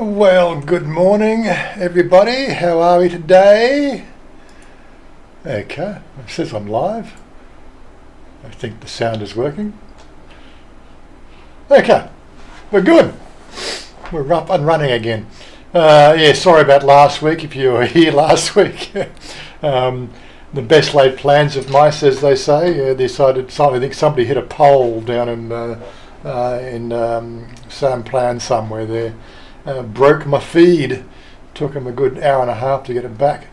Well, good morning, everybody. How are we today? Okay, it says I'm live. I think the sound is working. Okay, we're good. We're up and running again. Sorry about last week. If you were here last week, the best laid plans of mice, as they say. Decided. I think somebody hit a pole down in some plan somewhere there. Broke my feed. Took him a good hour and a half to get it back.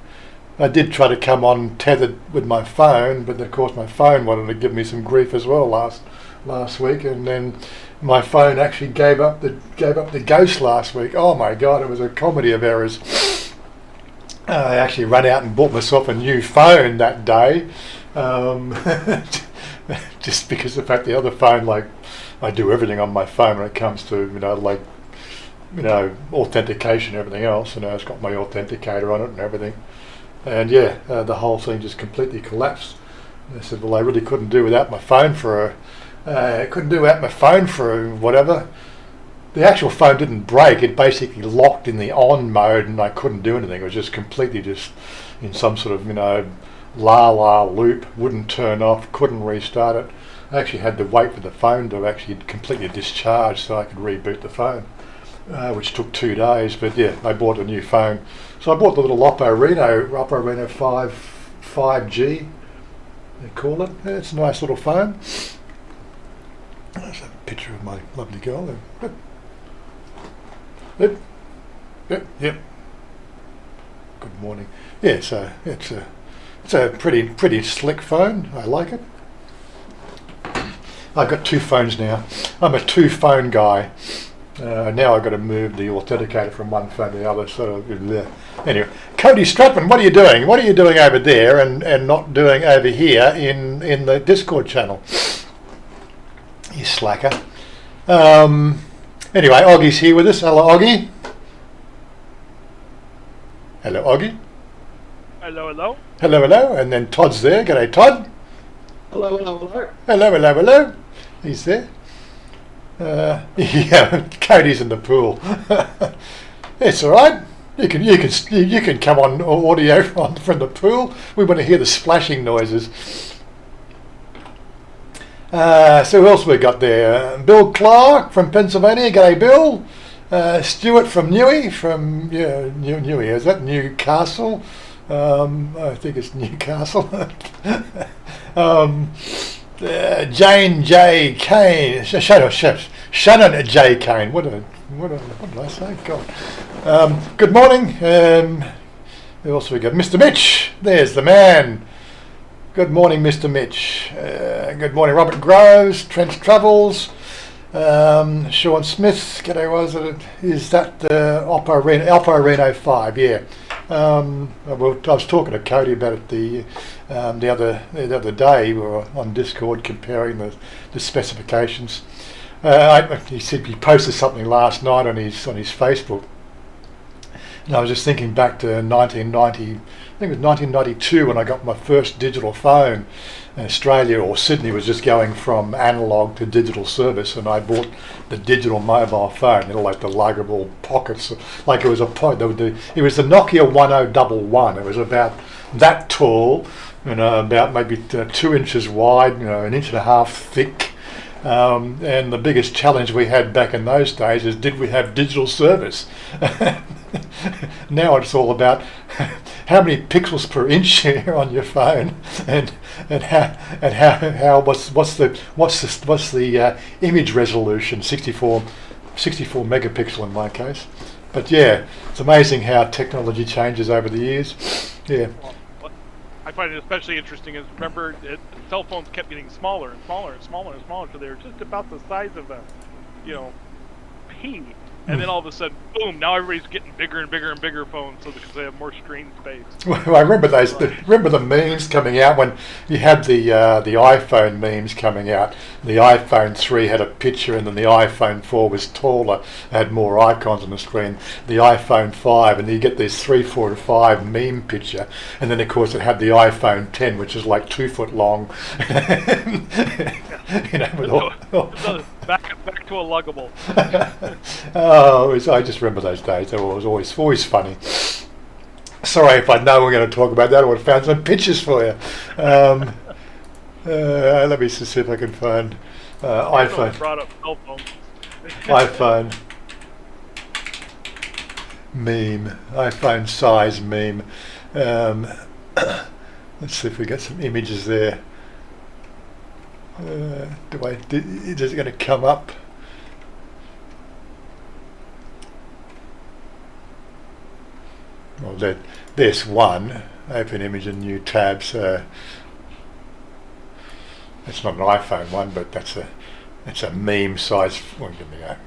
I did try to come on tethered with my phone, but of course my phone wanted to give me some grief as well last week, and then my phone actually gave up the ghost last week. Oh my God, it was a comedy of errors. I actually ran out and bought myself a new phone that day, just because of the fact the other phone, like, I do everything on my phone when it comes to authentication and everything else. It's got my authenticator on it and everything. And the whole thing just completely collapsed. And I said, well, I really couldn't do without my phone for whatever. The actual phone didn't break. It basically locked in the on mode and I couldn't do anything. It was just completely just in some sort of, la loop, wouldn't turn off, couldn't restart it. I actually had to wait for the phone to actually completely discharge so I could reboot the phone. Which took 2 days, but I bought a new phone. So I bought the little Oppo Reno 5G, they call it. It's a nice little phone. There's a picture of my lovely girl there. Yep. Good morning. Yeah, so it's a pretty slick phone. I like it. I've got two phones now. I'm a two-phone guy. Now I've got to move the authenticator from one phone to the other. Anyway, Cody Stratman, what are you doing? What are you doing over there and not doing over here in the Discord channel? You slacker. Anyway, Oggie's here with us. Hello, Oggie. Hello, Oggie. Hello. And then Todd's there. G'day, Todd. Hello. He's there. Cody's in the pool. It's all right. You can come on audio from the pool. We want to hear the splashing noises. So who else we got there? Bill Clark from Pennsylvania. G'day, Bill. Stuart from Newey. Newey. Is that Newcastle? I think it's Newcastle. Jane J. Kane, Shannon J. Kane. What did I say? God. Good morning. Who else we got? Mr. Mitch. There's the man. Good morning, Mr. Mitch. Good morning, Robert Groves, Trench Travels, Sean Smith. G'day, is that the Oppo Reno 5? Yeah. I was talking to Cody about it the other day. We were on Discord comparing the specifications. He said he posted something last night on his Facebook, and I was just thinking back to 1990. I think it was 1992 when I got my first digital phone. Australia or Sydney was just going from analog to digital service, and I bought the digital mobile phone, like the luggable pockets, like it was it was the Nokia 1011. It was about that tall, about maybe 2 inches wide, an inch and a half thick. And the biggest challenge we had back in those days is, did we have digital service? Now it's all about how many pixels per inch on your phone, and how what's the image resolution? 64 megapixel in my case. But it's amazing how technology changes over the years. What I find it especially interesting is, remember, cell phones kept getting smaller and smaller, so they were just about the size of a pea. And then all of a sudden, boom! Now everybody's getting bigger and bigger phones, because they have more screen space. Well, I remember remember the memes coming out when you had the iPhone memes coming out. The iPhone 3 had a picture, and then the iPhone 4 was taller, had more icons on the screen. The iPhone 5, and you get this 3, 4, and 5 meme picture, and then of course it had the iPhone 10, which is like 2 foot long. back to a luggable. I just remember those days. They were always funny. Sorry if I know we're going to talk about that. I would have found some pictures for you. Let me see if I can find iPhone. Brought up cell phones. iPhone meme. iPhone size meme. Let's see if we get some images there. Is it going to come up? Well, there's one. Open image and new tab. So it's not an iPhone one, but it's a meme size. Well, give me a,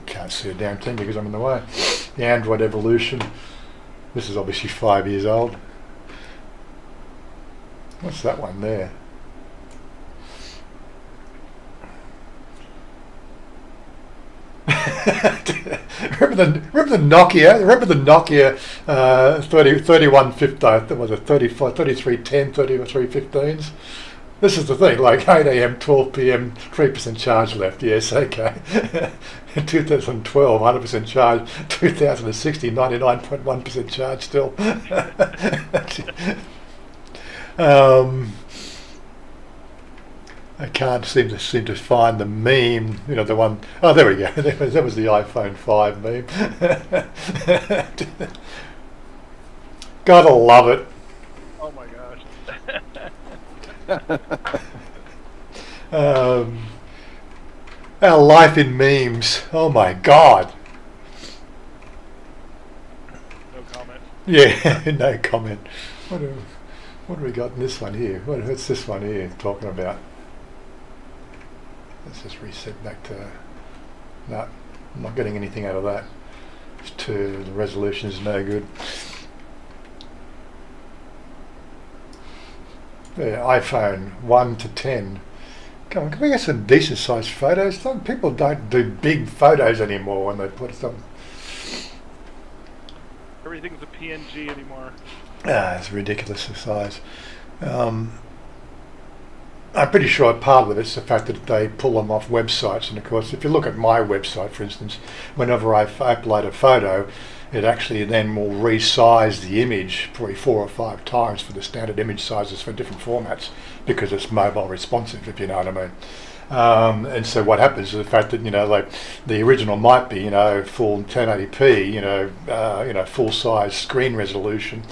can't see a damn thing because I'm in the way. The Android evolution. This is obviously 5 years old. What's that one there? remember the Nokia? Remember the Nokia 3150? Was it 3310, 3315s? This is the thing, like 8 a.m, 12 p.m, 3% charge left. Yes, okay. 2012, 100% charge. 2016, 99.1% charge still. I can't seem to find the meme. You know, the one. Oh, there we go. That was the iPhone 5 meme. Gotta love it. Oh my gosh. Our life in memes. Oh my God. No comment. Yeah, no comment. What do we got in this one here? What's this one here talking about? Let's just reset back to. No, I'm not getting anything out of that. The resolution is no good. Yeah, iPhone 1 to 10. Come on, can we get some decent sized photos? People don't do big photos anymore when they put some. Everything's a PNG anymore. It's ridiculous the size. I'm pretty sure part of it's the fact that they pull them off websites, and of course if you look at my website, for instance, whenever I upload a photo, it actually then will resize the image probably 4 or 5 times for the standard image sizes for different formats, because it's mobile responsive, if you know what I mean. And so what happens is the fact that, you know, like the original might be, you know, full 1080p, you know, full size screen resolution,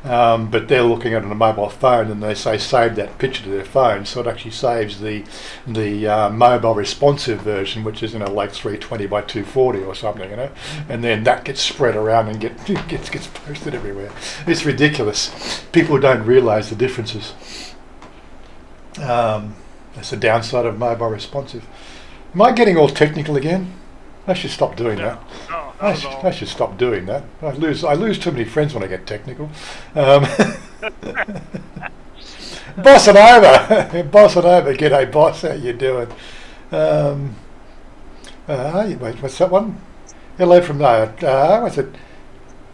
but they're looking at it on a mobile phone, and they say save that picture to their phone, so it actually saves the mobile responsive version, which is, you know, like 320 by 240 or something, you know, and then that gets spread around and gets posted everywhere. It's ridiculous. People don't realise the differences. That's the downside of mobile responsive. Am I getting all technical again? I should stop doing that. No, I should stop doing that. I lose too many friends when I get technical. Bossing over. G'day, boss. How you doing? Wait, what's that one? Hello from what's it?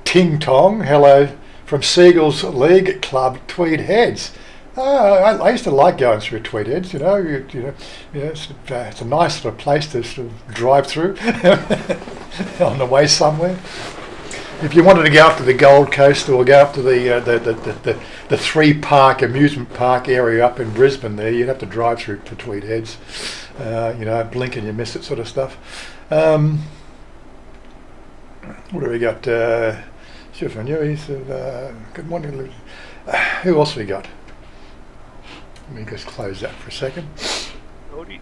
Ting Tong. Hello from Seagulls League Club, Tweed Heads. I used to like going through Tweed Heads, you know. It's a nice sort of place to sort of drive through on the way somewhere. If you wanted to go up to the Gold Coast or go up to the 3-park amusement park area up in Brisbane, there you'd have to drive through to Tweed Heads. You know, blink and you miss it, sort of stuff. What do we got? Good morning. Who else we got? Let me just close that for a second.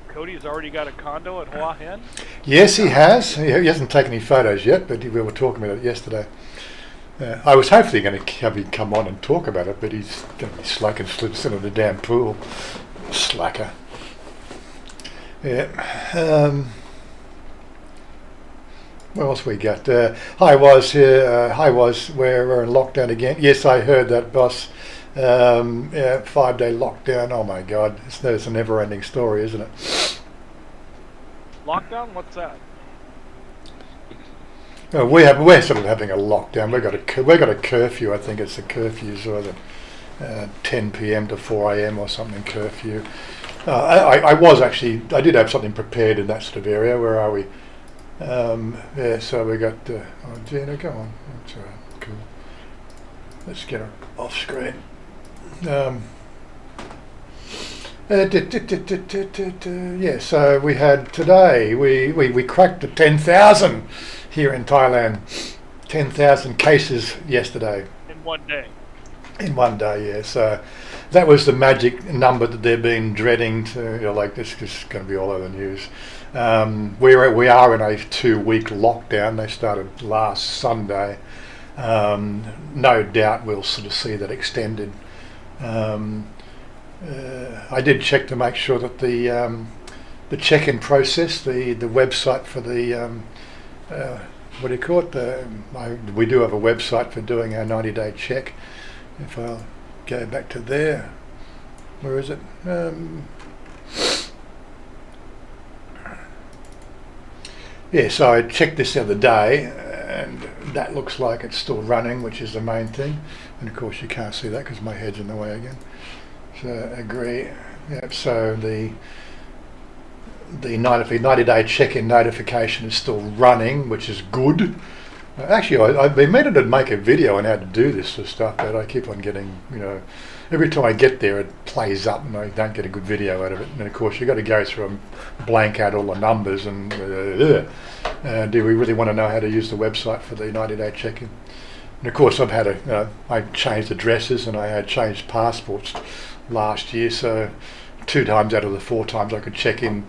Cody's already got a condo at Hua Hin? Yes, he has. He hasn't taken any photos yet, but we were talking about it yesterday. I was hopefully going to have him come on and talk about it, but he's going to be slacking, slips into the damn pool. Slacker. Yeah. What else we got? Hi, Waz here. Hi, Waz. We're in lockdown again. Yes, I heard that, boss. 5-day lockdown. Oh my God, it's a never-ending story, isn't it? Lockdown? What's that? We're sort of having a lockdown. We've got a curfew. I think it's a curfew, sort of 10 p.m. to 4 a.m. or something curfew. I was actually, I did have something prepared in that sort of area. Where are we? Yeah, so we got, oh Gina, go on. That's all right, cool. Let's get her off screen. Yeah, so we had today, we cracked the 10,000 here in Thailand. 10,000 cases yesterday. In one day. In one day, yeah. So that was the magic number that they've been dreading to, like this is going to be all over the news. We are in a 2-week lockdown. They started last Sunday. No doubt we'll sort of see that extended. I did check to make sure that the check-in process, the website for the what do you call it? We do have a website for doing our 90-day check. If I'll go back to there, where is it? Yeah, so I checked this the other day, and that looks like it's still running, which is the main thing. And of course, you can't see that because my head's in the way again. So agree. Yeah, so the 90-day check-in notification is still running, which is good. Actually, I've been meaning to make a video on how to do this sort of stuff, but I keep on getting, every time I get there, it plays up and I don't get a good video out of it. And of course, you've got to go through and blank out all the numbers and do we really want to know how to use the website for the 90-day check-in? And of course, I changed addresses and I had changed passports last year, so 2 times out of the 4 times I could check in,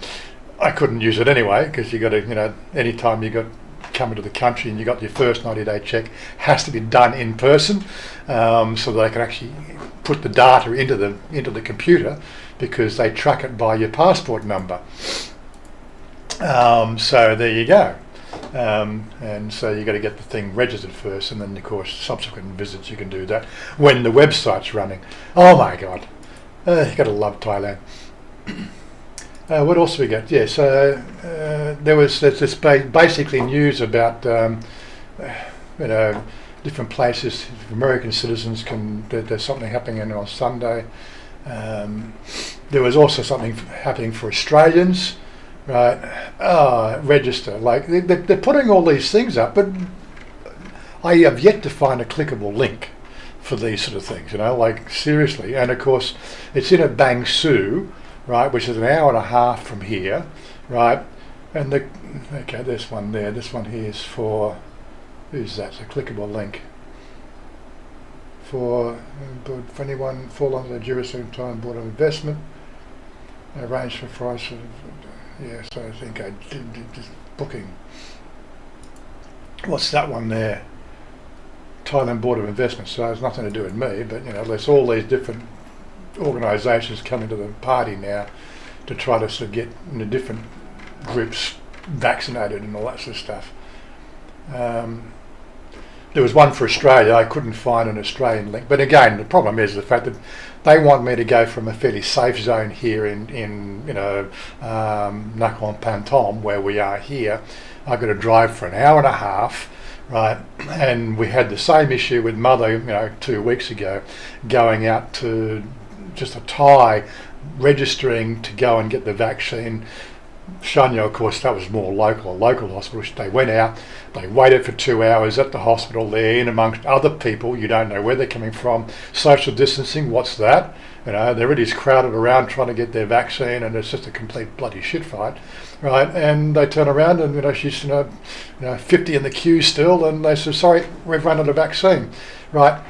I couldn't use it anyway, because you got to, any time you got come into the country and you got your first 90-day check, has to be done in person, so that they can actually put the data into the computer, because they track it by your passport number. So there you go. And so you got to get the thing registered first, and then of course subsequent visits you can do that when the website's running. Oh my God, you got to love Thailand. What else we got? Yeah, so there's this basically news about different places. American citizens there's something happening on Sunday. There was also something happening for Australians. Right, register. Like they're putting all these things up, but I have yet to find a clickable link for these sort of things. Like seriously. And of course, it's in a Bang Sue, right, which is an hour and a half from here, right. And there's one there. This one here is for who's that? It's a clickable link for anyone fall under the jurisdiction of Thailand Board of Investment. Arranged for price. Yeah, so I think I did this booking. What's that one there? Thailand Board of Investment. So it has nothing to do with me, but there's all these different organisations coming to the party now to try to sort of get different groups vaccinated and all that sort of stuff. There was one for Australia. I couldn't find an Australian link, but again, the problem is the fact that they want me to go from a fairly safe zone here in Nakhon Pathom, where we are here. I've got to drive for an hour and a half, right? And we had the same issue with Mother, 2 weeks ago, going out to just a Thai, registering to go and get the vaccine. Chanya, of course, that was more local hospital. They went out, they waited for 2 hours at the hospital. They're in amongst other people. You don't know where they're coming from. Social distancing, what's that? Everybody's crowded around trying to get their vaccine, and it's just a complete bloody shit fight, right? And they turn around and she's 50 in the queue still, and they say, sorry, we've run out of vaccine, right?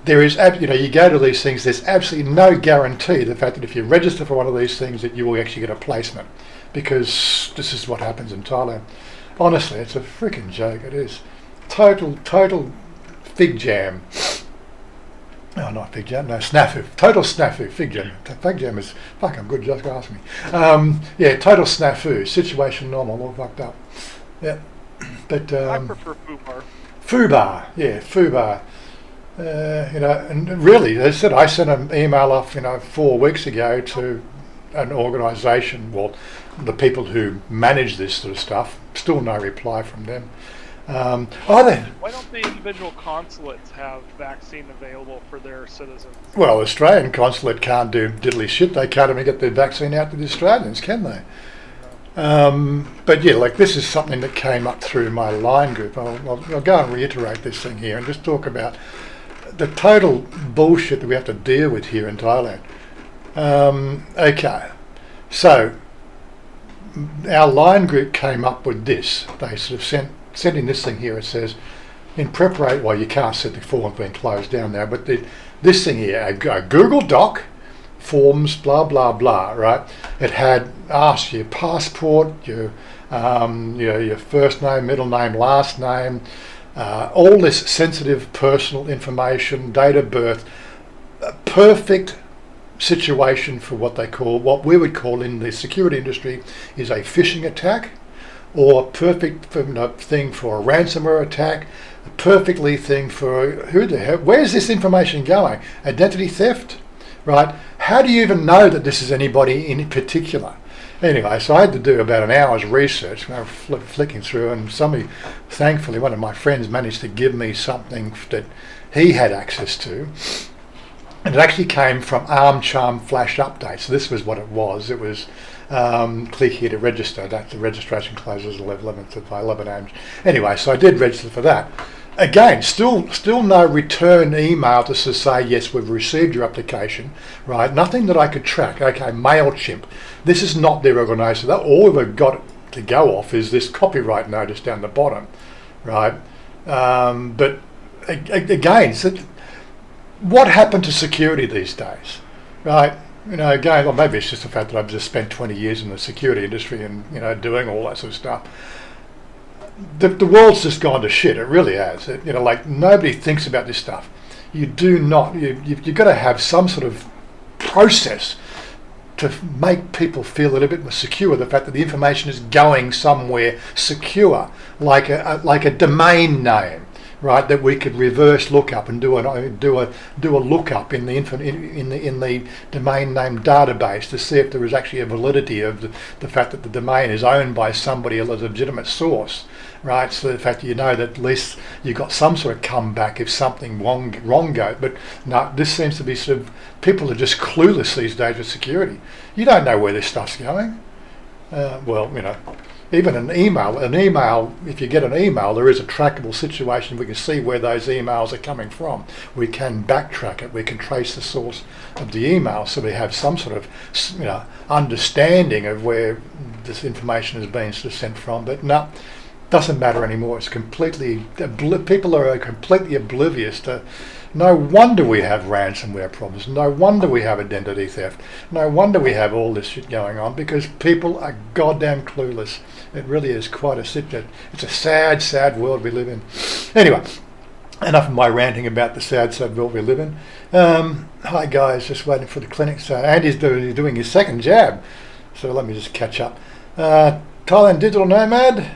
There is, you go to these things, there's absolutely no guarantee the fact that if you register for one of these things that you will actually get a placement, because this is what happens in Thailand. Honestly, it's a freaking joke, it is. Total fig jam. Oh, not fig jam, no, snafu. Total snafu, fig jam. Fig jam is, I'm good, just ask me. Yeah, total snafu, situation normal, all fucked up. Yeah, but... I prefer Fubar. Fubar, yeah, Fubar. And really, as I said, I sent an email off, 4 weeks ago to an organisation, well, the people who manage this sort of stuff, still no reply from them. Are they? Why don't the individual consulates have vaccine available for their citizens? Well, Australian consulate can't do diddly shit. They can't even get the vaccine out to the Australians, can they? But yeah, like this is something that came up through my line group. I'll go and reiterate this thing here and just talk about the total bullshit that we have to deal with here in Thailand. Okay, so our line group came up with this. They sort of sent in this thing here. It says, in preparation, well, you can't see the form's been closed down now, but this thing here, a Google Doc, forms, blah blah blah, right? It had asked your passport, your first name, middle name, last name, all this sensitive personal information, date of birth, a perfect situation for what we would call in the security industry is a phishing attack, or perfect thing for a ransomware attack, a perfectly thing for where's this information going? Identity theft, right? How do you even know that this is anybody in particular? Anyway, so I had to do about an hour's research. I was flicking through, and thankfully, one of my friends managed to give me something that he had access to. And it actually came from Arm Charm Flash Update. So this was what it was. It was click here to register. The registration closes 11th of 11 a.m. Anyway, so I did register for that. Again, still no return email to say, yes, we've received your application, right? Nothing that I could track. Okay, MailChimp. This is not their organisation. All we've got to go off is this copyright notice down the bottom, right? But again, so what happened to security these days, right? Again, or maybe it's just the fact that I've just spent 20 years in the security industry and, doing all that sort of stuff. The world's just gone to shit. It really has. Like nobody thinks about this stuff. You've got to have some sort of process to make people feel a little bit more secure. The fact that the information is going somewhere secure, like a domain name, right? That we could reverse lookup and do a lookup in the domain name database to see if there is actually a validity of the fact that the domain is owned by somebody as a legitimate source, right? So the fact that that at least you got some sort of comeback if something wrong goes. But no, this seems to be sort of people are just clueless these days with security. You don't know where this stuff's going. Even an email, if you get an email, there is a trackable situation. We can see where those emails are coming from. We can backtrack it. We can trace the source of the email, so we have some sort of, understanding of where this information is being sort of sent from. But no, doesn't matter anymore. It's people are completely oblivious to. No wonder we have ransomware problems. No wonder we have identity theft. No wonder we have all this shit going on, because people are goddamn clueless. It really is quite it's a sad, sad world we live in. Anyway, enough of my ranting about the sad, sad world we live in. Hi guys, just waiting for the clinic. So Andy's doing his second jab. So let me just catch up. Thailand Digital Nomad,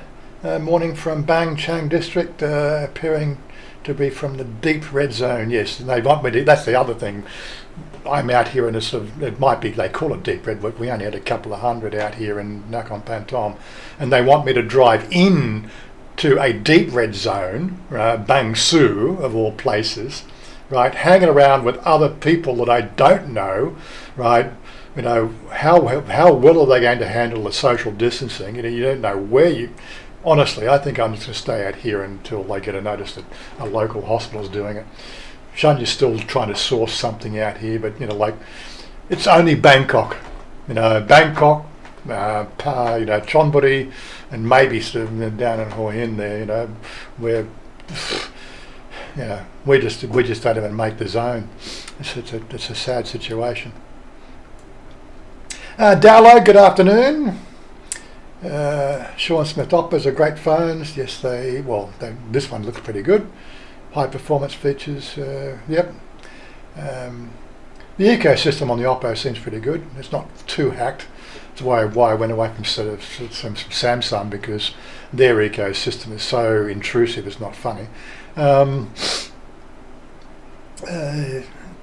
morning from Bang Chang District, appearing to be from the deep red zone. Yes, and they want me to. That's the other thing. I'm out here in a sort of, it might be, they call it deep red, but we only had a couple of hundred out here in Nakhon Pantom, and they want me to drive in to a deep red zone, Bang Su of all places, right, hanging around with other people that I don't know, right. How well are they going to handle the social distancing? You don't know where you. Honestly, I think I'm just going to stay out here until they get a notice that a local hospital is doing it. Chanya's still trying to source something out here, but it's only Bangkok, Bangkok, Chonburi, and maybe sort of down in Hoi Hin there, where we just don't even make the zone. It's a sad situation. Dowlow, good afternoon. Sean Smith Oppas are great phones. Yes, this one looks pretty good. High performance features. Yep. The ecosystem on the Oppo seems pretty good. It's not too hacked. That's why I went away from Samsung, because their ecosystem is so intrusive. It's not funny.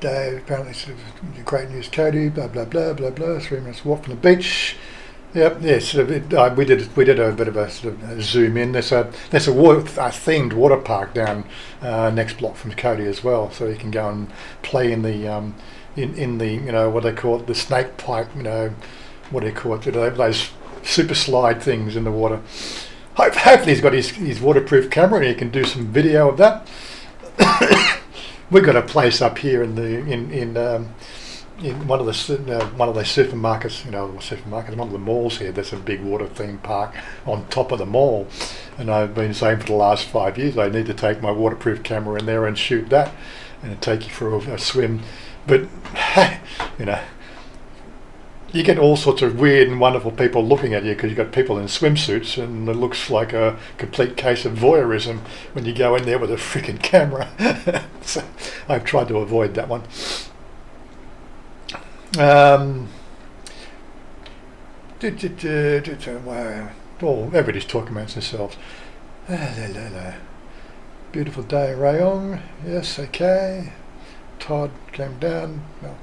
Dave, apparently, great news, Cody. Blah blah blah blah blah. 3 minutes walk from the beach. Yep, yes. Sort of we did a bit of a sort of a zoom in. There's a themed water park down next block from Cody as well, so you can go and play in the in the what they call it, the snake pipe. What do you call it? Those super slide things in the water. Hopefully he's got his waterproof camera and he can do some video of that. We've got a place up here in one of the supermarkets, one of the malls here. There's a big water theme park on top of the mall, and I've been saying for the last 5 years I need to take my waterproof camera in there and shoot that, and take you for a swim. But you get all sorts of weird and wonderful people looking at you because you've got people in swimsuits, and it looks like a complete case of voyeurism when you go in there with a freaking camera. So I've tried to avoid that one. Everybody's talking amongst themselves. Beautiful day, Rayong. Yes, okay. Todd came down. No.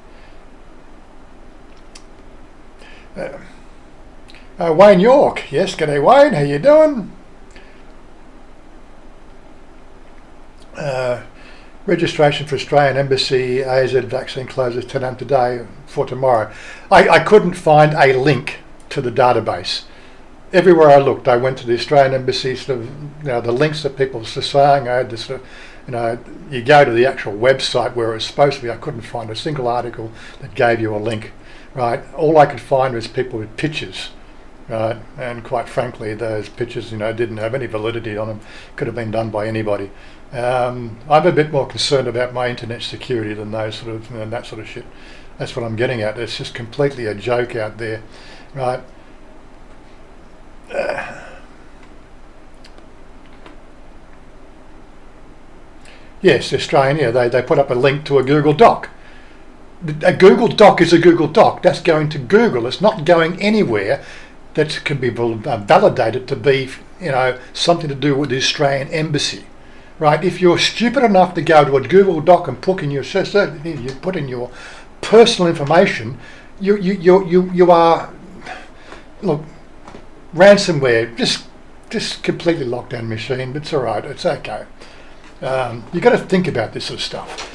Wayne York. Yes, g'day Wayne. How you doing? Registration for Australian Embassy AZ vaccine closes 10 a.m. today for tomorrow. I couldn't find a link to the database. Everywhere I looked, I went to the Australian Embassy, the links that people were saying. I had this, you go to the actual website where it was supposed to be. I couldn't find a single article that gave you a link, right? All I could find was people with pictures, right? And quite frankly, those pictures, didn't have any validity on them. Could have been done by anybody. I'm a bit more concerned about my internet security than those sort of that sort of shit. That's what I'm getting at. It's just completely a joke out there, right? Yes, Australian. Yeah, they put up a link to a Google Doc. A Google Doc is a Google Doc. That's going to Google. It's not going anywhere that can be validated to be, something to do with the Australian Embassy. Right, if you're stupid enough to go to a Google Doc and put in your personal information, you are, look, ransomware, just completely locked down machine. But it's all right, it's okay. You got to think about this sort of stuff.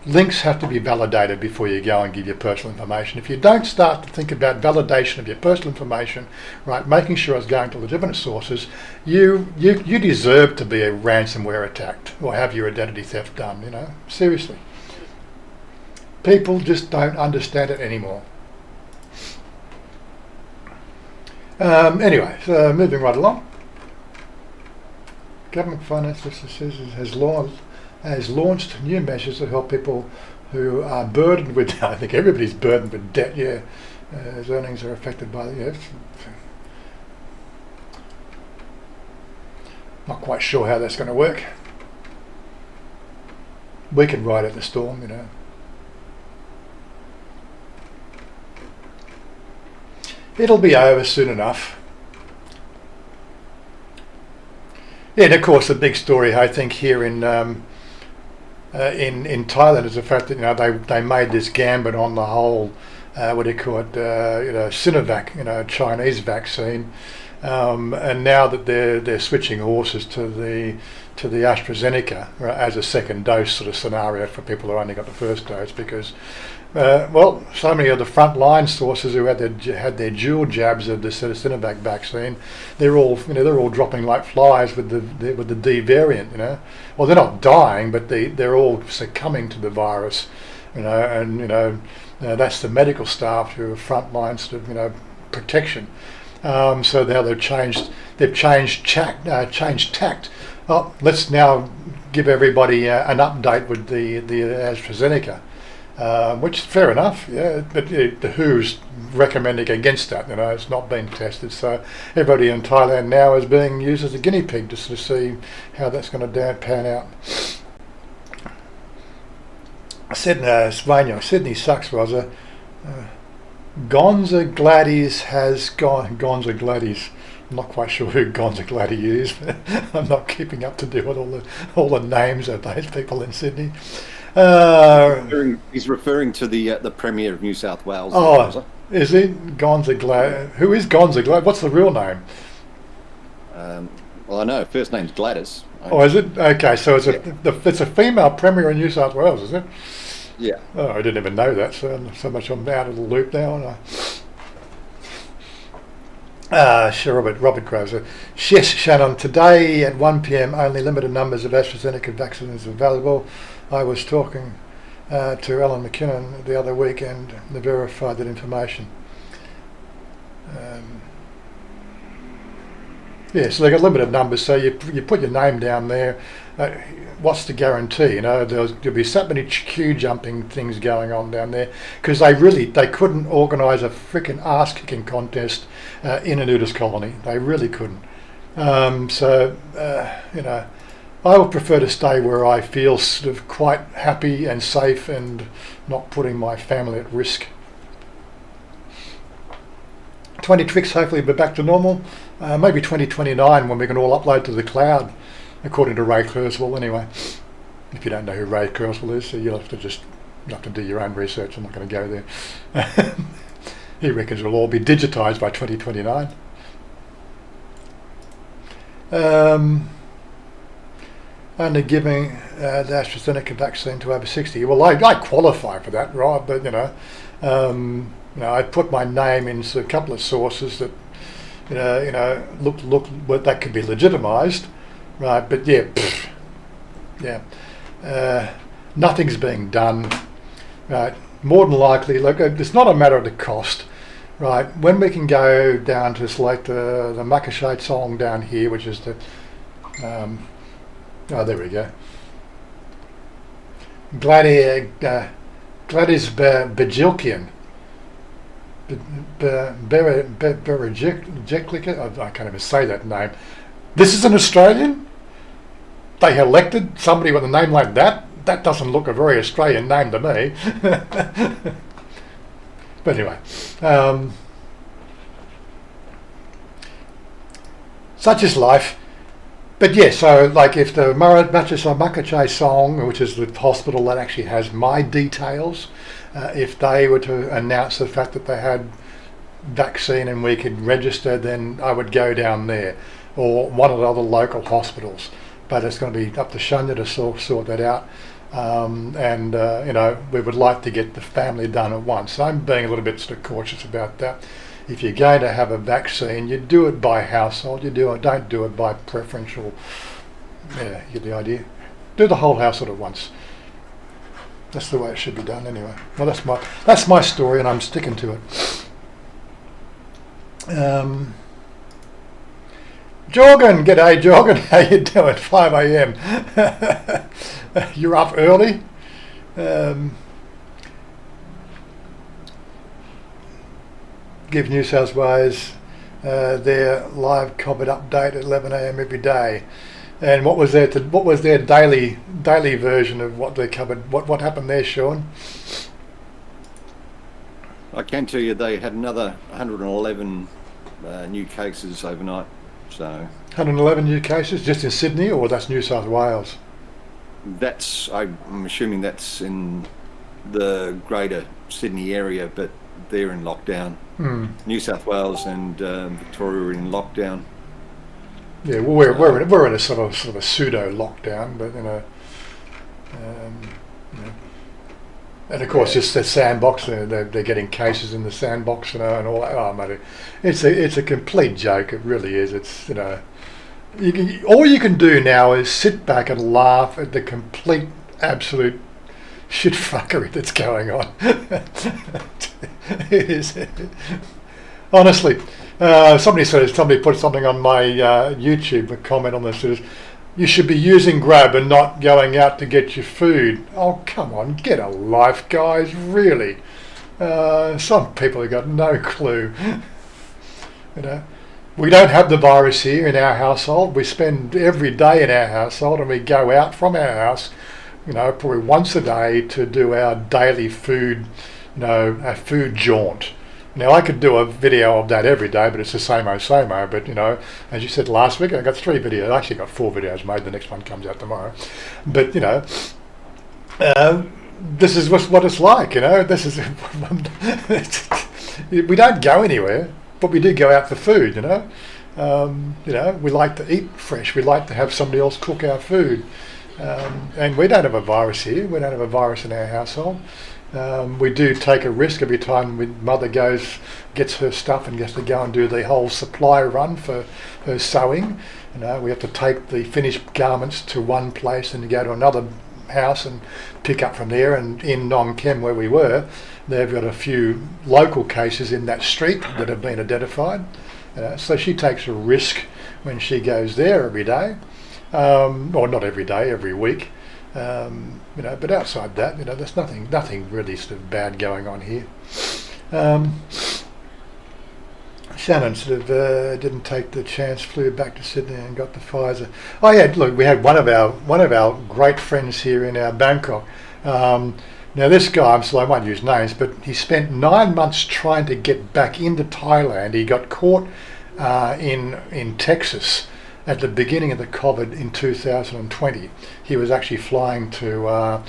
Links have to be validated before you go and give your personal information. If you don't start to think about validation of your personal information, right, making sure it's going to legitimate sources, you deserve to be a ransomware attacked or have your identity theft done. Seriously. People just don't understand it anymore. Anyway, so moving right along. Government finance has launched new measures to help people who are burdened with, I think everybody's burdened with debt, as earnings are affected by the, not quite sure how that's going to work. We can ride out the storm, It'll be over soon enough. Yeah, and of course the big story I think here in Thailand is the fact that they made this gambit on the whole Sinovac, Chinese vaccine, and now that they're switching horses to the AstraZeneca as a second dose sort of scenario for people who only got the first dose, because so many of the frontline sources who had their dual jabs of the Sinovac vaccine, they're all dropping like flies with the D variant. Well, they're not dying, but they're all succumbing to the virus. That's the medical staff who are frontline sort of protection. So now they've changed tact. Oh, let's now give everybody an update with the AstraZeneca. Which is fair enough, yeah, but the WHO's recommending against that. It's not been tested, so everybody in Thailand now is being used as a guinea pig just to see how that's going to pan out. I said, Sydney sucks, Wazza. Gonza Gladys has gone. Gonza Gladys. I'm not quite sure who Gonza Gladys is. But I'm not keeping up to date with all the names of those people in Sydney. He's referring to the Premier of New South Wales. Oh, Is he Gonza Glad? Who is Gonza Glad? What's the real name? Well, I know first name's Gladys. Oh, is it? Okay, so it's Yeah. it's a female premier in New South Wales, is it? Yeah. Oh, I didn't even know that. So much I'm out of the loop now. And sure, Robert Groves. Yes, Shannon. Today at 1 p.m. only limited numbers of AstraZeneca vaccines available. I was talking to Alan McKinnon the other week and they verified that information. So they got limited numbers, so you put your name down there. What's the guarantee? You know, there'll be so many queue jumping things going on down there because they couldn't organise a freaking ass kicking contest in a nudist colony. They really couldn't. I would prefer to stay where I feel sort of quite happy and safe and not putting my family at risk. 20 tricks, hopefully we're back to normal. Maybe 2029 when we can all upload to the cloud, according to Ray Kurzweil anyway. If you don't know who Ray Kurzweil is, you'll have to do your own research. I'm not going to go there. He reckons we'll all be digitised by 2029. Only giving the AstraZeneca vaccine to over 60. Well, I qualify for that, right? But I put my name into a couple of sources that look that could be legitimised, right? But nothing's being done, right? More than likely, look, it's not a matter of the cost, right? When we can go down to select the Makashite song down here, which is the there we go. Gladys Bajilkian. I can't even say that name. This is an Australian? They elected somebody with a name like that? That doesn't look a very Australian name to me. But anyway, such is life. But so like if the Makache song, which is the hospital that actually has my details, if they were to announce the fact that they had vaccine and we could register, then I would go down there or one of the other local hospitals. But it's going to be up to Chanya to sort that out. We would like to get the family done at once. So I'm being a little bit sort of cautious about that. If you're going to have a vaccine, you do it by household. Don't do it by preferential. Yeah, you get the idea. Do the whole household at once. That's the way it should be done anyway. Well, that's my story, and I'm sticking to it. Jorgen, g'day Jorgen. How you doing? 5 a.m. You're up early. Give New South Wales their live COVID update at 11 a.m. every day. And what was their daily version of what they covered? What happened there, Sean? I can tell you they had another 111 new cases overnight. So 111 new cases just in Sydney, or that's New South Wales? I'm assuming that's in the greater Sydney area, but they're in lockdown. New South Wales and Victoria are in lockdown. Yeah, well, we're in a sort of a pseudo lockdown, but and of course just the sandbox. They're getting cases in the sandbox, and all that. Oh, mate, it's a complete joke. It really is. It's all you can do now is sit back and laugh at the complete, absolute shit fuckery that's going on. It is. Honestly, somebody put something on my YouTube, a comment on this. Says, you should be using Grab and not going out to get your food. Oh, come on, get a life, guys, really. Some people have got no clue. We don't have the virus here in our household. We spend every day in our household, and we go out from our house, probably once a day to do our daily food, a food jaunt. Now, I could do a video of that every day, but it's the same-o. But, as you said last week, I got 3 videos. I actually got 4 videos made. The next one comes out tomorrow. But, this is what it's like, This is... We don't go anywhere, but we do go out for food, you know. We like to eat fresh. We like to have somebody else cook our food. And we don't have a virus here. We don't have a virus in our household. We do take a risk every time mother gets her stuff and gets to go and do the whole supply run for her sewing. We have to take the finished garments to one place and go to another house and pick up from there. And in Nong Kem, where we were, they've got a few local cases in that street that have been identified. So she takes a risk when she goes there every day. Or not every day, every week. But outside that, there's nothing really sort of bad going on here. Shannon sort of didn't take the chance, flew back to Sydney and got the Pfizer. Oh yeah, look, we had one of our great friends here in our Bangkok. Now this guy, I won't use names, but he spent 9 months trying to get back into Thailand. He got caught in Texas at the beginning of the COVID in 2020. He was actually flying to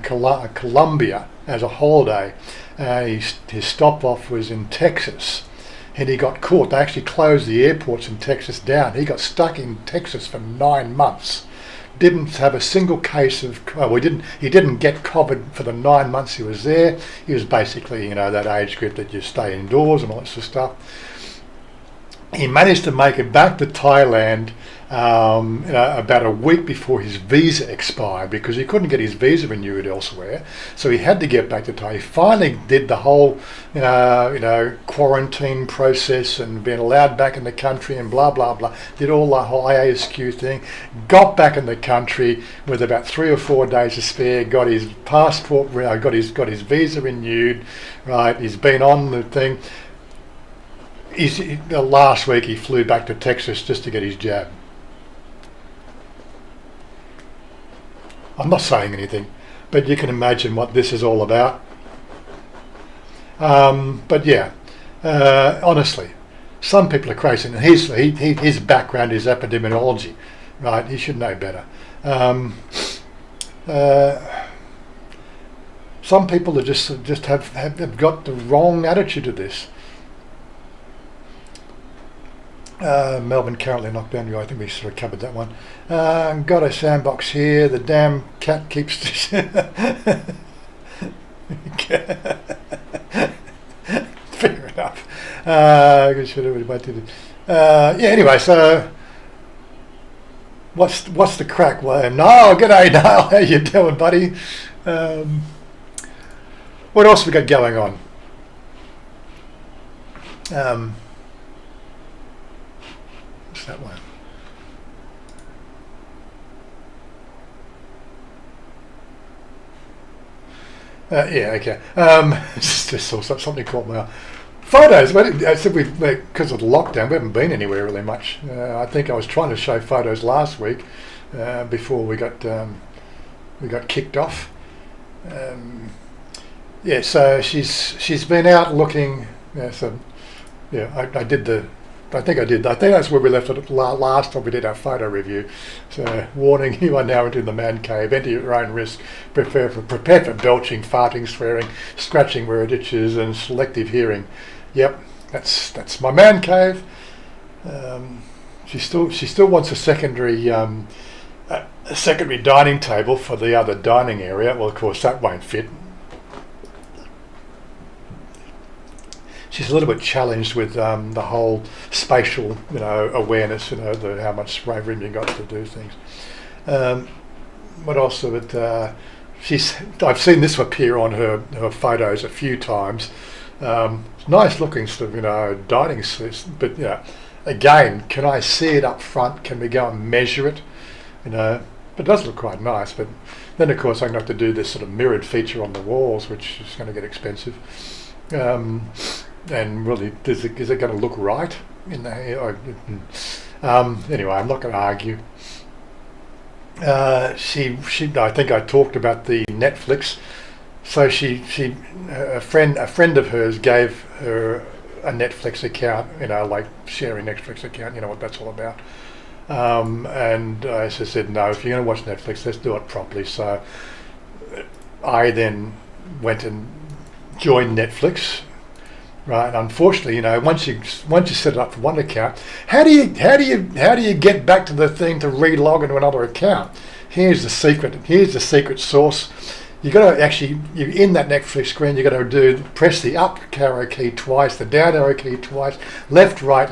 Colombia as a holiday. His stop off was in Texas, and he got caught. They actually closed the airports in Texas down. He got stuck in Texas for 9 months. Didn't have a single case of. He didn't get COVID for the 9 months he was there. He was basically, that age group that you stay indoors and all that sort of stuff. He managed to make it back to Thailand about a week before his visa expired, because he couldn't get his visa renewed elsewhere. So he had to get back to Thailand. He finally did the whole, quarantine process and been allowed back in the country and blah, blah, blah. Did all the whole IASQ thing. Got back in the country with about 3 or 4 days to spare. Got his passport, got his visa renewed. Right, he's been on the thing. Last week he flew back to Texas just to get his jab. I'm not saying anything, but you can imagine what this is all about. But yeah, honestly, some people are crazy, and his background is epidemiology, right? He should know better. Some people are just have got the wrong attitude to this. Melbourne currently knocked down. I think we sort of covered that one. Got a sandbox here. The damn cat keeps. Fair enough. Anyway, so what's the crack? Well, no, g'day, Niall. How you doing, buddy? What else we got going on? That one. Okay. Just saw something caught my eye. Photos. I said because of the lockdown, we haven't been anywhere really much. I think I was trying to show photos last week before we got kicked off. So she's been out looking. I think that's where we left it last time we did our photo review. So, warning, you are now into the man cave. Enter at your own risk. Prepare for belching, farting, swearing, scratching where it itches, and selective hearing. Yep, that's my man cave. She still wants a secondary dining table for the other dining area. Well, of course, that won't fit. She's a little bit challenged with the whole spatial, awareness, how much room you got to do things. What else of it? I've seen this appear on her photos a few times. Nice looking sort of, dining sets, but again, can I see it up front? Can we go and measure it? But it does look quite nice. But then, of course, I'm going to have to do this sort of mirrored feature on the walls, which is going to get expensive. And really, is it going to look right in there? Anyway, I'm not going to argue. I think I talked about the Netflix. So a friend of hers gave her a Netflix account. Like sharing Netflix account. You know what that's all about. And I just said, no, if you're going to watch Netflix, let's do it properly. So I then went and joined Netflix. right? Unfortunately, you know, once you set it up for one account, how do you get back to the thing to re-log into another account? Here's the secret. Here's the secret sauce. You got to actually, you're in that Netflix screen. You got to press the up arrow key twice, the down arrow key twice, left, right,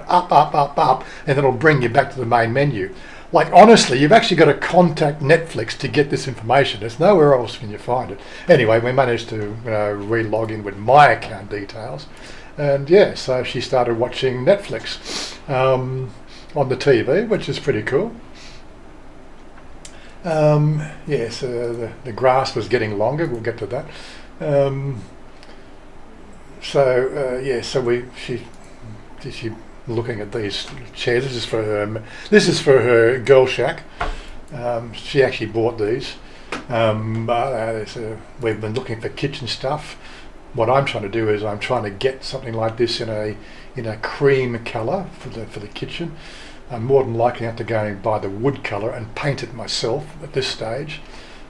up, and it'll bring you back to the main menu. Like, honestly, you've actually got to contact Netflix to get this information. There's nowhere else can you find it. Anyway, we managed to re-log in with my account details, and yeah, so she started watching Netflix on the TV, which is pretty cool. So the grass was getting longer. We'll get to that. So she looking at these chairs. This is for her girl shack. She actually bought these. We've been looking for kitchen stuff. What I'm trying to do is I'm trying to get something like this in a cream colour for the kitchen. I'm more than likely have to go and buy the wood colour and paint it myself at this stage.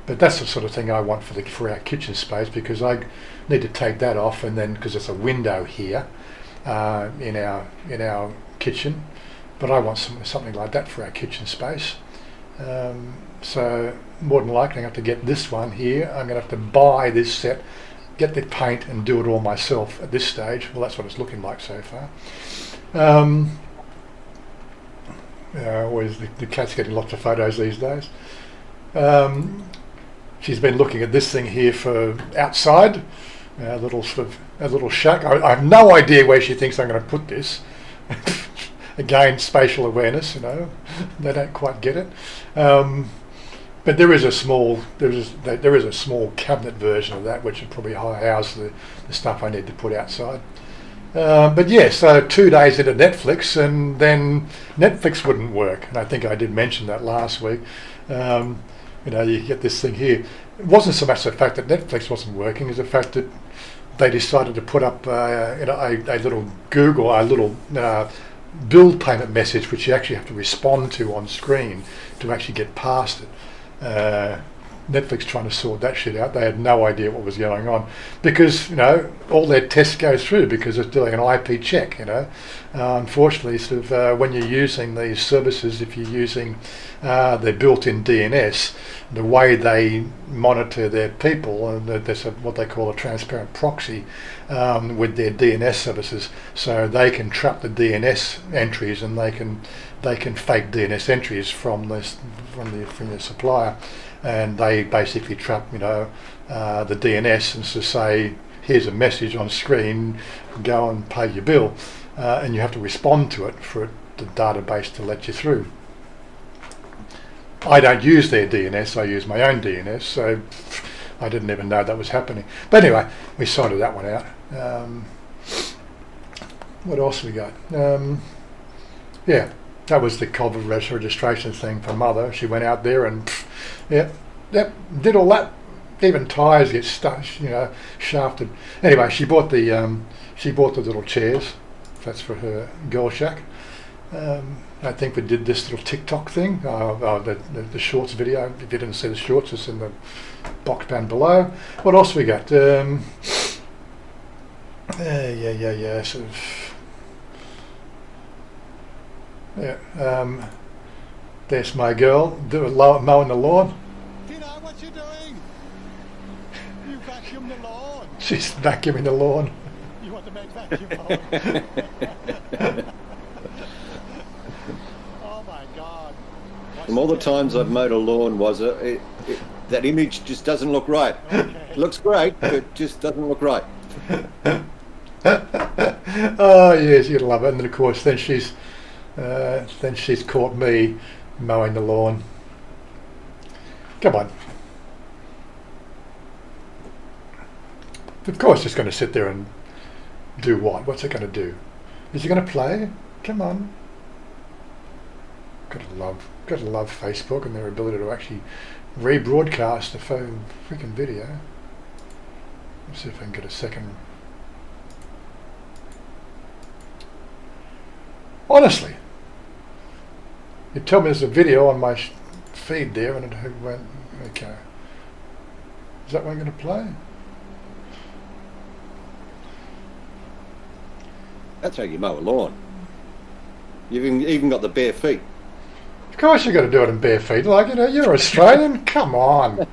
But that's the sort of thing I want for our kitchen space, because I need to take that off, and then because there's a window here in our kitchen, but I want something like that for our kitchen space. So more than likely I have to get this one here. I'm going to have to buy this set, get the paint and do it all myself at this stage. Well, that's what it's looking like so far. Always the cat's getting lots of photos these days. She's been looking at this thing here for outside, a little shack. I have no idea where she thinks I'm going to put this. Again, spatial awareness, you know, they don't quite get it. But there is a small cabinet version of that, which would probably house the stuff I need to put outside. But yeah, so 2 days into Netflix, and then Netflix wouldn't work. And I think I did mention that last week. You get this thing here. It wasn't so much the fact that Netflix wasn't working, as the fact that they decided to put up a little bill payment message, which you actually have to respond to on screen to actually get past it. Netflix trying to sort that shit out. They had no idea what was going on, because all their tests go through because it's doing an IP check. Unfortunately, when you're using these services, if you're using their built-in DNS, the way they monitor their people, and there's what they call a transparent proxy with their DNS services, so they can trap the DNS entries, and they can fake DNS entries from the supplier. And they basically trap, the DNS, and to say, here's a message on screen, go and pay your bill, and you have to respond to it for the database to let you through. I don't use their DNS, I use my own DNS, so I didn't even know that was happening. But anyway, we sorted that one out. What else we got? That was the COVID registration thing for Mother. She went out there and did all that. Even tyres get stuck, shafted. Anyway, she bought the little chairs. That's for her girl shack. I think we did this little TikTok thing, the shorts video. If you didn't see the shorts, it's in the box band below. What else we got? There's my girl mowing the lawn. Tina, what you doing? You vacuum the lawn. She's vacuuming the lawn. You want to make vacuum lawn? Oh my God. From all the times I've mowed a lawn, Wazza, that image just doesn't look right. Okay. It looks great, but just doesn't look right. Oh yes, you'd love it. And then of course, then she's caught me mowing the lawn. Come on. Of course, it's going to sit there and do what? What's it going to do? Is it going to play? Come on. Gotta love Facebook and their ability to actually rebroadcast the freaking video. Let's see if I can get a second. Honestly, you tell me there's a video on my feed there, and it went okay. Is that one going to play? That's how you mow a lawn. You've even got the bare feet. Of course you've got to do it in bare feet. Like, you know, you're Australian. Come on.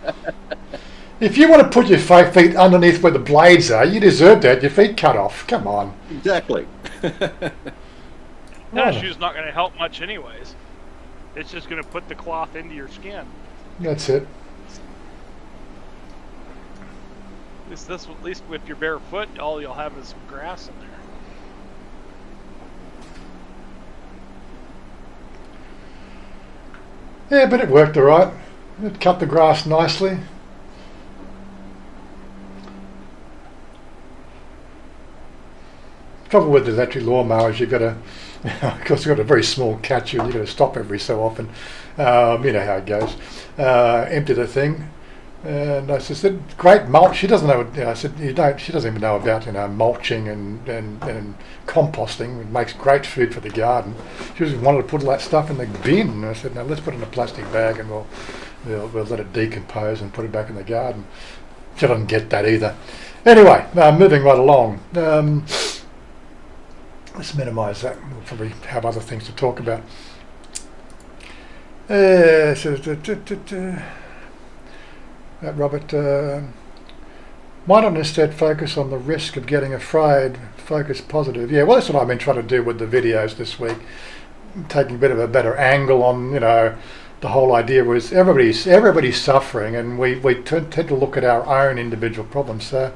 If you want to put your feet underneath where the blades are, you deserve to have your feet cut off. Come on. Exactly. That shoe's not going to help much anyways. It's just going to put the cloth into your skin. That's it. At least with your bare foot, all you'll have is some grass in there. Yeah, but it worked all right. It cut the grass nicely. Trouble with the electric lawnmowers, you've got to, of course, you've got a very small catch, you've got to stop every so often. You know how it goes. Empty the thing. And I said, great mulch. She doesn't know. I said, you don't. She doesn't even know about mulching and composting. It makes great food for the garden. She just wanted to put all that stuff in the bin. And I said, no, let's put it in a plastic bag and we'll let it decompose and put it back in the garden. She doesn't get that either. Anyway, moving right along. Let's minimise that. We'll probably have other things to talk about. Robert, why not instead focus on the risk of getting afraid, focus positive? Yeah, well, that's what I've been trying to do with the videos this week, taking a bit of a better angle on, the whole idea was everybody's suffering, and we tend to look at our own individual problems. So,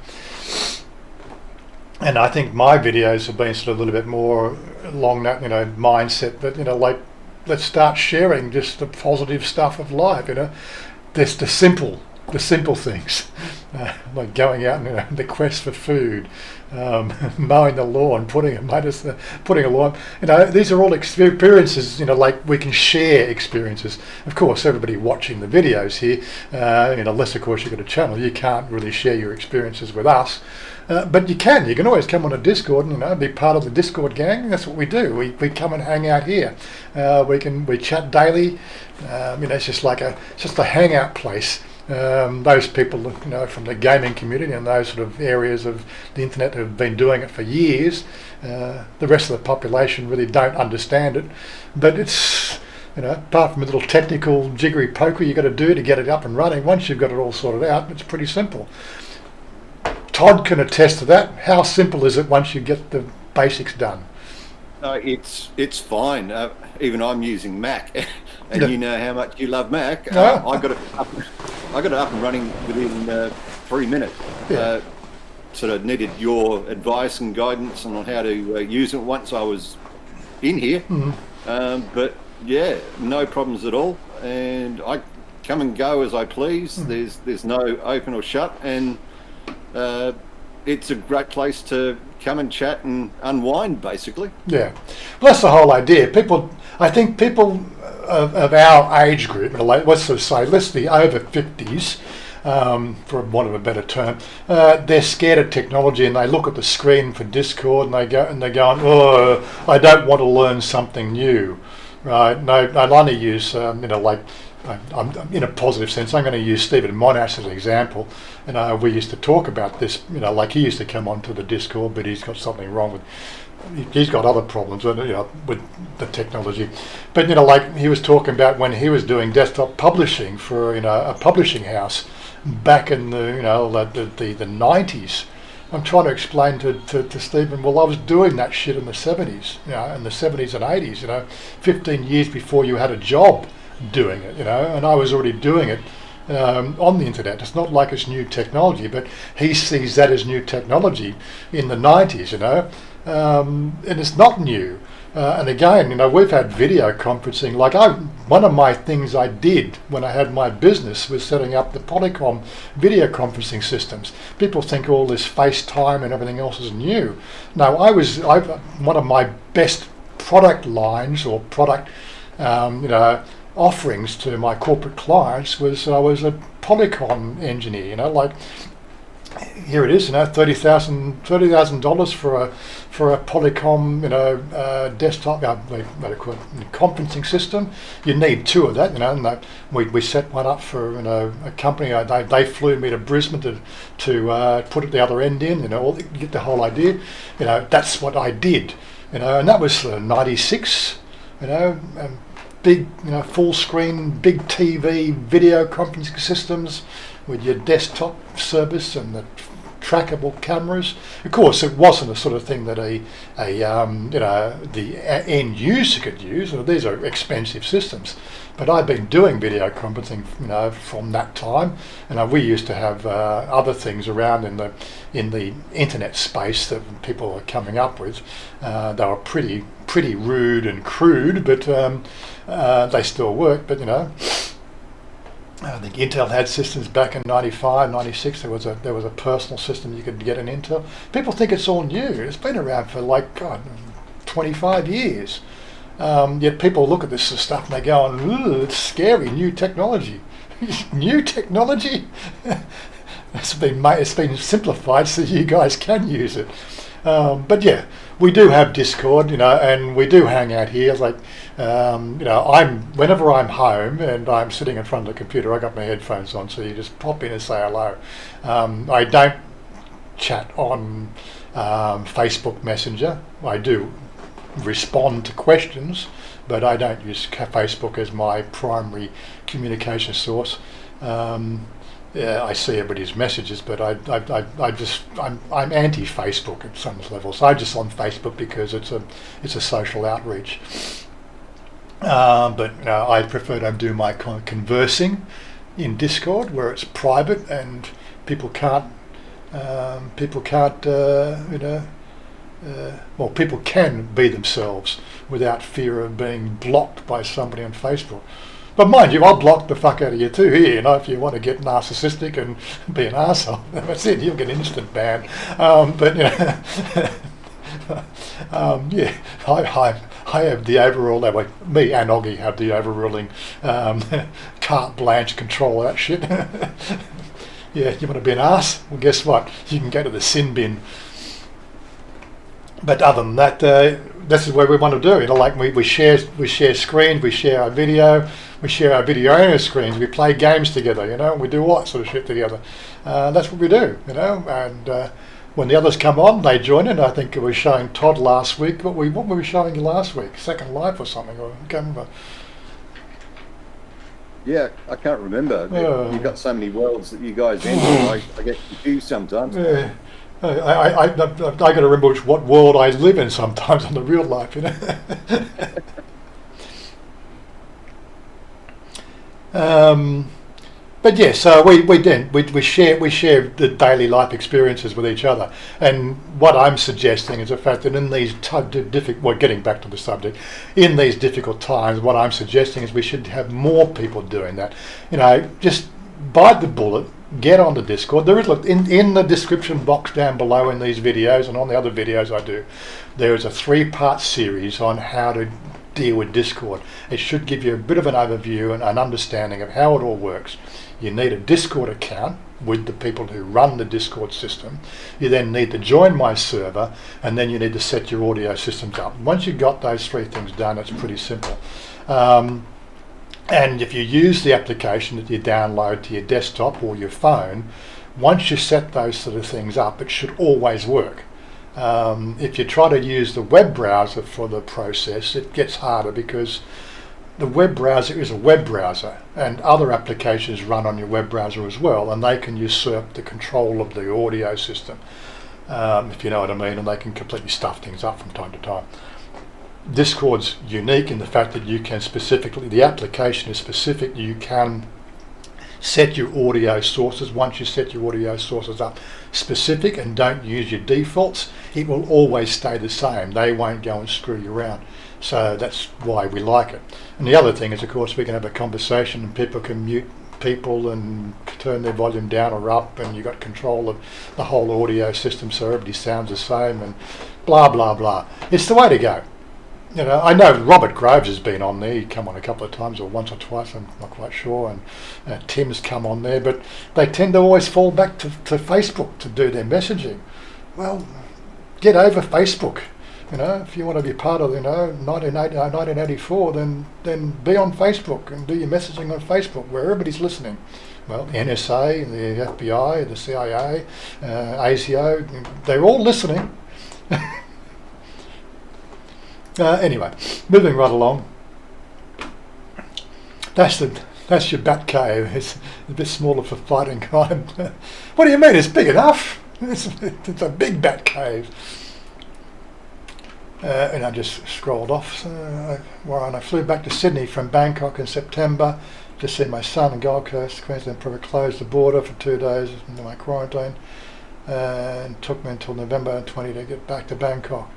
and I think my videos have been sort of a little bit more along that, mindset, but, like, let's start sharing just the positive stuff of life, There's the simple things, like going out and the quest for food, mowing the lawn, putting a lawn. These are all experiences. Like we can share experiences. Of course, everybody watching the videos here, unless of course you've got a channel, you can't really share your experiences with us. But you can. You can always come on a Discord and be part of the Discord gang. That's what we do. We come and hang out here. We chat daily. It's just a hangout place. Those people, from the gaming community and those sort of areas of the internet who have been doing it for years. The rest of the population really don't understand it. But it's, apart from a little technical jiggery poker you got to do to get it up and running, once you've got it all sorted out, it's pretty simple. Todd can attest to that. How simple is it once you get the basics done? It's fine. Even I'm using Mac, and Yeah. you know how much you love Mac. Yeah. I got it up and running within 3 minutes. Yeah. Sort of needed your advice and guidance on how to use it once I was in here. Mm-hmm. But yeah, no problems at all, and I come and go as I please. There's no open or shut, and it's a great place to come and chat and unwind, basically. Yeah, well, that's the whole idea. I think people of our age group, let's the over 50s, for want of a better term, they're scared of technology and they look at the screen for Discord and they're going, oh, I don't want to learn something new, right? No, I'll only use, I'm in a positive sense, I'm going to use Stephen Monash as an example. We used to talk about this, like he used to come onto the Discord, but he's got something wrong with, he's got other problems with the technology. But, like he was talking about when he was doing desktop publishing for, a publishing house back in the 90s. I'm trying to explain to Stephen, well, I was doing that shit in the 70s, in the 70s and 80s, 15 years before you had a job doing it, and I was already doing it on the internet. It's not like it's new technology, but he sees that as new technology in the 90s, and it's not new. And again, we've had video conferencing. Like one of my things I did when I had my business was setting up the PopeKael video conferencing systems. People think all this FaceTime and everything else is new. No, one of my best product lines or product, offerings to my corporate clients was I was a PopeKael engineer. here it is, $30,000 for a Polycom, desktop, what do you call it, conferencing system. You need two of that, and we set one up for a company. They flew me to Brisbane to put it the other end in, you get the whole idea. That's what I did, and that was 96, big, full screen, big TV video conferencing systems with your desktop service and the trackable cameras. Of course, it wasn't the sort of thing that the end user could use. These are expensive systems, but I've been doing video conferencing, from that time. We used to have other things around in the internet space that people were coming up with. They were pretty rude and crude, but they still work. But I think Intel had systems back in 95, 96. There was a personal system you could get in Intel. People think it's all new. It's been around for 25 years. Yet people look at this stuff and they go, "Ooh, it's scary, new technology." New technology? It's been simplified so you guys can use it. But yeah, we do have Discord, and we do hang out here. Whenever I'm home and I'm sitting in front of the computer, I got my headphones on, so you just pop in and say hello. I don't chat on Facebook Messenger. I do respond to questions, but I don't use Facebook as my primary communication source. I see everybody's messages, but I'm anti-Facebook at some level. So I'm just on Facebook because it's a social outreach. But I prefer to do my conversing in Discord, where it's private and people can't people can be themselves without fear of being blocked by somebody on Facebook. But mind you, I'll block the fuck out of you too here, if you want to get narcissistic and be an arsehole. That's it, you'll get an instant ban. I have the overall, me and Oggy have the overruling carte blanche control of that shit. Yeah, you want to be an arse? Well, guess what? You can go to the sin bin. But other than that, this is where we want to do. We share screens, we share our video only screens, we play games together, we do all that sort of shit together. That's what we do, and when the others come on, they join in. I think we were showing Todd last week. What were we showing you last week? Second Life or something? I can't remember. Yeah, I can't remember. You've got so many worlds that you guys enter, I get confused sometimes. Yeah. I got to remember what world I live in sometimes on the real life, But yeah, so we share the daily life experiences with each other, and what I'm suggesting is the fact that in these getting back to the subject, in these difficult times, what I'm suggesting is we should have more people doing that. Just bite the bullet. Get on the Discord. There is, in the description box down below in these videos and on the other videos I do, there is a 3-part series on how to deal with Discord. It should give you a bit of an overview and an understanding of how it all works. You need a Discord account with the people who run the Discord system. You then need to join my server, and then you need to set your audio systems up. Once you've got those 3 things done, it's pretty simple. And if you use the application that you download to your desktop or your phone, once you set those sort of things up, it should always work. If you try to use the web browser for the process, it gets harder because the web browser is a web browser, and other applications run on your web browser as well, and they can usurp the control of the audio system, if you know what I mean, and they can completely stuff things up from time to time. Discord's unique in the fact that you can the application is specific. You can set your audio sources. Once you set your audio sources up specific and don't use your defaults, it will always stay the same. They won't go and screw you around. So that's why we like it. And the other thing is, of course, we can have a conversation and people can mute people and turn their volume down or up, and you've got control of the whole audio system so everybody sounds the same and blah, blah, blah. It's the way to go. you know, I know Robert Groves has been on there. He come on a couple of times, or once or twice, I'm not quite sure. And Tim's come on there, but they tend to always fall back to Facebook to do their messaging. Well, get over Facebook. You know, if you want to be part of, 1984, then be on Facebook and do your messaging on Facebook where everybody's listening. Well, the NSA, the FBI, the CIA, ASIO, they're all listening. Anyway, moving right along. That's your bat cave. It's a bit smaller for fighting crime. What do you mean? It's big enough. It's a big bat cave. And I just scrolled off. So I flew back to Sydney from Bangkok in September to see my son in Gold Coast. Queensland probably closed the border for 2 days into my quarantine, and took me until November 20 to get back to Bangkok.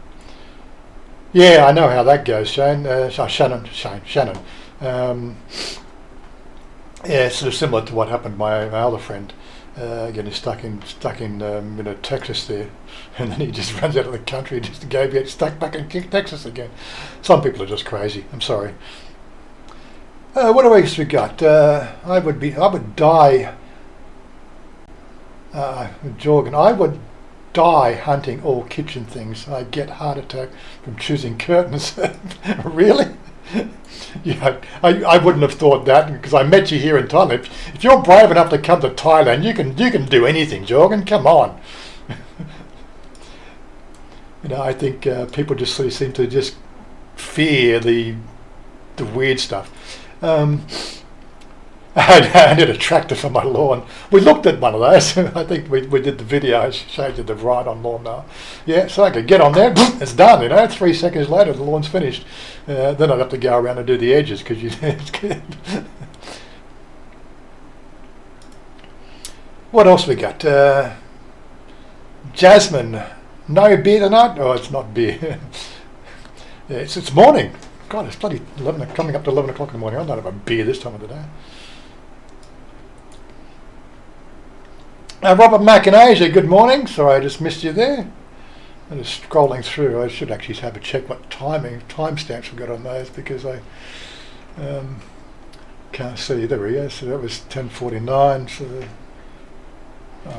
Yeah, I know how that goes, Shane. Shannon. Yeah, sort of similar to what happened to my other friend. Getting stuck in Texas there, and then he just runs out of the country just to go get stuck back in Texas again. Some people are just crazy. I'm sorry. What else we got? I would die. Jorgen, I would die hunting all kitchen things. I get heart attack from choosing curtains. Really? Yeah, I wouldn't have thought that, because I met you here in Thailand. If you're brave enough to come to Thailand, you can do anything, Jorgen. Come on. I think people just sort of seem to just fear the weird stuff. I did a tractor for my lawn. We looked at one of those. I think we did the video. I showed you the ride-on lawnmower. Yeah, so I could get on there. It's done. 3 seconds later, the lawn's finished. Then I'd have to go around and do the edges because it's good. What else we got? Jasmine, no beer tonight? Oh, it's not beer. Yeah, it's morning. God, it's bloody 11, coming up to 11 o'clock in the morning. I don't have a beer this time of the day. Robert Mack in Asia, good morning. Sorry, I just missed you there. I'm just scrolling through. I should actually have a check what timestamps we got on those, because I can't see. There we go. So that was 10:49. So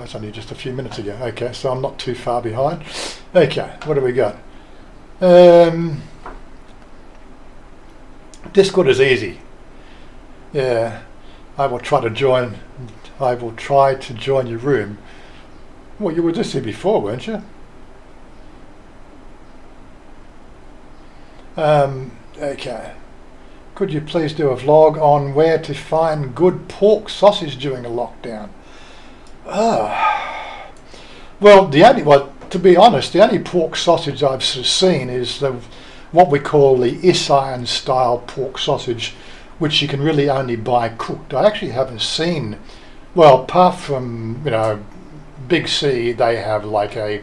it's only just a few minutes ago. Okay, so I'm not too far behind. Okay, what do we got? Discord is easy. Yeah, I will try to join your room. Well, you were just here before, weren't you? Okay. Could you please do a vlog on where to find good pork sausage during a lockdown? Well, to be honest, the only pork sausage I've seen is what we call the Isian style pork sausage, which you can really only buy cooked. I actually haven't seen, well, apart from Big C, they have like a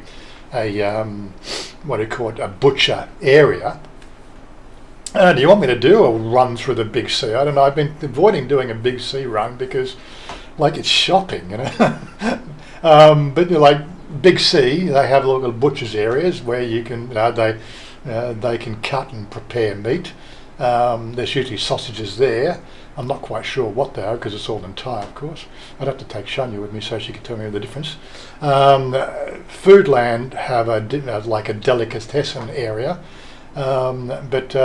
what do you call it, a butcher area. Do you want me to do a run through the Big C? I don't know. I've been avoiding doing a Big C run because, like, it's shopping, but like Big C, they have little butchers areas where you can, they can cut and prepare meat. There's usually sausages there. I'm not quite sure what they are because it's all in Thai, of course. I'd have to take Chanya with me so she could tell me the difference. Foodland have like a delicatessen area. But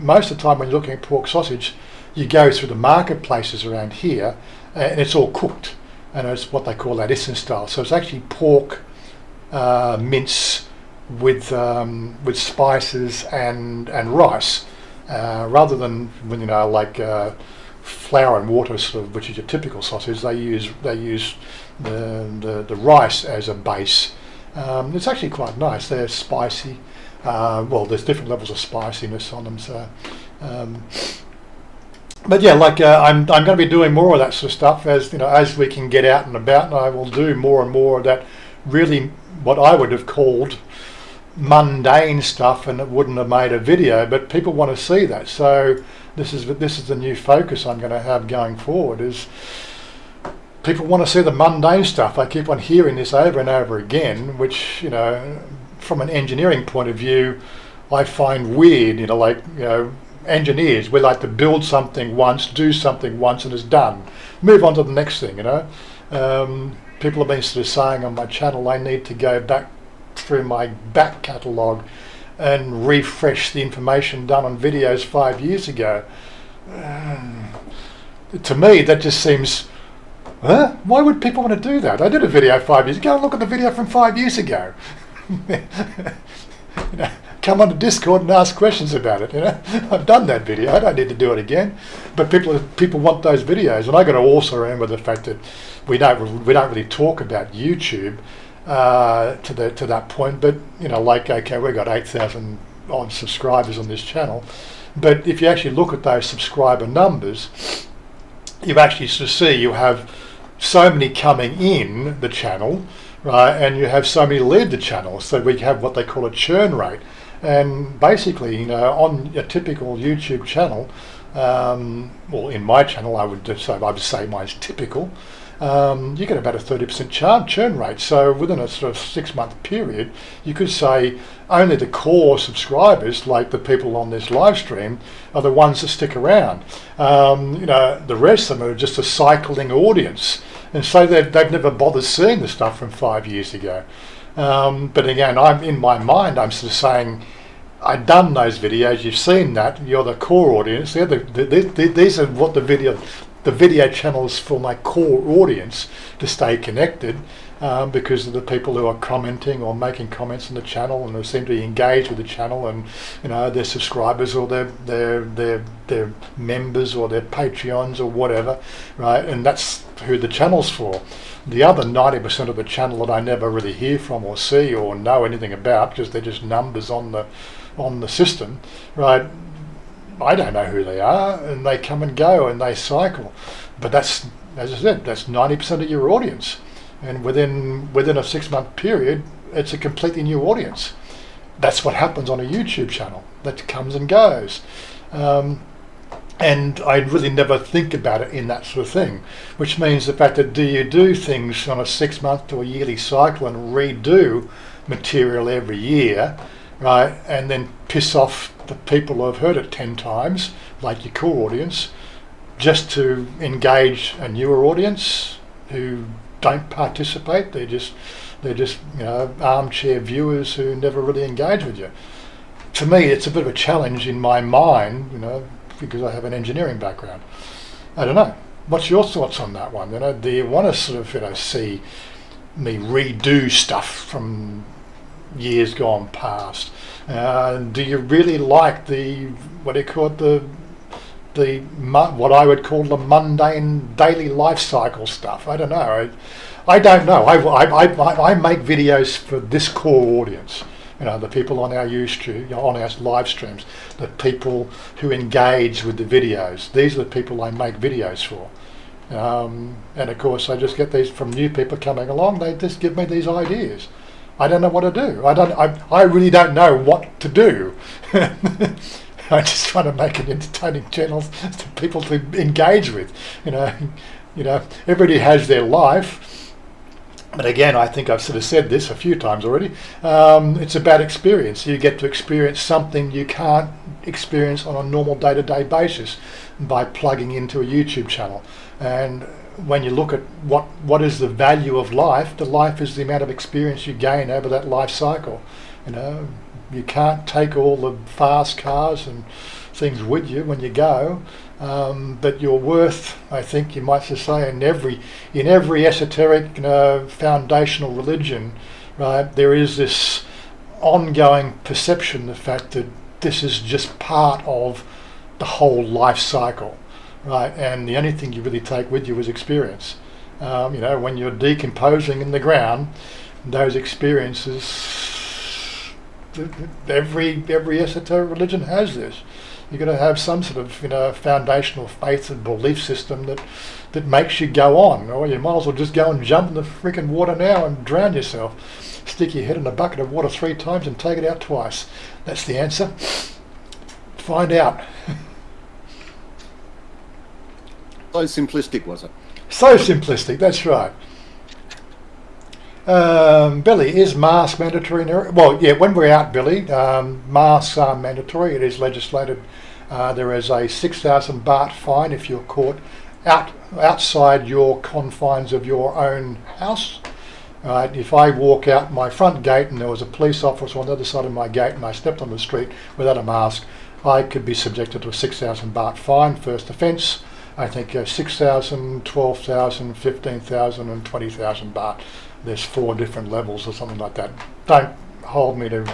most of the time when you're looking at pork sausage, you go through the marketplaces around here, and it's all cooked, and it's what they call that Eastern style. So it's actually pork mince with spices and rice, rather than like flour and water, sort of, which is your typical sausage. They use the rice as a base. It's actually quite nice. They're spicy. Well, there's different levels of spiciness on them. So, but yeah, like I'm going to be doing more of that sort of stuff as we can get out and about, and I will do more and more of that. Really, what I would have called mundane stuff, and it wouldn't have made a video, but people want to see that. So this is the new focus I'm going to have going forward. Is people want to see the mundane stuff. I keep on hearing this over and over again, which from an engineering point of view, I find weird. Like engineers, we like to build something once, do something once, and it's done. Move on to the next thing. People have been sort of saying on my channel I need to go back through my back catalogue and refresh the information done on videos 5 years ago. To me, that just seems, why would people want to do that? I did a video 5 years ago. Go and look at the video from 5 years ago. Come on to Discord and ask questions about it. I've done that video. I don't need to do it again. But people want those videos, and I got to also remember the fact that we don't really talk about YouTube to that point. But okay, we've got 8,000 odd subscribers on this channel. But if you actually look at those subscriber numbers, you actually sort of see you have so many coming in the channel, right, and you have so many leave the channel. So we have what they call a churn rate. And basically, on a typical YouTube channel, well, in my channel, I would say mine's typical. You get about a 30% churn rate. So within a sort of 6 month period, you could say only the core subscribers, like the people on this live stream, are the ones that stick around. The rest of them are just a cycling audience, and so they've never bothered seeing the stuff from 5 years ago. But again, in my mind, I'm sort of saying, I've done those videos. You've seen that. You're the core audience. These are what the video channels for my core audience to stay connected, because of the people who are commenting or making comments on the channel and who seem to be engaged with the channel, and their subscribers or their members or their Patreons or whatever, right? And that's who the channel's for. The other 90% of the channel that I never really hear from or see or know anything about, because they're just numbers on the system, right? I don't know who they are, and they come and go and they cycle. But that's, as I said, that's 90% of your audience. And within a 6 month period, it's a completely new audience. That's what happens on a YouTube channel. That comes and goes. And I really never think about it in that sort of thing, which means the fact that do you do things on a 6 month to a yearly cycle and redo material every year, right, and then piss off the people who have heard it 10 times, like your core audience, just to engage a newer audience who don't participate. They're just armchair viewers who never really engage with you. To me, it's a bit of a challenge in my mind, because I have an engineering background. I don't know. What's your thoughts on that one? Do you want to sort of see me redo stuff from years gone past? Do you really like what I would call the mundane daily life cycle stuff? I don't know. I don't know. I make videos for this core audience. The people on our YouTube, on our live streams, the people who engage with the videos. These are the people I make videos for. And of course, I just get these from new people coming along. They just give me these ideas. I don't know what to do. I really don't know what to do. I just try to make an entertaining channel for people to engage with. Everybody has their life. But again, I think I've sort of said this a few times already. It's about experience. You get to experience something you can't experience on a normal day-to-day basis by plugging into a YouTube channel. And when you look at what is the value of life, the life is the amount of experience you gain over that life cycle. You can't take all the fast cars and things with you when you go. But you're worth, I think you might just say, in every esoteric, foundational religion, right, there is this ongoing perception, the fact that this is just part of the whole life cycle, right, and the only thing you really take with you is experience. When you're decomposing in the ground, those experiences, every esoteric religion has this. You've got to have some sort of foundational faith and belief system that makes you go on, or you might as well just go and jump in the freaking water now and drown yourself. Stick your head in a bucket of water 3 times and take it out twice. That's the answer. Find out. So simplistic, was it? So simplistic, that's right. Billy, is mask mandatory? Well, yeah, when we're out, Billy, masks are mandatory. It is legislated. There is a 6,000 baht fine if you're caught outside your confines of your own house. Right, if I walk out my front gate and there was a police officer on the other side of my gate and I stepped on the street without a mask, I could be subjected to a 6,000 baht fine, first offence. I think 6,000, 12,000, 15,000 and 20,000 baht. There's 4 different levels or something like that. Don't hold me to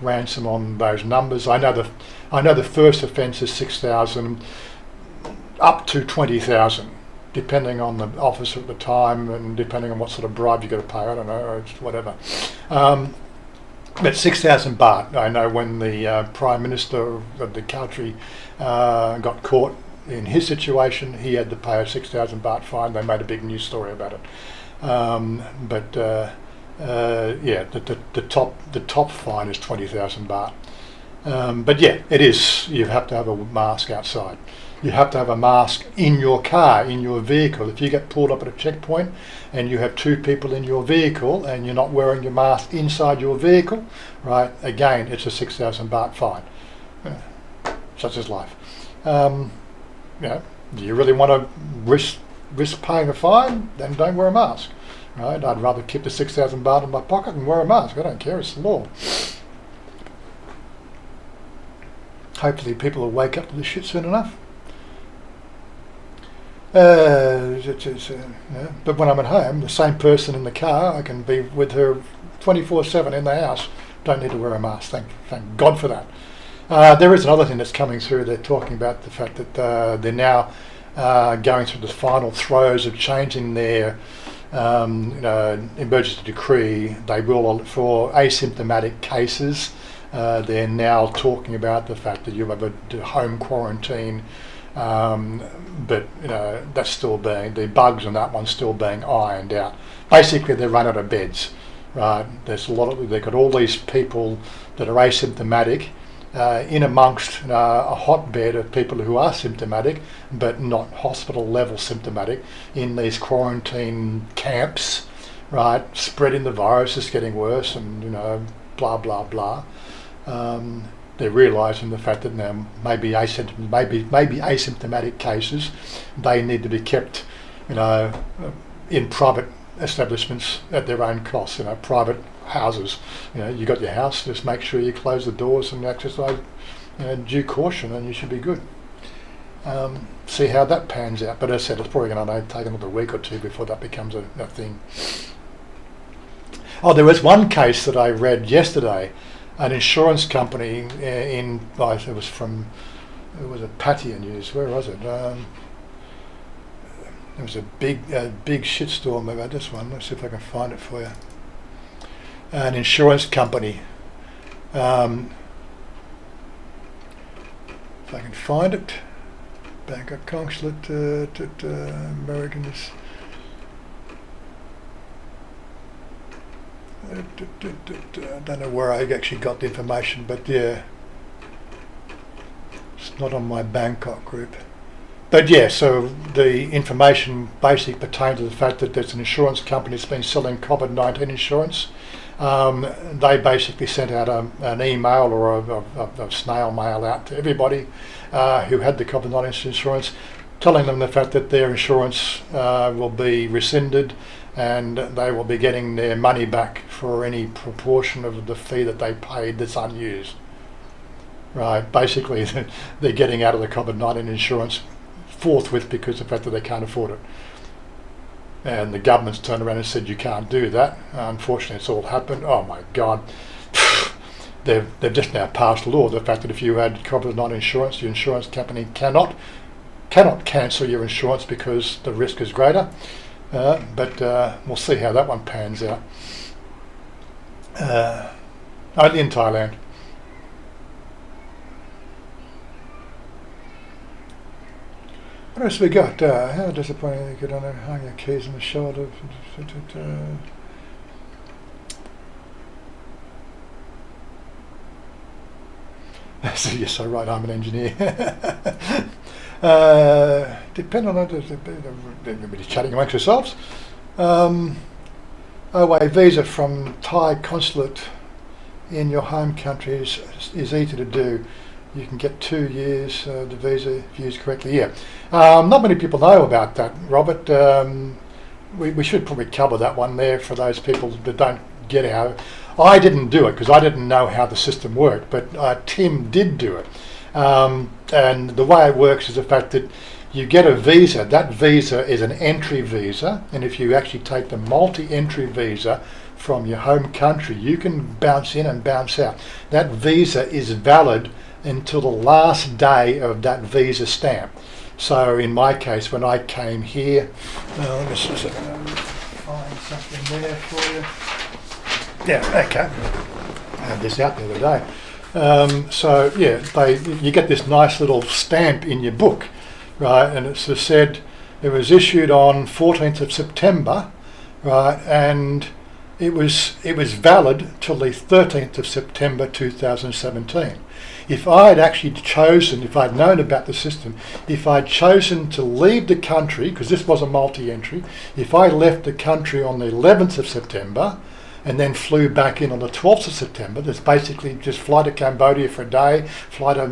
ransom on those numbers. I know the first offence is 6,000 up to 20,000. Depending on the officer at the time and depending on what sort of bribe you got to pay, I don't know, or whatever. But 6,000 baht, I know when the Prime Minister of the country got caught in his situation, he had to pay a 6,000 baht fine. They made a big news story about it. Yeah, the top fine is 20,000 baht. But yeah, it is, you have to have a mask outside. You have to have a mask in your car, in your vehicle. If you get pulled up at a checkpoint and you have 2 people in your vehicle and you're not wearing your mask inside your vehicle, right, again, it's a 6,000 baht fine. Such is life. Do you really want to risk paying a fine? Then don't wear a mask. Right? I'd rather keep the 6,000 baht in my pocket and wear a mask. I don't care, it's the law. Hopefully people will wake up to this shit soon enough. But when I'm at home, the same person in the car, I can be with her 24/7 in the house. Don't need to wear a mask. Thank God for that. There is another thing that's coming through. They're talking about the fact that they're now going through the final throes of changing their emergency decree. They will, for asymptomatic cases, they're now talking about the fact that you have a home quarantine. But that's still being, the bugs on that one's still being ironed out. Basically, they run out of beds, right? There's they've got all these people that are asymptomatic in amongst a hotbed of people who are symptomatic but not hospital level symptomatic in these quarantine camps, right? Spreading the virus is getting worse, and blah blah blah. They're realising the fact that now maybe asymptomatic cases, they need to be kept, in private establishments at their own cost. Private houses. You got your house. Just make sure you close the doors and exercise due caution, and you should be good. See how that pans out. But as I said, it's probably going to take another week or 2 before that becomes a thing. Oh, there was one case that I read yesterday. An insurance company it was a Pattaya News. Where was it? There was a big shitstorm about this one. Let's see if I can find it for you. An insurance company. If I can find it. Bangkok Consulate, Americans. I don't know where I actually got the information, but yeah, it's not on my Bangkok group. But yeah, so the information basically pertained to the fact that there's an insurance company that's been selling COVID-19 insurance. They basically sent out an email or a snail mail out to everybody who had the COVID-19 insurance, telling them the fact that their insurance will be rescinded and they will be getting their money back for any proportion of the fee that they paid that's unused. Right, basically they're getting out of the COVID-19 insurance forthwith because of the fact that they can't afford it. And the government's turned around and said you can't do that. Unfortunately, it's all happened. Oh my God. They've just now passed a law, the fact that if you had COVID-19 insurance, your insurance company cannot cancel your insurance because the risk is greater. But we'll see how that one pans out. Only in Thailand. What else we got? How disappointing you could hang your keys on the shoulder. Yes, I write. I'm an engineer. Depend on everybody's chatting amongst yourselves. OA visa from Thai consulate in your home country is easy to do. You can get 2 years the visa if used correctly. Yeah, not many people know about that, Robert. We should probably cover that one there for those people that don't get how. I didn't do it because I didn't know how the system worked, but Tim did do it. And the way it works is the fact that you get a visa. That visa is an entry visa, and if you actually take the multi-entry visa from your home country, you can bounce in and bounce out. That visa is valid until the last day of that visa stamp. So in my case, when I came here, let me just find something there for you. Yeah, okay. I had this out the other day. So yeah, you get this nice little stamp in your book, right? And it's just said it was issued on 14th of September, right? And it was valid till the 13th of September 2017. If I had actually chosen, if I'd known about the system, if I'd chosen to leave the country, because this was a multi-entry, if I left the country on the 11th of September and then flew back in on the 12th of September, that's basically just fly to Cambodia for a day, fly to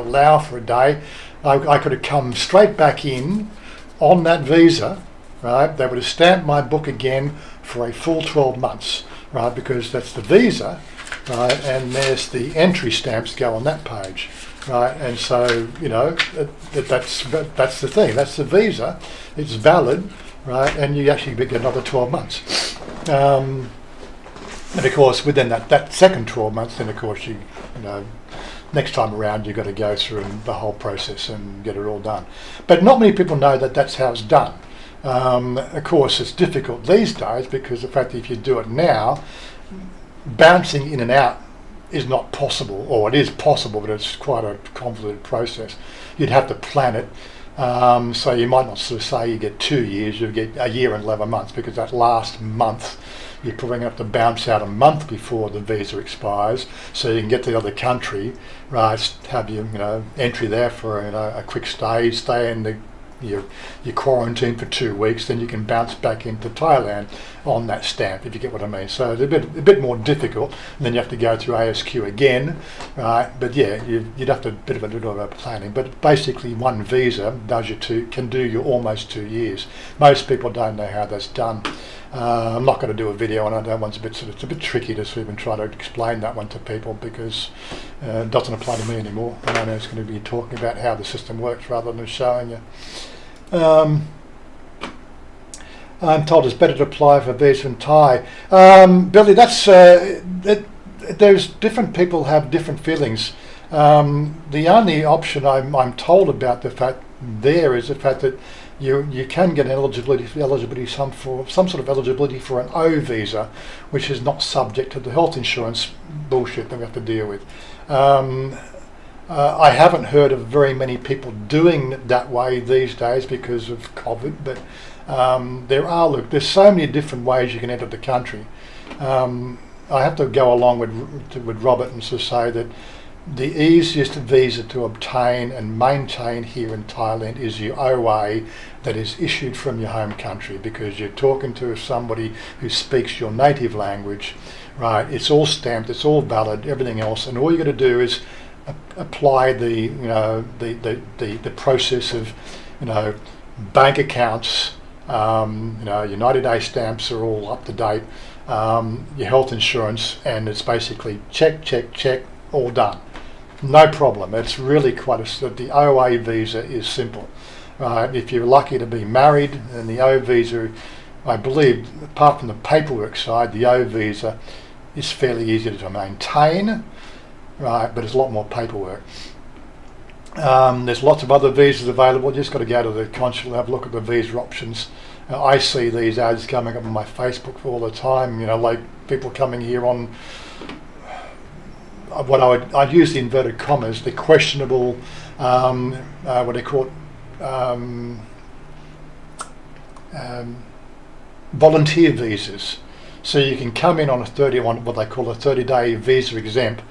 Laos for a day, I could have come straight back in on that visa, right? They would have stamped my book again for a full 12 months, right? Because that's the visa, right? And there's the entry stamps go on that page, right? And so, that's the thing. That's the visa. It's valid, right? And you actually get another 12 months. And of course, within that second 12 months, then of course next time around you've got to go through the whole process and get it all done. But not many people know that that's how it's done. Of course, it's difficult these days because the fact that if you do it now, bouncing in and out is not possible, or it is possible, but it's quite a convoluted process. You'd have to plan it. So you might not sort of say you get 2 years, you get a year and 11 months, because that last month you're probably going to have to bounce out a month before the visa expires, so you can get to the other country, right? Have your entry there for a quick stay in your quarantine for 2 weeks, then you can bounce back into Thailand on that stamp, if you get what I mean. So it's a bit more difficult, and then you have to go through ASQ again, right? But yeah, you'd have to bit of a planning. But basically, one visa can do you almost 2 years. Most people don't know how that's done. I'm not going to do a video on it. That one's it's a bit tricky to even try to explain that one to people, because it doesn't apply to me anymore. And I'm just going to be talking about how the system works rather than showing you. I'm told it's better to apply for a visa in Thai. Billy, that's there's different people have different feelings. The only option I'm told about the fact there is the fact that you can get some sort of eligibility for an O visa, which is not subject to the health insurance bullshit that we have to deal with. I haven't heard of very many people doing it that way these days because of COVID, but there's so many different ways you can enter the country. I have to go along with Robert and to say that the easiest visa to obtain and maintain here in Thailand is your OA that is issued from your home country, because you're talking to somebody who speaks your native language, right? It's all stamped, it's all valid, everything else, and all you got to do is apply the process of bank accounts, your 90-day stamps are all up to date, your health insurance, and it's basically check, all done. No problem. It's really the OA visa is simple. If you're lucky to be married, and the O visa, I believe, apart from the paperwork side, the O visa is fairly easy to maintain, right? But it's a lot more paperwork. There's lots of other visas available. You just got to go to the consulate, have a look at the visa options. I see these ads coming up on my Facebook all the time. Like people coming here on I'd use the inverted commas, the questionable, what they call volunteer visas. So you can come in on what they call a 30-day visa exempt,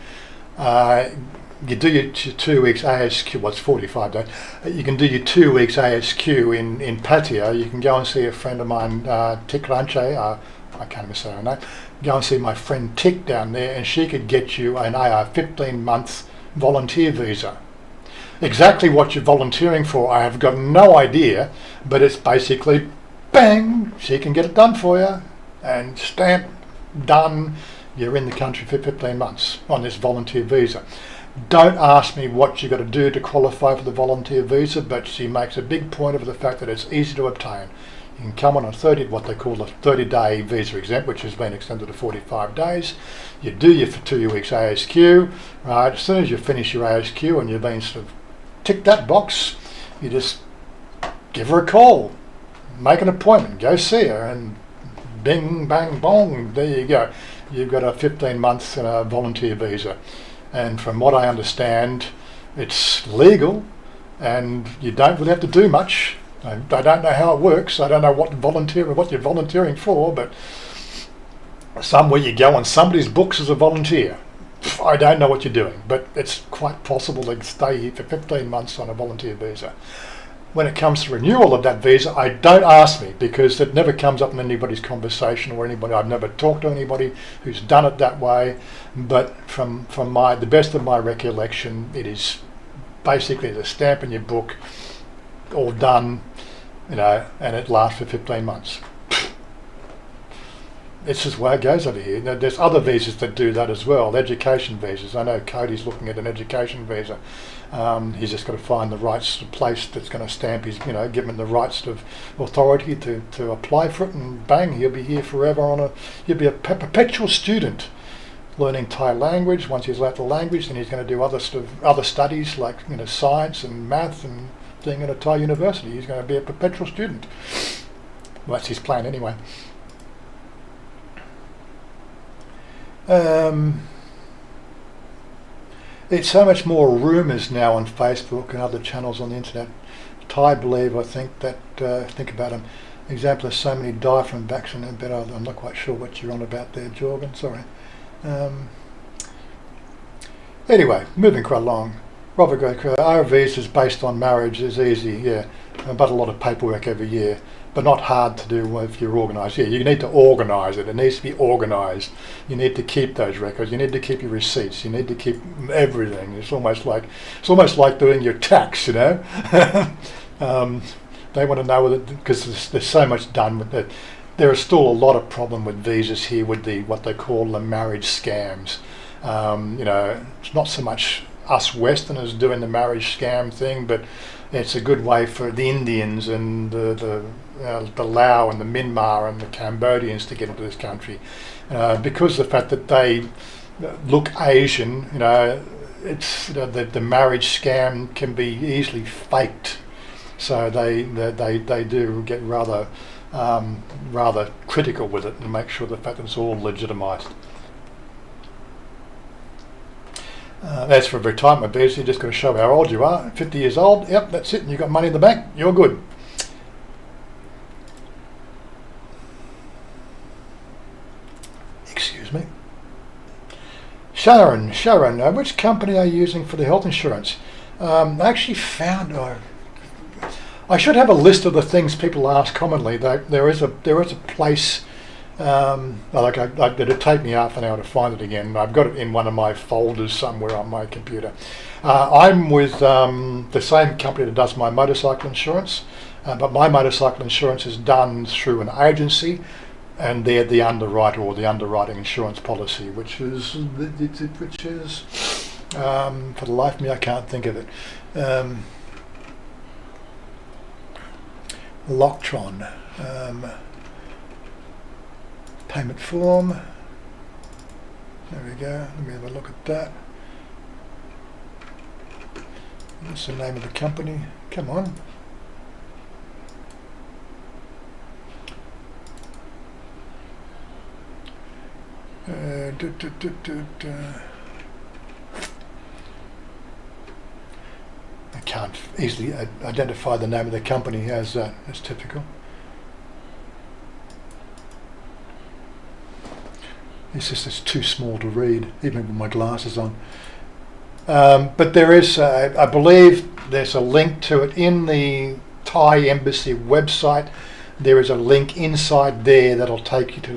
you do your 2 weeks ASQ, well, it's 45 days. You can do your 2 weeks ASQ in Pattaya. You can go and see a friend of mine, Chanya, I can't even say her name. Go and see my friend Tick down there, and she could get you an 15-month volunteer visa. Exactly what you're volunteering for, I have got no idea, but it's basically, bang, she can get it done for you, and stamp, done, you're in the country for 15 months on this volunteer visa. Don't ask me what you've got to do to qualify for the volunteer visa, but she makes a big point of the fact that it's easy to obtain. You can come on a what they call a 30-day visa exempt, which has been extended to 45 days. You do your 2 weeks ASQ, right? As soon as you finish your ASQ and you've been sort of tick that box, you just give her a call, make an appointment, go see her, and bing, bang, bong, there you go. You've got a 15 months volunteer visa. And from what I understand, it's legal and you don't really have to do much. I don't know how it works. I don't know what you're volunteering for, but somewhere you go on somebody's books as a volunteer. I don't know what you're doing, but it's quite possible to stay here for 15 months on a volunteer visa. When it comes to renewal of that visa, don't ask me, because it never comes up in anybody's conversation or anybody. I've never talked to anybody who's done it that way, but from the best of my recollection, it is basically the stamp in your book, all done, and it lasts for 15 months. It's just the way it goes over here. There's other visas that do that as well, education visas. I know Cody's looking at an education visa. He's just got to find the right sort of place that's going to stamp his, give him the right sort of authority to apply for it, and bang, he'll be here forever he'll be a perpetual student, learning Thai language. Once he's learnt the language, then he's going to do other studies like science and math and thing at a Thai university. He's going to be a perpetual student. Well, that's his plan anyway. It's so much more rumours now on Facebook and other channels on the internet. I think about them. Example of so many die from vaccine, but I'm not quite sure what you're on about there, Jorgen. Sorry. Anyway, moving quite along. Robert, our visas based on marriage is easy, yeah, but a lot of paperwork every year, but not hard to do if you're organised. Yeah, you need to organise it. It needs to be organised. You need to keep those records. You need to keep your receipts. You need to keep everything. It's almost like doing your tax, They want to know because there's so much done with it. There is still a lot of problem with visas here with what they call the marriage scams. It's not so much us Westerners doing the marriage scam thing, but it's a good way for the Indians and the Lao and the Myanmar and the Cambodians to get into this country, because of the fact that they look Asian. It's the marriage scam can be easily faked, so they do get rather critical with it and make sure the fact that it's all legitimised. As for retirement visa, you just got to show how old you are. 50 years old, yep, that's it, and you've got money in the bank, you're good. Excuse me. Sharon, which company are you using for the health insurance? I actually found, I should have a list of the things people ask commonly. There is a place. It'd take me half an hour to find it again. I've got it in one of my folders somewhere on my computer. I'm with the same company that does my motorcycle insurance, but my motorcycle insurance is done through an agency, and they're the underwriter or the underwriting insurance policy, which is for the life of me I can't think of it. Loctron. Payment form. There we go. Let me have a look at that. What's the name of the company? Come on. I can't easily identify the name of the company as that. That's typical. It's too small to read, even with my glasses on. But there is, I believe, there's a link to it in the Thai embassy website. There is a link inside there that'll take you to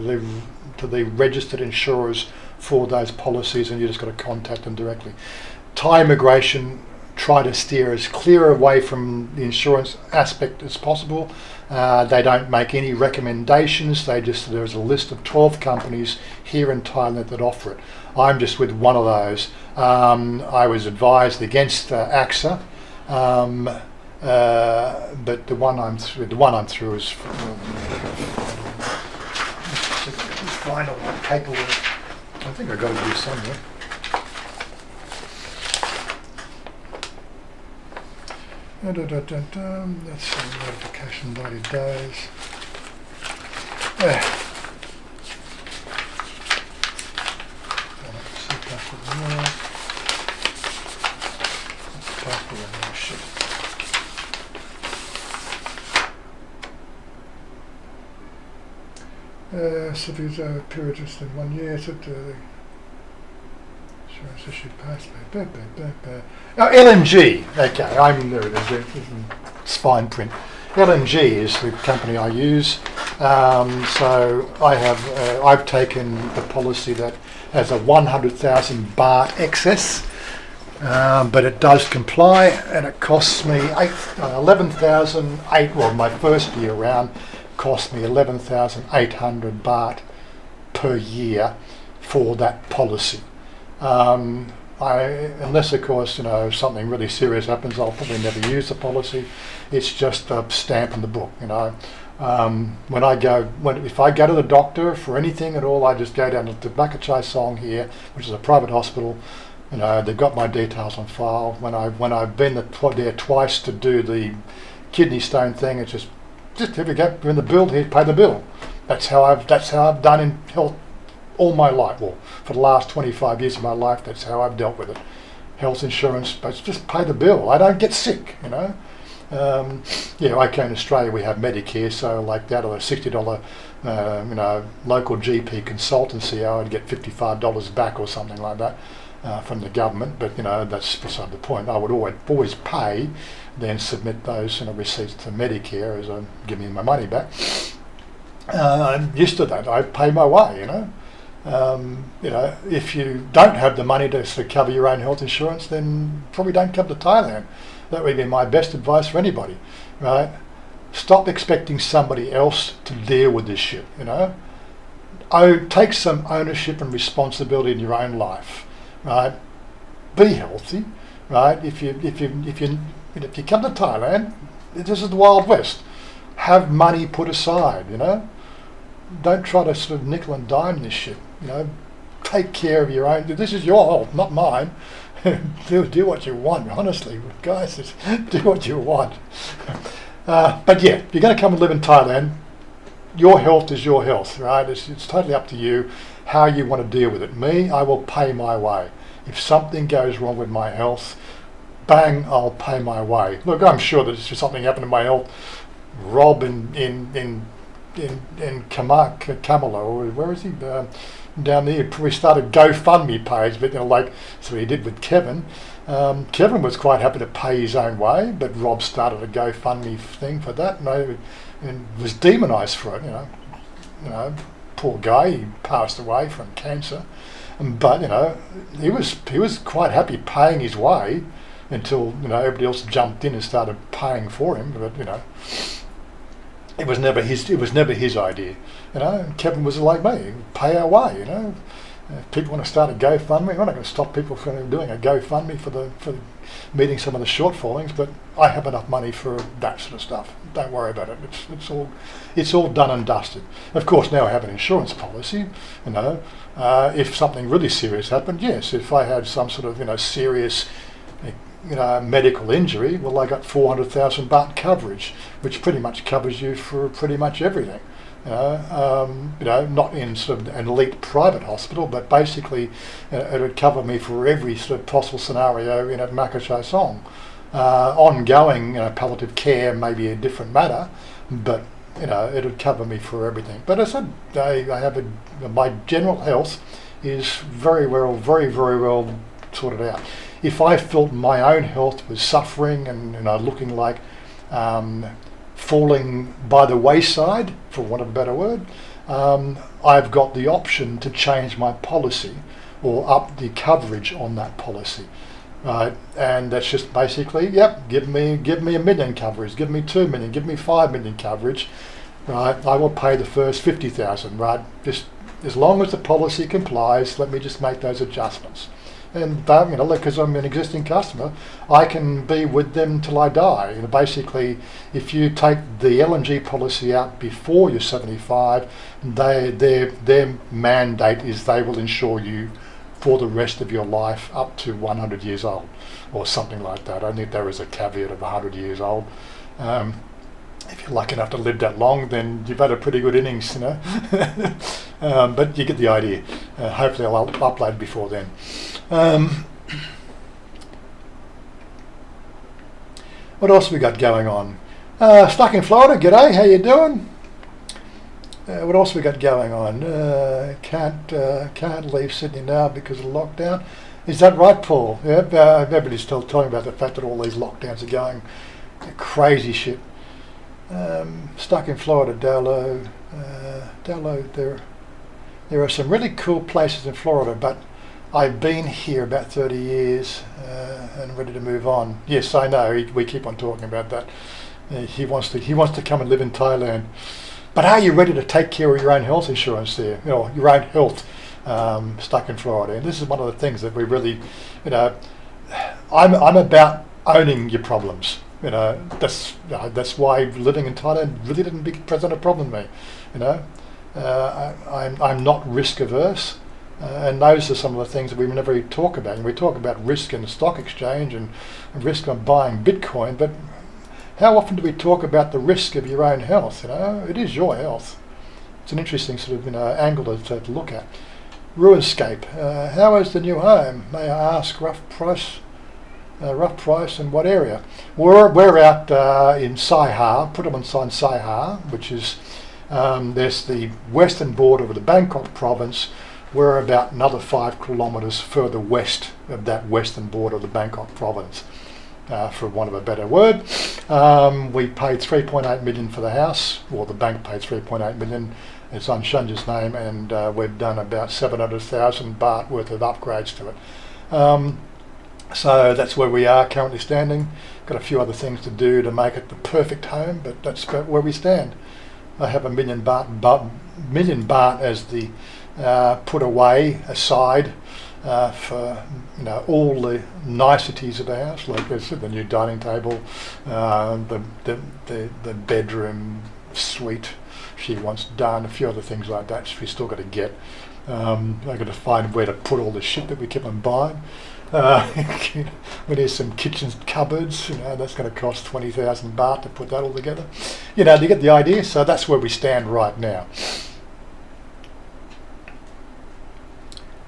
the registered insurers for those policies, and you just got to contact them directly. Thai immigration try to steer as clear away from the insurance aspect as possible. They don't make any recommendations. There's a list of 12 companies here in Thailand that offer it. I'm just with one of those. I was advised against AXA, but the one I'm through is. Find all my paperwork. I think I got it here somewhere. That's the notification 90 days. Visa period just in 1 year. Insurance issue passed. LMG. Okay, I'm there. It is. It's fine print. LMG is the company I use. So I've taken the policy that has a 100,000 baht excess, but it does comply, and it costs me 11,008. Well, my first year round cost me 11,800 baht per year for that policy. Unless of course something really serious happens, I'll probably never use the policy. It's just a stamp in the book. If I go to the doctor for anything at all, I just go down to Bakachai Song here, which is a private hospital. They've got my details on file. When I've been there twice to do the kidney stone thing, it's just here we go, in the bill, here, pay the bill. That's how I've done in health all my life. Well, for the last 25 years of my life, that's how I've dealt with it. Health insurance, but just pay the bill. I don't get sick, I came to Australia, we have Medicare, so like that, or a $60, local GP consultancy, I would get $55 back or something like that from the government, but that's beside the point. I would always pay, then submit those receipts to Medicare as give me my money back. I'm used to that. I pay my way, if you don't have the money to cover your own health insurance, then probably don't come to Thailand. That would be my best advice for anybody, right? Stop expecting somebody else to deal with this shit, Take some ownership and responsibility in your own life, right? Be healthy, right? If you come to Thailand, this is the Wild West. Have money put aside, Don't try to sort of nickel and dime this shit, Take care of your own. This is your health, not mine. do what you want, honestly, guys. Do what you want. But yeah, if you're going to come and live in Thailand, your health is your health, right? It's totally up to you how you want to deal with it. Me, I will pay my way. If something goes wrong with my health, bang, I'll pay my way. Look, I'm sure that if something happened to my health, Rob in Kamala, or where is he? Down there, we started GoFundMe page, but so he did with Kevin. Kevin was quite happy to pay his own way, but Rob started a GoFundMe thing for that, and was demonised for it. Poor guy, he passed away from cancer, but he was quite happy paying his way until everybody else jumped in and started paying for him. But it was never his idea. Kevin was like me, pay our way. If people want to start a GoFundMe, we're not going to stop people from doing a GoFundMe for meeting some of the shortfallings, but I have enough money for that sort of stuff. Don't worry about it. It's all done and dusted. Of course, now I have an insurance policy. If something really serious happened, yes. If I had some sort of serious medical injury, well, I got 400,000 baht coverage, which pretty much covers you for pretty much everything. Not in sort of an elite private hospital, but basically it would cover me for every sort of possible scenario in at Makachai Song. Ongoing palliative care may be a different matter, but it would cover me for everything. But as I said, I have my general health is very, very well sorted out. if I felt my own health was suffering and looking like falling by the wayside, for want of a better word, I've got the option to change my policy or up the coverage on that policy. Right, and that's just basically, give me $1 million coverage, give me 2 million, give me 5 million coverage, right? I will pay the first 50,000, right? Just as long as the policy complies, let me just make those adjustments. And because I'm an existing customer, I can be with them till I die. Basically, if you take the LNG policy out before you're 75, their mandate is they will insure you for the rest of your life up to 100 years old or something like that. I think there is a caveat of 100 years old. If you're lucky enough to live that long, then you've had a pretty good innings, but you get the idea. Hopefully I'll upload before then. What else we got going on? Stuck in Florida, g'day, how you doing? What else we got going on? Can't leave Sydney now because of the lockdown. Is that right, Paul? Yep. Everybody's still talking about the fact that all these lockdowns are going crazy shit. Stuck in Florida, Dalo. There are some really cool places in Florida, but I've been here about 30 years and ready to move on. Yes, I know. We keep on talking about that. He wants to come and live in Thailand. But are you ready to take care of your own health insurance there? Your own health, stuck in Florida. And this is one of the things that we really, I'm about owning your problems. That's why living in Thailand really didn't present a problem to me. I'm not risk averse. And those are some of the things that we never really talk about. And we talk about risk in the stock exchange and risk on buying Bitcoin, but how often do we talk about the risk of your own health? It is your health. It's an interesting sort of angle to look at. Ruinscape. How is the new home? May I ask rough price and what area? We're out in Saiha, put them on Saiha, which is there's the western border of the Bangkok province. We're about another 5 kilometres further west of that western border of the Bangkok province. For want of a better word, we paid 3.8 million for the house, or the bank paid 3.8 million. It's on Chanya's name, and we've done about 700,000 baht worth of upgrades to it. So that's where we are currently standing. Got a few other things to do to make it the perfect home, but that's about where we stand. I have $1 million baht as the put away aside. For all the niceties of the house, like the new dining table, the bedroom suite she wants done, a few other things like that she's still got to get. I've got to find where to put all the shit that we keep on buying. We need some kitchen cupboards, that's going to cost 20,000 baht to put that all together. You get the idea. So that's where we stand right now.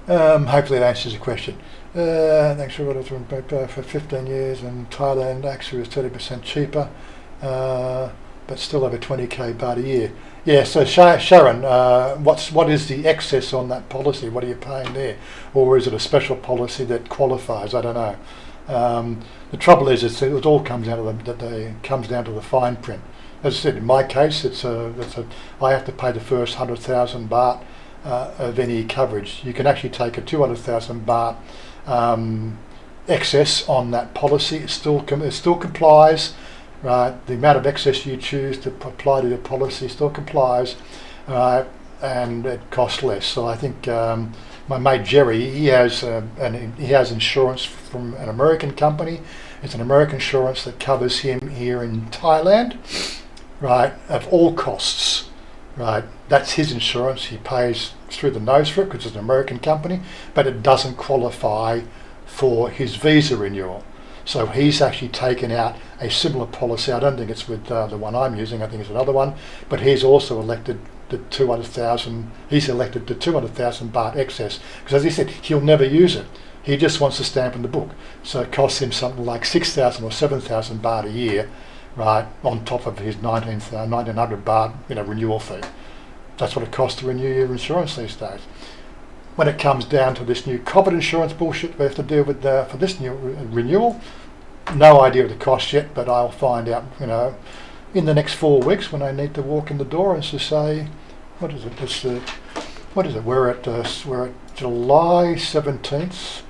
Hopefully that answers your question. Thanks for what for 15 years in Thailand. AXA is 30% cheaper, but still over 20k baht a year. Yeah. So Sharon, what is the excess on that policy? What are you paying there, or is it a special policy that qualifies? I don't know. The trouble is, it all comes down to the fine print. As I said, in my case, I have to pay the first 100,000 baht. Of any coverage. You can actually take a 200,000 baht excess on that policy. It still complies, right? The amount of excess you choose to apply to the policy still complies, and it costs less. So I think my mate Jerry, he has insurance from an American company. It's an American insurance that covers him here in Thailand, right, of all costs. Right, that's his insurance. He pays through the nose for it because it's an American company, but it doesn't qualify for his visa renewal. So he's actually taken out a similar policy. I don't think it's with the one I'm using. I think it's another one. But he's also elected the 200,000. He's elected the 200,000 baht excess because, as he said, he'll never use it. He just wants to stamp in the book. So it costs him something like 6,000 or 7,000 baht a year. Right, on top of his 1900 baht renewal fee. That's what it costs to renew your insurance these days. when it comes down to this new COVID insurance bullshit we have to deal with for this new renewal. No idea of the cost yet, but I'll find out, in the next 4 weeks when I need to walk in the door and to say, what is it? What is it? We're at July 17th.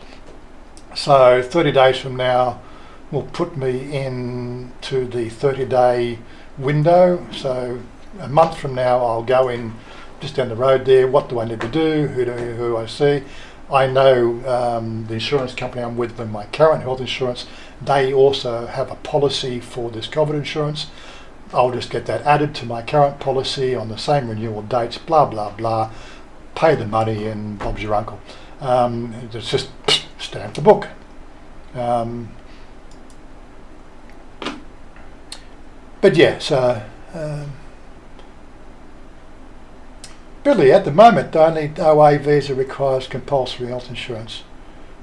So 30 days from now will put me into the 30-day window. So a month from now I'll go in just down the road there. What do I need to do? Who do I see? I know the insurance company I'm with my current health insurance, they also have a policy for this COVID insurance. I'll just get that added to my current policy on the same renewal dates, blah, blah, blah. Pay the money and Bob's your uncle. It's just stamp the book. But yeah, so Billy, at the the only OA visa requires compulsory health insurance.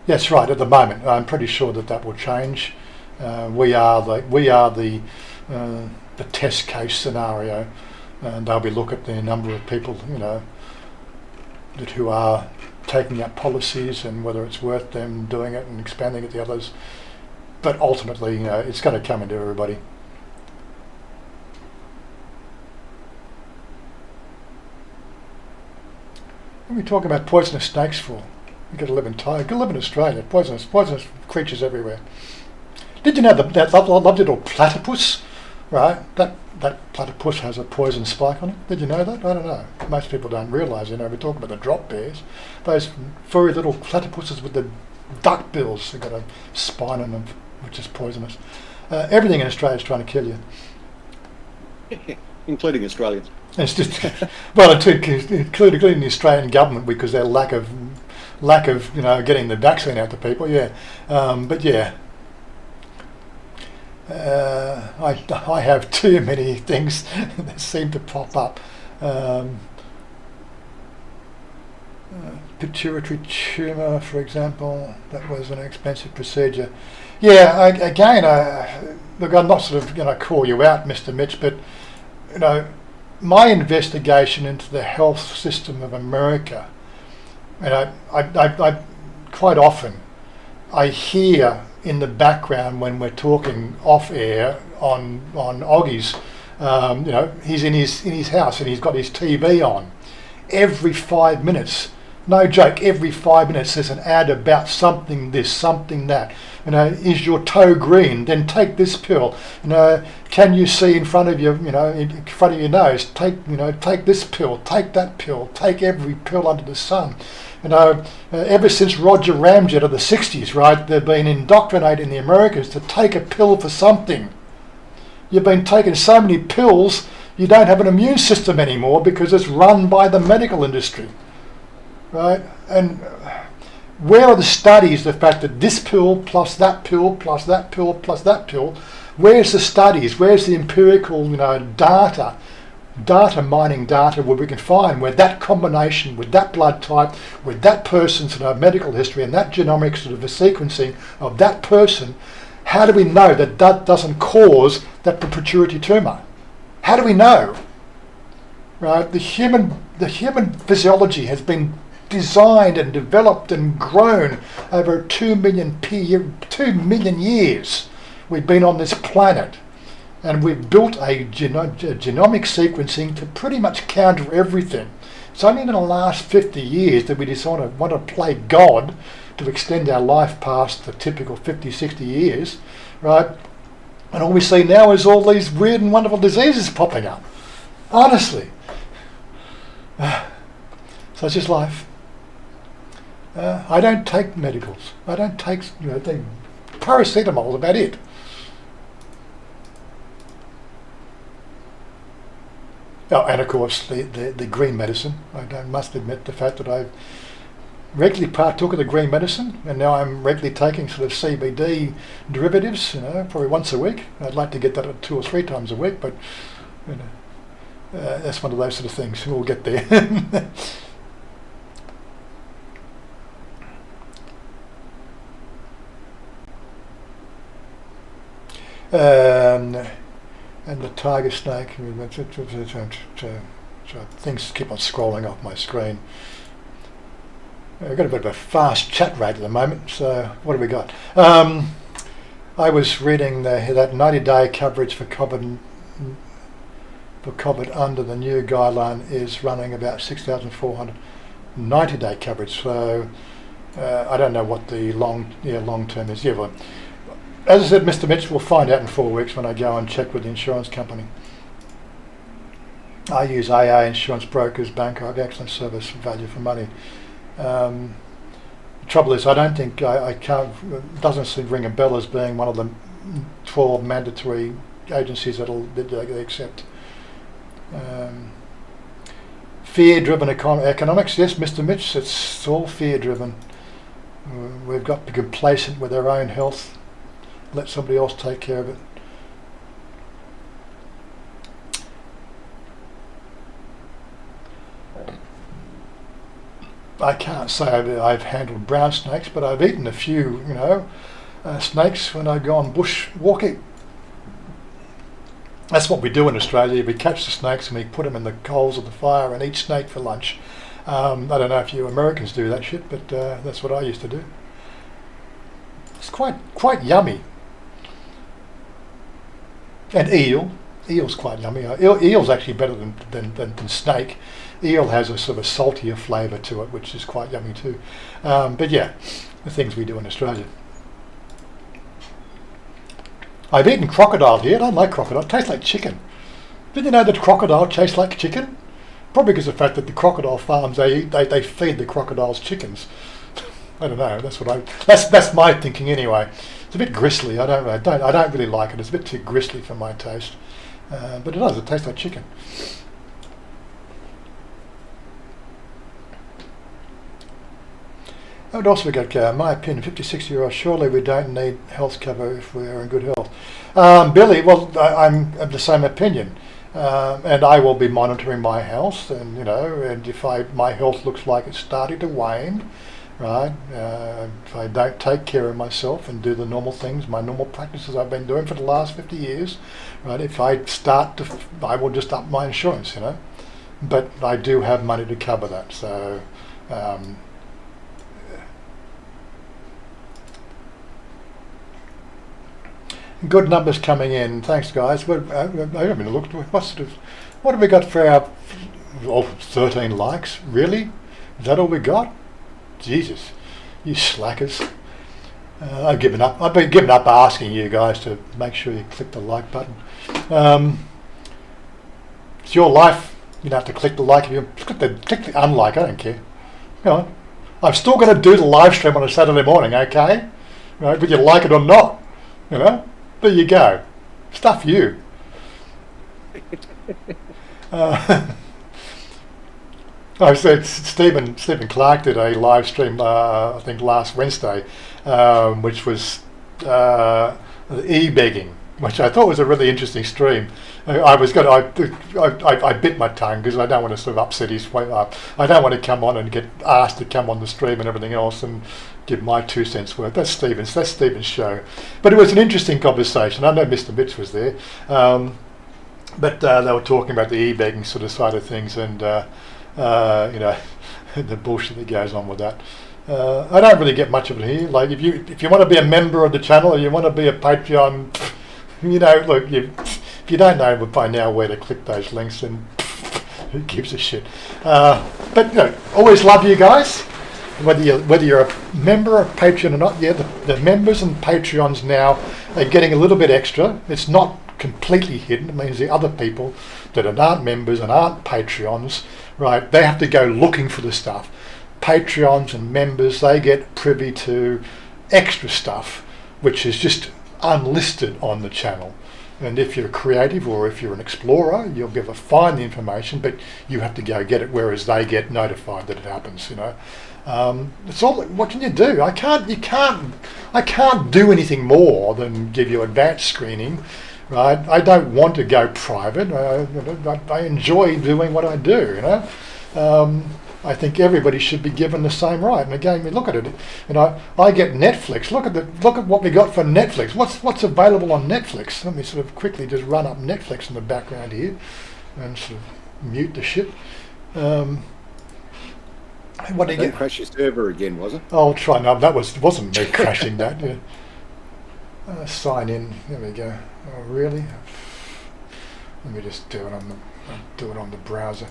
That's right. At the moment, I'm pretty sure that will change. We are the test case scenario, and they'll be looking at the number of people who are taking up policies and whether it's worth them doing it and expanding it to others. But ultimately, it's going to come into everybody. What are we talking about poisonous snakes for? You've got to live in Thailand. You've got to live in Australia. Poisonous creatures everywhere. Did you know that lovely little platypus, right? That platypus has a poison spike on it. Did you know that? I don't know. Most people don't realise. We talk about the drop bears. Those furry little platypuses with the duck bills. They've got a spine on them, which is poisonous. Everything in Australia is trying to kill you. Including Australians. It's just including the Australian government because their lack of getting the vaccine out to people. Yeah, but yeah, I have too many things that seem to pop up. Pituitary tumour, for example, that was an expensive procedure. Yeah, look, I'm not sort of going to call you out, Mr. Mitch, but my investigation into the health system of America, I quite often I hear in the background when we're talking off air on Oggie's, he's in his house and he's got his TV on. Every 5 minutes, no joke, every 5 minutes there's an ad about something this, something that. Is your toe green? Then take this pill. Can you see in front of you? In front of your nose. Take this pill. Take that pill. Take every pill under the sun. Ever since Roger Ramjet of the '60s, right? They've been indoctrinating the Americans to take a pill for something. You've been taking so many pills, you don't have an immune system anymore because it's run by the medical industry, right? And where are the studies, the fact that this pill plus that pill plus that pill plus that pill, where's the studies, where's the empirical data mining data where we can find where that combination with that blood type, with that person's medical history and that genomic sort of a sequencing of that person, how do we know that doesn't cause that pituitary tumour? How do we know? Right? The human physiology has been designed and developed and grown over 2 million years. We've been on this planet and we've built a genomic sequencing to pretty much counter everything. It's only in the last 50 years that we just want to play God to extend our life past the typical 50, 60 years, right? And all we see now is all these weird and wonderful diseases popping up. Honestly. So it's just life. I don't take medicals. I don't take, paracetamol is about it. Oh, and of course the green medicine. I must admit the fact that I regularly partook of the green medicine, and now I'm regularly taking sort of CBD derivatives. Probably once a week. I'd like to get that at 2 or 3 times a week, but that's one of those sort of things. We'll get there. And the tiger snake, things keep on scrolling off my screen. We've got a bit of a fast chat rate at the moment, so what have we got? I was reading that 90-day coverage for COVID under the new guideline is running about 6,400 90-day coverage. So I don't know what the long term is. Yeah, well, as I said, Mr. Mitch, we'll find out in 4 weeks when I go and check with the insurance company. I use AA insurance brokers, bank. I have excellent service, value for money. The trouble is, I don't think I can't. It doesn't seem to ring a bell as being one of the 12 mandatory agencies that they accept. Fear-driven economics, yes, Mr. Mitch. It's all fear-driven. We've got to be complacent with our own health. Let somebody else take care of it. I can't say I've handled brown snakes, but I've eaten a few, snakes when I go on bush walking. That's what we do in Australia. We catch the snakes and we put them in the coals of the fire and eat snake for lunch. I don't know if you Americans do that shit, but that's what I used to do. It's quite yummy. And eel's quite yummy. Eel's actually better than snake. Eel has a sort of saltier flavour to it, which is quite yummy too. But yeah, the things we do in Australia. I've eaten crocodile here. I don't like crocodile. It tastes like chicken. Did you know that crocodile tastes like chicken? Probably because of the fact that the crocodile farms they feed the crocodiles chickens. I don't know. That's my thinking anyway. It's a bit gristly. I don't really like it. It's a bit too gristly for my taste. But it does. It tastes like chicken. And also we got, my opinion, 56-year-old, surely we don't need health cover if we're in good health. Billy, well, I'm of the same opinion. And I will be monitoring my health, and and if my health looks like it's starting to wane, right, if I don't take care of myself and do the normal things, my normal practices I've been doing for the last 50 years, right, if I start to, I will just up my insurance, But I do have money to cover that, so... Good numbers coming in. Thanks, guys. I haven't looked. What have we got for our 13 likes? Really? Is that all we got? Jesus, you slackers. I've given up. I've been giving up asking you guys to make sure you click the like button. It's your life. You don't have to click the like. If you click the unlike, I don't care. I'm still going to do the live stream on a Saturday morning, okay? Right, whether you like it or not, There you go. Stuff you. I said Stephen Clark did a live stream, I think last Wednesday, which was e-begging, which I thought was a really interesting stream. I bit my tongue because I don't want to sort of upset his way up. I don't want to come on and get asked to come on the stream and everything else and give my 2 cents worth. That's Stephen's show. But it was an interesting conversation. I know Mr. Mitch was there, but they were talking about the e-begging sort of side of things and the bullshit that goes on with that. I don't really get much of it here. Like if you want to be a member of the channel or you want to be a Patreon, look, if you don't know by now where to click those links, then who gives a shit? But always love you guys. Whether you're a member of Patreon or not, the members and Patreons now are getting a little bit extra. It's not completely hidden. It means the other people that aren't members and aren't Patreons, right, they have to go looking for the stuff. Patreons and members, they get privy to extra stuff, which is just unlisted on the channel. And if you're creative or if you're an explorer, you'll be able to find the information, but you have to go get it, whereas they get notified that it happens, It's all. What can you do? I can't do anything more than give you advanced screening, right? I don't want to go private. I enjoy doing what I do. I think everybody should be given the same right. And again, we look at it. I get Netflix. Look at what we got for Netflix. What's available on Netflix? Let me sort of quickly just run up Netflix in the background here, and sort of mute the shit. What do you Don't get? crash your server again, was it? I'll try. No, wasn't me crashing that. Yeah. Sign in. There we go. Oh, really? Let me just do it on the browser.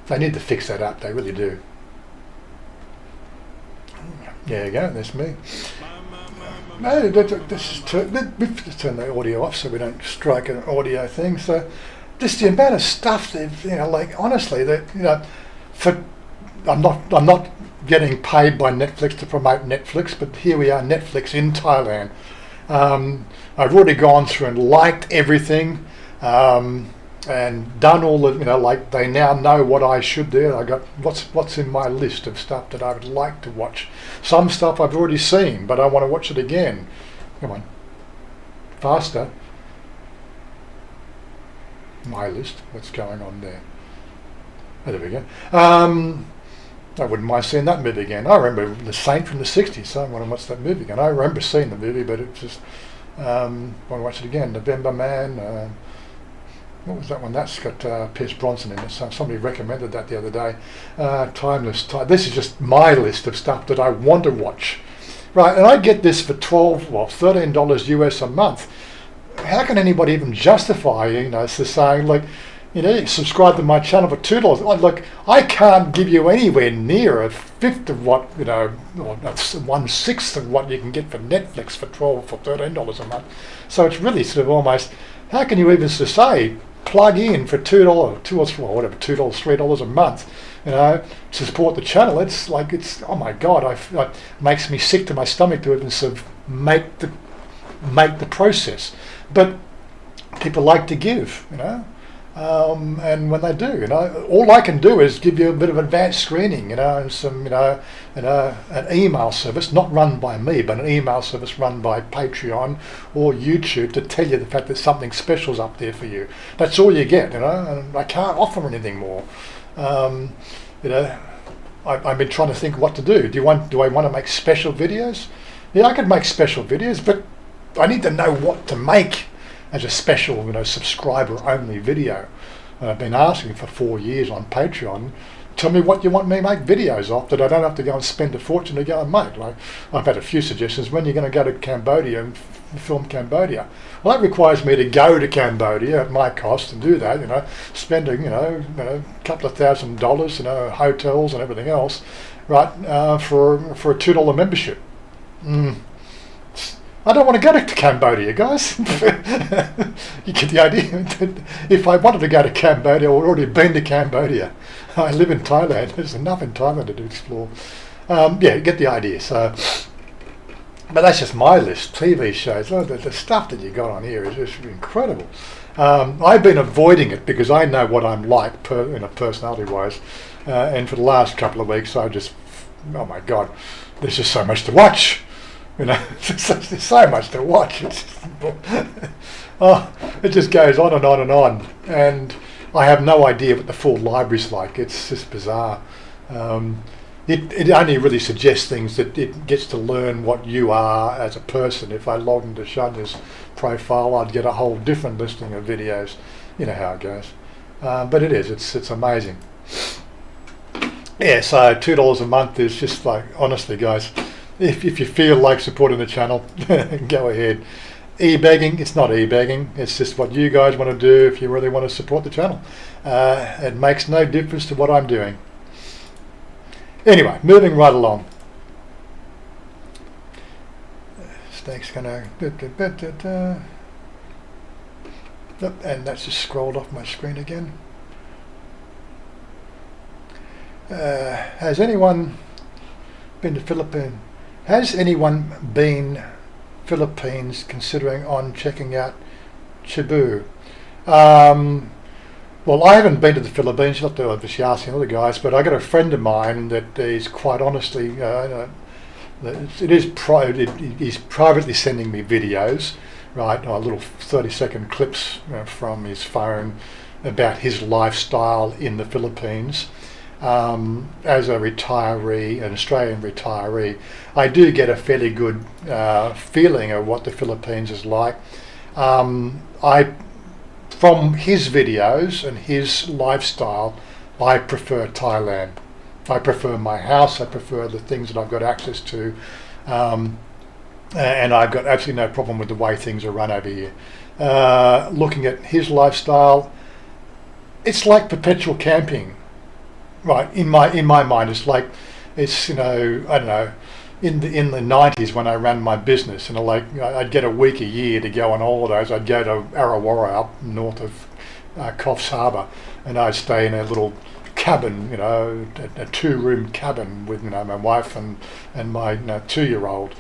They need to fix that up. They really do. There you go. That's me. No, let's turn the audio off so we don't strike an audio thing. So, just the amount of stuff that like honestly, that I'm not getting paid by Netflix to promote Netflix, but here we are, Netflix in Thailand. I've already gone through and liked everything, and done all the, like they now know what I should do. I got what's in my list of stuff that I would like to watch. Some stuff I've already seen, but I want to watch it again. Come on, faster. My list. What's going on there? Oh, there we go. I wouldn't mind seeing that movie again. I remember The Saint from the 60s, so I want to watch that movie again. I remember seeing the movie, but it just, I want to watch it again. November Man, what was that one? That's got Pierce Bronson in it. So somebody recommended that the other day. Timeless. This is just my list of stuff that I want to watch. Right, and I get this for $13 US a month. How can anybody even justify, saying, like, subscribe to my channel for $2. Look, I can't give you anywhere near a fifth of what, or 1/6 of what you can get for Netflix for $13 a month. So it's really sort of almost, how can you even say, plug in for $2, $2, $3 a month, to support the channel? It's like, oh my God, it makes me sick to my stomach to even sort of make the process. But people like to give, and when they do, all I can do is give you a bit of advanced screening, and some, an email service, not run by me, but an email service run by Patreon or YouTube to tell you the fact that something special's up there for you. That's all you get, and I can't offer anything more. I've been trying to think what to do. Do I want to make special videos? Yeah, I could make special videos, but I need to know what to make as a special, subscriber only video. And I've been asking for 4 years on Patreon, tell me what you want me to make videos of that I don't have to go and spend a fortune to go and make. Like, I've had a few suggestions. When you're going to go to Cambodia and film Cambodia? Well, that requires me to go to Cambodia at my cost and do that, spending, a couple of $1,000, hotels and everything else, right, for a $2 membership. I don't want to go to Cambodia, guys. You get the idea. If I wanted to go to Cambodia, I would already been to Cambodia. I live in Thailand. There's enough in Thailand to explore. You get the idea. So, but that's just my list. TV shows. Oh, the stuff that you got on here is just incredible. I've been avoiding it because I know what I'm like, personality-wise. And for the last couple of weeks, oh my God, there's just so much to watch. There's so much to watch. It just goes on and on and on, and I have no idea what the full library's like. It's just bizarre. It only really suggests things that it gets to learn what you are as a person. If I log into Chanya's profile, I'd get a whole different listing of videos. You know how it goes. But it's amazing. Yeah, so $2 a month is just like, honestly, guys, if you feel like supporting the channel, go ahead. E-begging, it's not e-begging, it's just what you guys want to do if you really want to support the channel. It makes no difference to what I'm doing. Anyway, moving right along. Snake's gonna... and that's just scrolled off my screen again. Has anyone been to Philippines? Has anyone been Philippines considering on checking out Cebu? Well, I haven't been to the Philippines. You'll have to obviously ask the other guys, but I got a friend of mine that is quite honestly, he's privately sending me videos, right? Little 30-second clips from his phone about his lifestyle in the Philippines. As a retiree, an Australian retiree, I do get a fairly good feeling of what the Philippines is like. from his videos and his lifestyle, I prefer Thailand. I prefer my house. I prefer the things that I've got access to, and I've got absolutely no problem with the way things are run over here. Looking at his lifestyle, it's like perpetual camping, right? In my mind, it's I don't know. In the 90s when I ran my business, and I'd get a week a year to go on holidays. I'd go to Arawara up north of Coffs Harbour, and I'd stay in a little cabin, a 2-room cabin with my wife and my 2-year-old.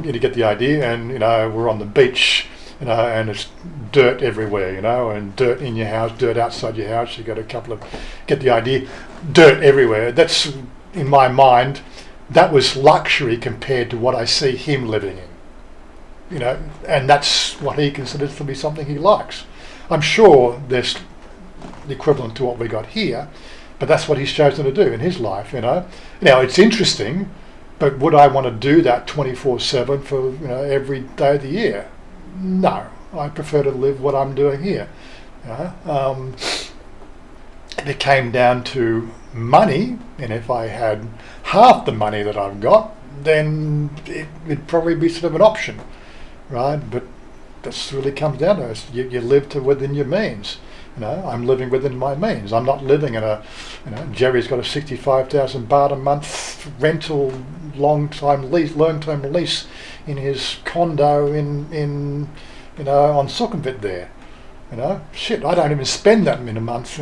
You get the idea. And we're on the beach, and it's dirt everywhere, and dirt in your house, dirt outside your house. You got get the idea, dirt everywhere. That's, in my mind, that was luxury compared to what I see him living in, and that's what he considers to be something he likes. I'm sure there's the equivalent to what we got here, but that's what he's chosen to do in his life. It's interesting, but would I want to do that 24/7 for every day of the year? No, I prefer to live what I'm doing here. If it came down to money, and if I had half the money that I've got, then it'd probably be sort of an option, right? But that's really comes down to it. You live within your means. I'm living within my means. I'm not living in Jerry's got a 65,000 baht a month rental, long-term lease in his condo in on Sukhumvit there. Shit, I don't even spend that in a month,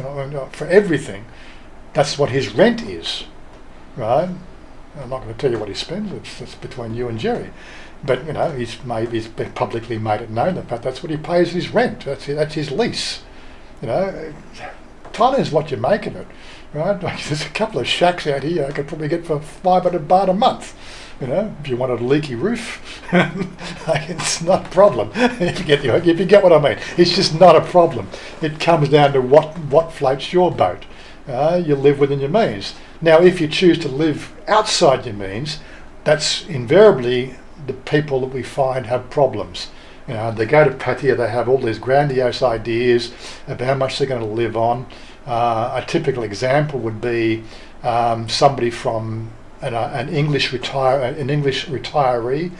for everything. That's what his rent is, right? I'm not going to tell you what he spends. It's between you and Jerry. But he's publicly made it known that that's what he pays his rent. That's his lease. Thailand is what you make of it, right? There's a couple of shacks out here I could probably get for 500 baht a month. If you wanted a leaky roof, it's not a problem. If you get what I mean, it's just not a problem. It comes down to what floats your boat. You live within your means. Now, if you choose to live outside your means, that's invariably the people that we find have problems. They go to Pattaya, they have all these grandiose ideas about how much they're going to live on. A typical example would be somebody from an English retiree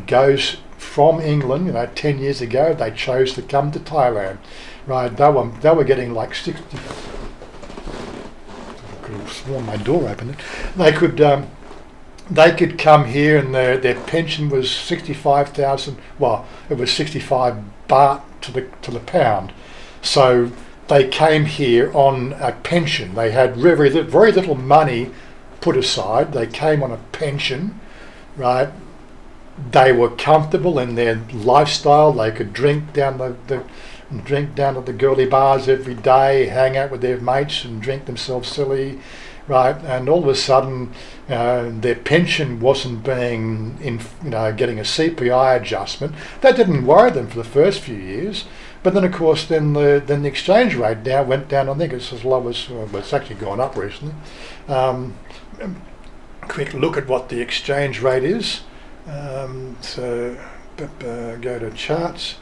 goes from England. 10 years ago, they chose to come to Thailand. Right? They were getting like 60. I could have sworn my door opened. They could come here, and their pension was 65,000. Well, it was 65 baht to the pound. So they came here on a pension. They had very little money put aside. They came on a pension, right? They were comfortable in their lifestyle. They could drink down at the girly bars every day, hang out with their mates and drink themselves silly, right? And all of a sudden, their pension wasn't getting a CPI adjustment. That didn't worry them for the first few years. But then, of course, then the exchange rate went down. I think it's as low as it's actually gone up recently. Quick look at what the exchange rate is. So go to charts,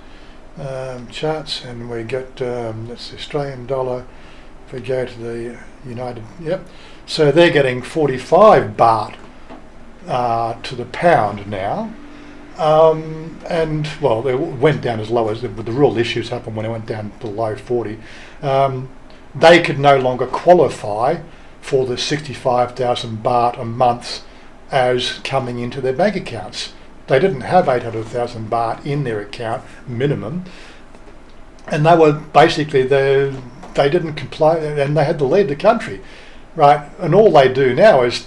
and we get that's the Australian dollar. If we go to the United, so they're getting 45 baht to the pound now. And well, it went down as low as the real issues happened when it went down below 40. They could no longer qualify for the 65,000 baht a month as coming into their bank accounts. They didn't have 800,000 baht in their account minimum, and they were basically they didn't comply, and they had to leave the country, right? And all they do now is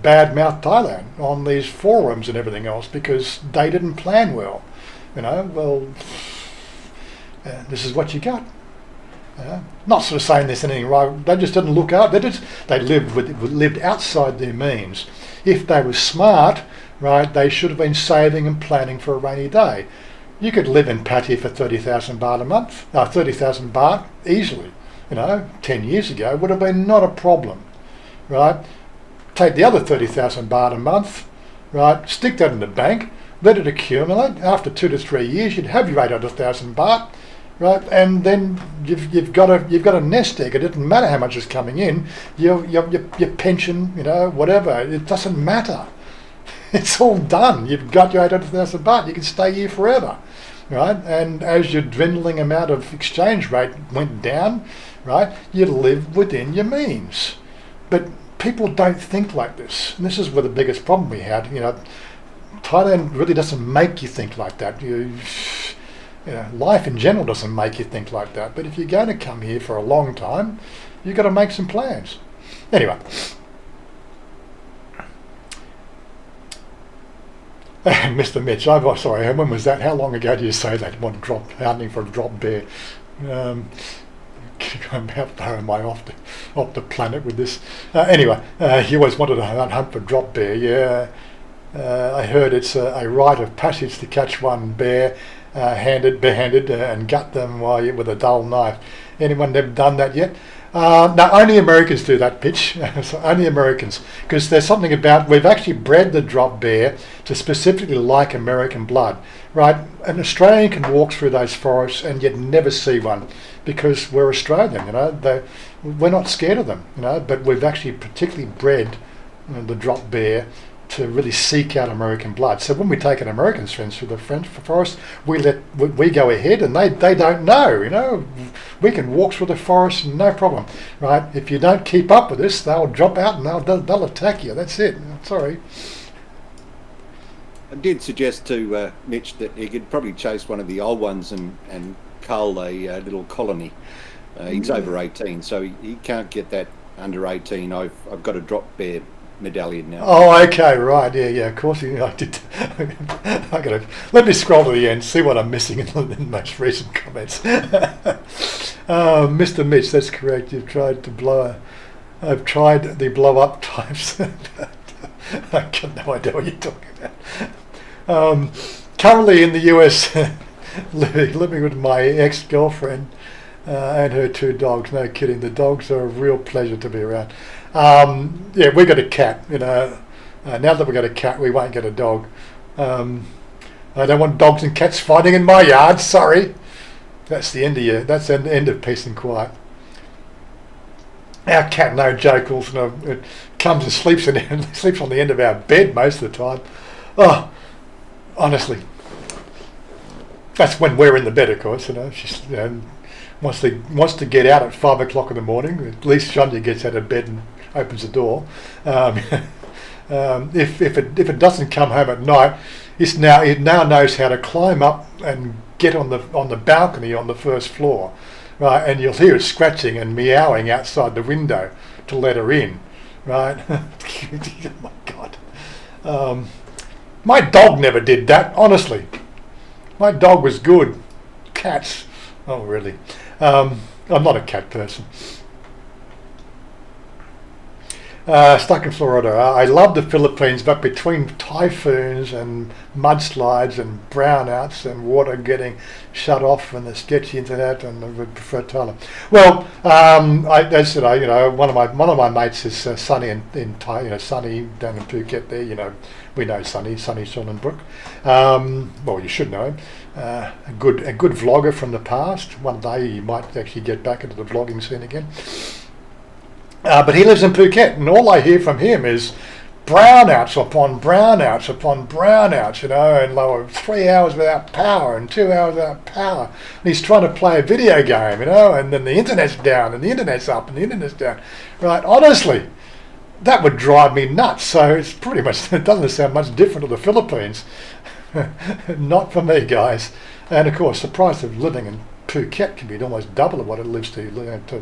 badmouth Thailand on these forums and everything else because they didn't plan well. This is what you got. Not sort of saying there's anything wrong. They just didn't look out. They lived outside their means. If they were smart, right, they should have been saving and planning for a rainy day. You could live in Pattaya for 30,000 baht a month, 30,000 baht easily. 10 years ago would have been not a problem, right? Take the other 30,000 baht a month, right? Stick that in the bank, let it accumulate. After 2 to 3 years, you'd have your 800,000 baht. right? And then you've got a nest egg. It doesn't matter how much is coming in. Your pension, whatever. It doesn't matter. It's all done. You've got your 800,000 baht. You can stay here forever, right? And as your dwindling amount of exchange rate went down, right, you live within your means. But people don't think like this. And this is where the biggest problem we had. Thailand really doesn't make you think like that. Life in general doesn't make you think like that. But if you're going to come here for a long time, you've got to make some plans. Anyway. Mr. Mitch, I'm sorry, when was that? How long ago did you say that? Hunting for a drop bear. How far am I off the planet with this? Anyway, he always wanted to hunt for drop bear. Yeah, I heard it's a rite of passage to catch one bear barehanded and gut them with a dull knife. Anyone ever done that yet? No, only Americans do that, Pitch. So only Americans, because there's something about, we've actually bred the drop bear to specifically like American blood, right? An Australian can walk through those forests and yet never see one, because we're Australian, we're not scared of them, but we've actually particularly bred the drop bear to really seek out American blood. So when we take an American friends through the French forest, we go ahead, and they don't know. We can walk through the forest, no problem, right? If you don't keep up with this, they'll drop out and they'll attack you. That's it. Sorry. I did suggest to Mitch that he could probably chase one of the old ones and cull a little colony. He's over 18, so he can't get that under 18. I've got a drop bear medallion now. Oh, okay, right, yeah, of course. I did. Let me scroll to the end, see what I'm missing in the most recent comments. Mr. Mitch, that's correct. I've tried the blow up types. I got no idea what you're talking about. Currently in the US, living with my ex-girlfriend and her 2 dogs. No kidding, the dogs are a real pleasure to be around. We got a cat. Now that we got a cat, we won't get a dog. I don't want dogs and cats fighting in my yard. Sorry. That's the end of you. That's the end of peace and quiet. Our cat, no joke, it comes and sleeps on the end of our bed most of the time. Oh, honestly, that's when we're in the bed, of course. She's wants to get out at 5 o'clock in the morning. At least Chanya gets out of bed and opens the door. If it doesn't come home at night, it now knows how to climb up and get on the balcony on the first floor, right? And you'll hear it scratching and meowing outside the window to let her in, right? Oh my God. My dog never did that, honestly. My dog was good. Cats, oh really? I'm not a cat person. Stuck in Florida. I love the Philippines, but between typhoons and mudslides and brownouts and water getting shut off and the sketchy internet, and I would prefer Thailand. Well, as you know, one of my mates is Sunny in Thai. Sunny down in Phuket. There, we know Sunny Sonnenbrook. Well, you should know him. A good vlogger from the past. One day you might actually get back into the vlogging scene again. But he lives in Phuket, and all I hear from him is brownouts upon brownouts upon brownouts, and lower 3 hours without power and 2 hours without power. And he's trying to play a video game, and then the internet's down and the internet's up and the internet's down. Right, honestly, that would drive me nuts. So it's pretty much, it doesn't sound much different to the Philippines. Not for me, guys. And of course, the price of living in Phuket can be almost double of what it lives to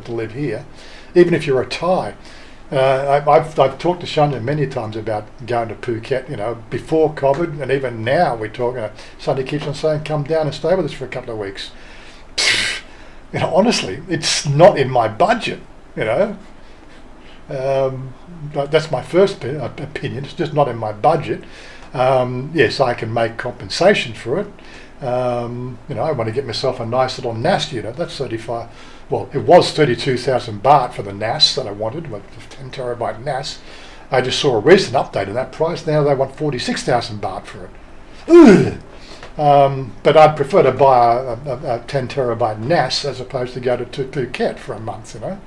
live here, even if you're a Thai. I've talked to Chanya many times about going to Phuket, before COVID, and even now we talk. Chanya keeps on saying, "Come down and stay with us for a couple of weeks." Honestly, it's not in my budget. That's my first opinion. It's just not in my budget. Yes, I can make compensation for it. I want to get myself a nice little NAS unit. That's 35. Well, it was 32,000 baht for the NAS that I wanted, with 10 terabyte NAS. I just saw a recent update on that price. Now they want 46,000 baht for it. Ugh. But I'd prefer to buy a 10 terabyte NAS as opposed to go to Phuket for a month, or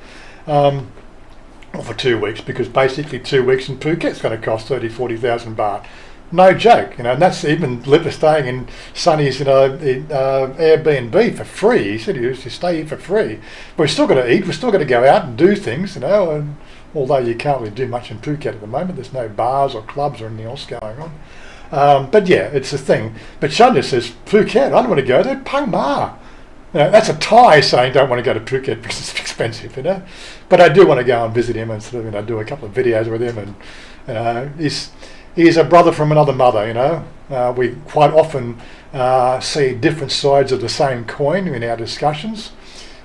for 2 weeks, because basically 2 weeks in Phuket's going to cost 40,000 baht. No joke, and that's even staying in Sonny's, Airbnb for free. He said he used to stay here for free. But we've still got to eat, we've still got to go out and do things, and although you can't really do much in Phuket at the moment, there's no bars or clubs or anything else going on. But yeah, it's a thing. But Chanya says, Phuket, I don't want to go there, Pang Ma. That's a Thai saying don't want to go to Phuket because it's expensive, But I do want to go and visit him and sort of, do a couple of videos with him, and he's a brother from another mother, We quite often see different sides of the same coin in our discussions,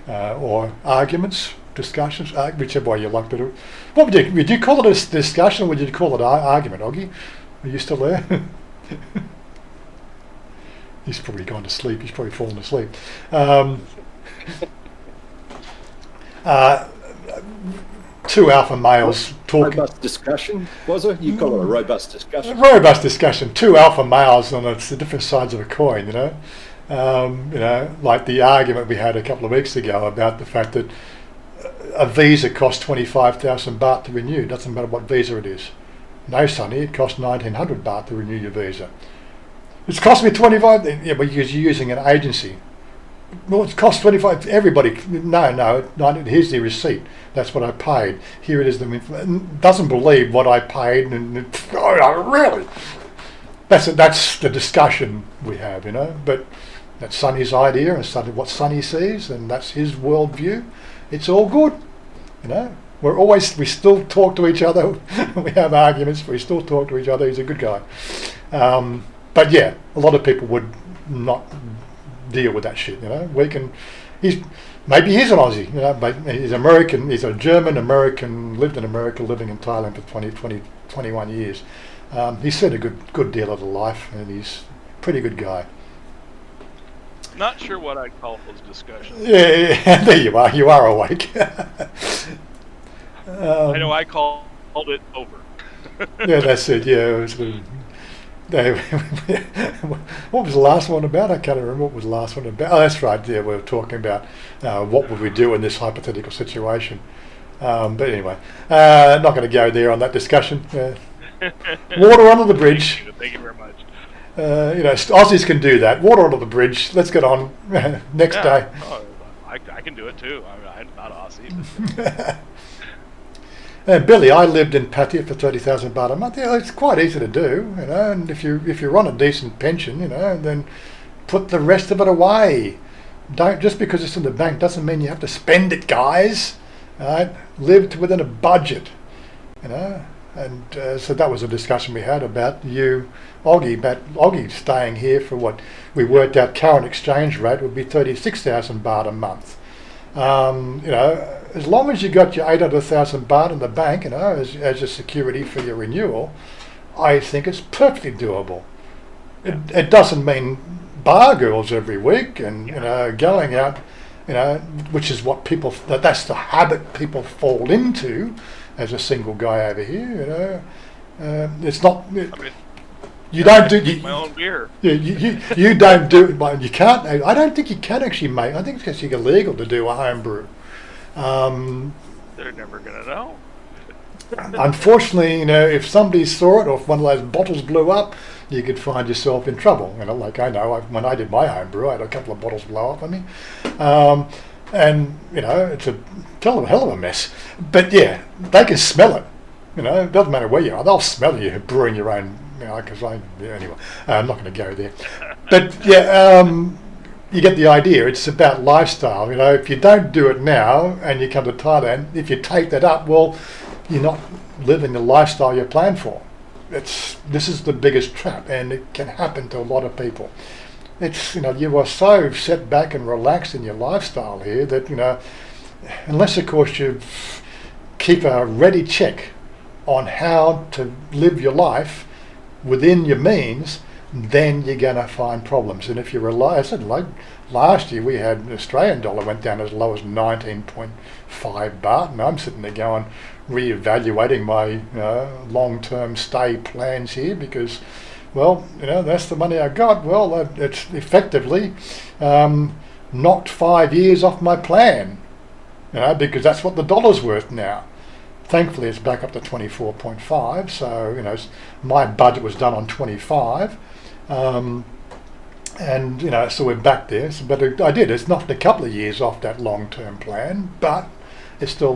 or arguments, discussions, whichever way you like to do it. What would you call it a discussion, or would you call it an argument, Oggy? Are you still there? He's probably gone to sleep. He's probably fallen asleep. Two alpha males talking. Robust discussion, Wazza? You call it a robust discussion? A robust discussion. Two alpha males on the different sides of a coin, like the argument we had a couple of weeks ago about the fact that a visa costs 25,000 baht to renew. Doesn't matter what visa it is. No, Sonny, it costs 1,900 baht to renew your visa. It's cost me 25. Yeah, but because you're using an agency. Well, it's cost 25. Everybody, no. Here's the receipt. That's what I paid. Here it is. Doesn't believe what I paid, and really. That's the discussion we have, But that's Sonny's idea, and what Sonny sees, and that's his worldview. It's all good, We still talk to each other. We have arguments, but we still talk to each other. He's a good guy. But yeah, a lot of people would not deal with that shit, Maybe he's an Aussie, but he's American. He's a German American, lived in America, living in Thailand for 21 years. He's seen a good deal of life, and he's a pretty good guy. Not sure what I'd call those discussions. Yeah, there you are. You are awake. I know I called it over. Yeah, that's it. Yeah. What was the last one about? I can't remember what was the last one about. Oh, that's right. Yeah, we were talking about what would we do in this hypothetical situation. But anyway, not going to go there on that discussion. Water under the bridge. Thank you very much. Aussies can do that. Water under the bridge. Let's get on. Next day. Oh, I can do it too. I'm not Aussie. Billy, I lived in Pattaya for 30,000 baht a month. Yeah, it's quite easy to do, And if you're on a decent pension, then put the rest of it away. Don't, just because it's in the bank doesn't mean you have to spend it, guys. Right? Live within a budget, And so that was a discussion we had about Oggy staying here for what we worked out current exchange rate would be 36,000 baht a month. As long as you got your 800,000 baht in the bank, as a security for your renewal, I think it's perfectly doable. It doesn't mean bar girls every week and going out, which is what that's the habit people fall into as a single guy over here. It's not. You don't do my own beer. Yeah, you don't do it. You can't. I don't think you can actually make. I think it's actually illegal to do a home brew. They're never gonna know. Unfortunately, if somebody saw it or if one of those bottles blew up, you could find yourself in trouble. Like I know when I did my home brew, I had a couple of bottles blow up on me, and it's a hell of a mess. But yeah, they can smell it. It doesn't matter where you are; they'll smell you brewing your own. Anyway, I'm not going to go there. But yeah, you get the idea. It's about lifestyle. If you don't do it now and you come to Thailand, if you take that up, well, you're not living the lifestyle you planned for. This is the biggest trap, and it can happen to a lot of people. It's you are so set back and relaxed in your lifestyle here that unless of course you keep a ready check on how to live your life within your means, then you're going to find problems. And if you rely, I said, like last year we had the Australian dollar went down as low as 19.5 baht, and I'm sitting there going, re-evaluating my long-term stay plans here because Well, that's the money I got. Well, it's effectively knocked 5 years off my plan, because that's what the dollar's worth now. Thankfully, it's back up to 24.5. So, my budget was done on 25. And so we're back there. But I did. It's knocked a couple of years off that long-term plan, but it's still,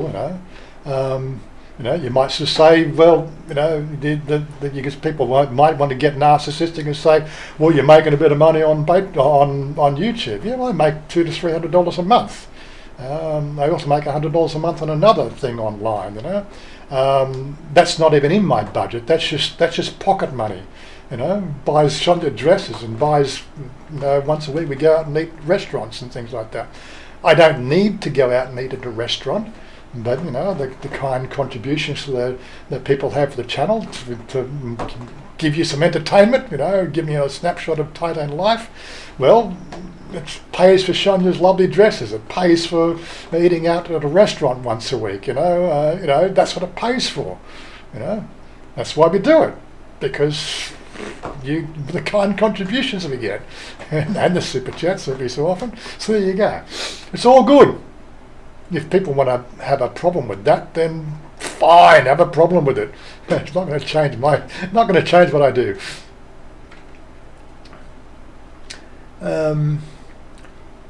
you might just say, well, because people might want to get narcissistic and say, well, you're making a bit of money on YouTube. Yeah, well, I make $200 to $300 a month. I also make $100 a month on another thing online. That's not even in my budget. That's just pocket money. Buys Chanya dresses and buys, once a week we go out and eat restaurants and things like that. I don't need to go out and eat at a restaurant, but the kind contributions that people have for the channel to give you some entertainment, give me a snapshot of Thailand life. Well, it pays for Chanya's lovely dresses. It pays for eating out at a restaurant once a week. That's what it pays for. That's why we do it, because the kind contributions we get, and the super chats every so often. So there you go. It's all good. If people want to have a problem with that, then fine, have a problem with it. It's not going to change not going to change what I do.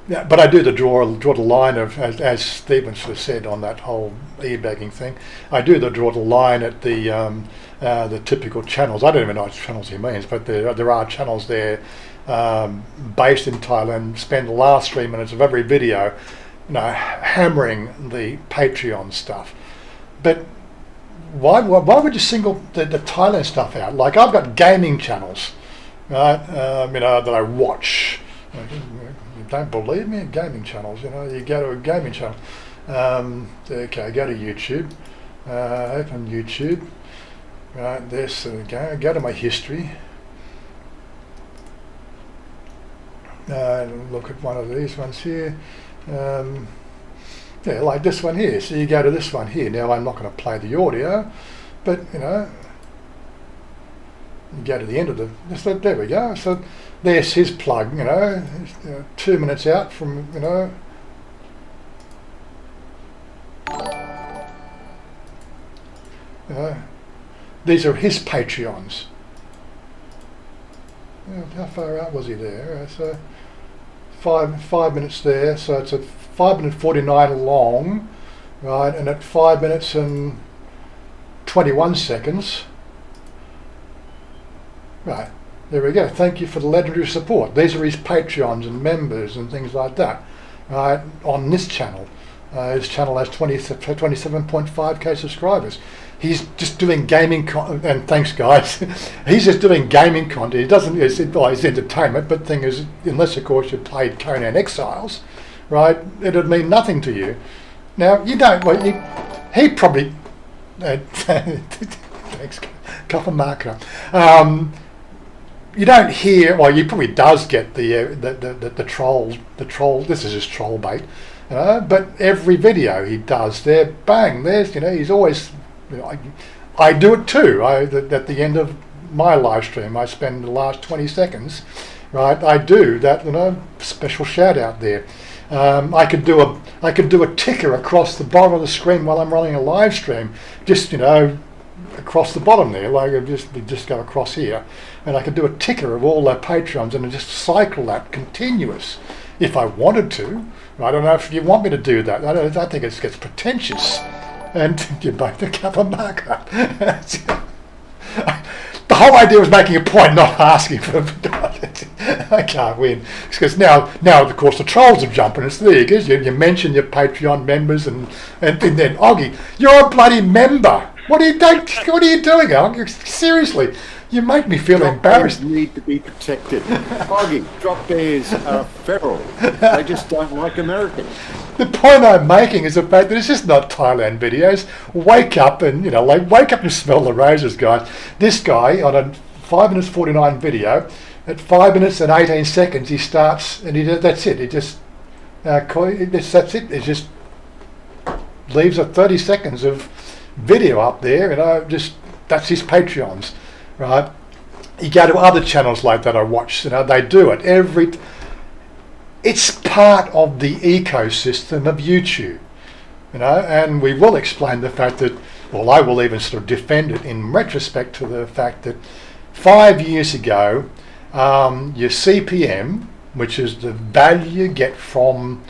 Yeah, but I do draw the line of, as Stephen sort of said on that whole e-bagging thing, I do draw the line at the typical channels. I don't even know what channels he means, but there are channels there based in Thailand, spend the last 3 minutes of every video hammering the Patreon stuff. But why would you single the Thailand stuff out? Like, I've got gaming channels, right, that I watch. You don't believe me? Gaming channels, you go to a gaming channel. Okay, go to YouTube, open YouTube, right, this, go to my history, look at one of these ones here, yeah, like this one here. So you go to this one here. Now, I'm not going to play the audio, but you go to the end of there we go. So there's his plug, 2 minutes out from, these are his Patreons. How far out was he there? So 5 minutes there, so it's a 5:49 long, right, and at 5 minutes and 21 seconds, right, there we go. Thank you for the legendary support. These are his Patreons and members and things like that, right, on this channel. His channel has 27.5k subscribers. He's just doing gaming content, and thanks guys, he's just doing gaming content. He doesn't, it's entertainment, but thing is, unless of course you played Conan Exiles, right, it'd mean nothing to you. Now, you don't, well, he probably, thanks, couple marker. You don't hear, well, he probably does get the troll, this is his troll bait, but every video he does there, bang, there's, he's always, I do it too. At the end of my live stream, I spend the last 20 seconds, right, I do that, special shout out there. I could do a ticker across the bottom of the screen while I'm running a live stream, just, across the bottom there, like just go across here, and I could do a ticker of all their Patreons and just cycle that continuous if I wanted to. I don't know if you want me to do that. I think it gets pretentious. And you both a cup of marker. The whole idea was making a point, not asking for I can't win. Because now of course the trolls are jumping. It's there, because you mention your Patreon members and then Oggy, you're a bloody member. What are you doing, Oggy? Seriously, you make me feel embarrassed. Bears need to be protected. Oggy, drop bears are feral. They just don't like Americans. The point I'm making is the fact that it's just not Thailand videos. Wake up and, wake up and smell the roses, guys. This guy, on a 5 minutes 49 video, at 5 minutes and 18 seconds, he starts, and that's it. He just, that's it. It just leaves a 30 seconds of video up there, just, that's his Patreons, right? You go to other channels like that I watch, they do it it's part of the ecosystem of YouTube, and we will explain the fact that, well, I will even sort of defend it in retrospect to the fact that 5 years ago, your CPM, which is the value you get from,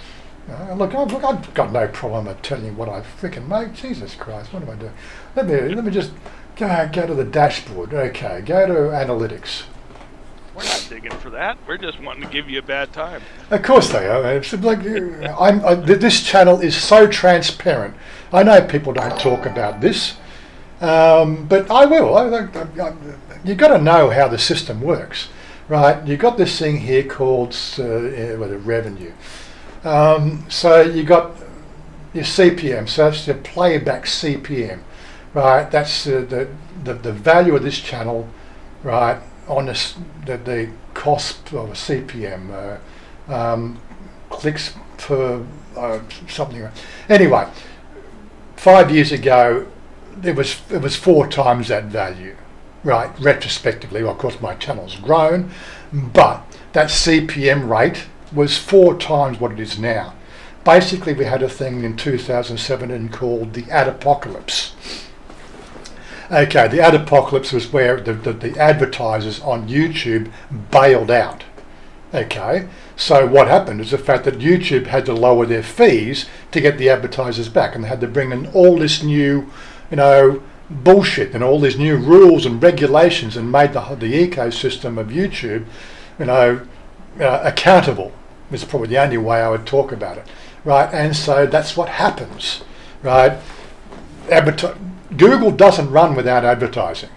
look, I've got no problem at telling you what I freaking make. Jesus Christ, what am I doing? Let me just go to the dashboard. Okay, go to analytics. We're not digging for that. We're just wanting to give you a bad time. Of course they are. It's like this channel is so transparent. I know people don't talk about this, but I will. You've got to know how the system works, right? You've got this thing here called revenue. So you got your CPM. So that's your playback CPM, right? That's the value of this channel, right? On the cost of a CPM, clicks per something. Anyway, 5 years ago, it was 4 times that value, right? Retrospectively, well, of course, my channel's grown, but that CPM rate was 4 times what it is now. Basically, we had a thing in 2017 called the ad apocalypse. Okay, the ad apocalypse was where the advertisers on YouTube bailed out. Okay, so what happened is the fact that YouTube had to lower their fees to get the advertisers back, and they had to bring in all this new, bullshit and all these new rules and regulations, and made the ecosystem of YouTube, accountable. Is probably the only way I would talk about it, right? And so that's what happens, right? Google doesn't run without advertising,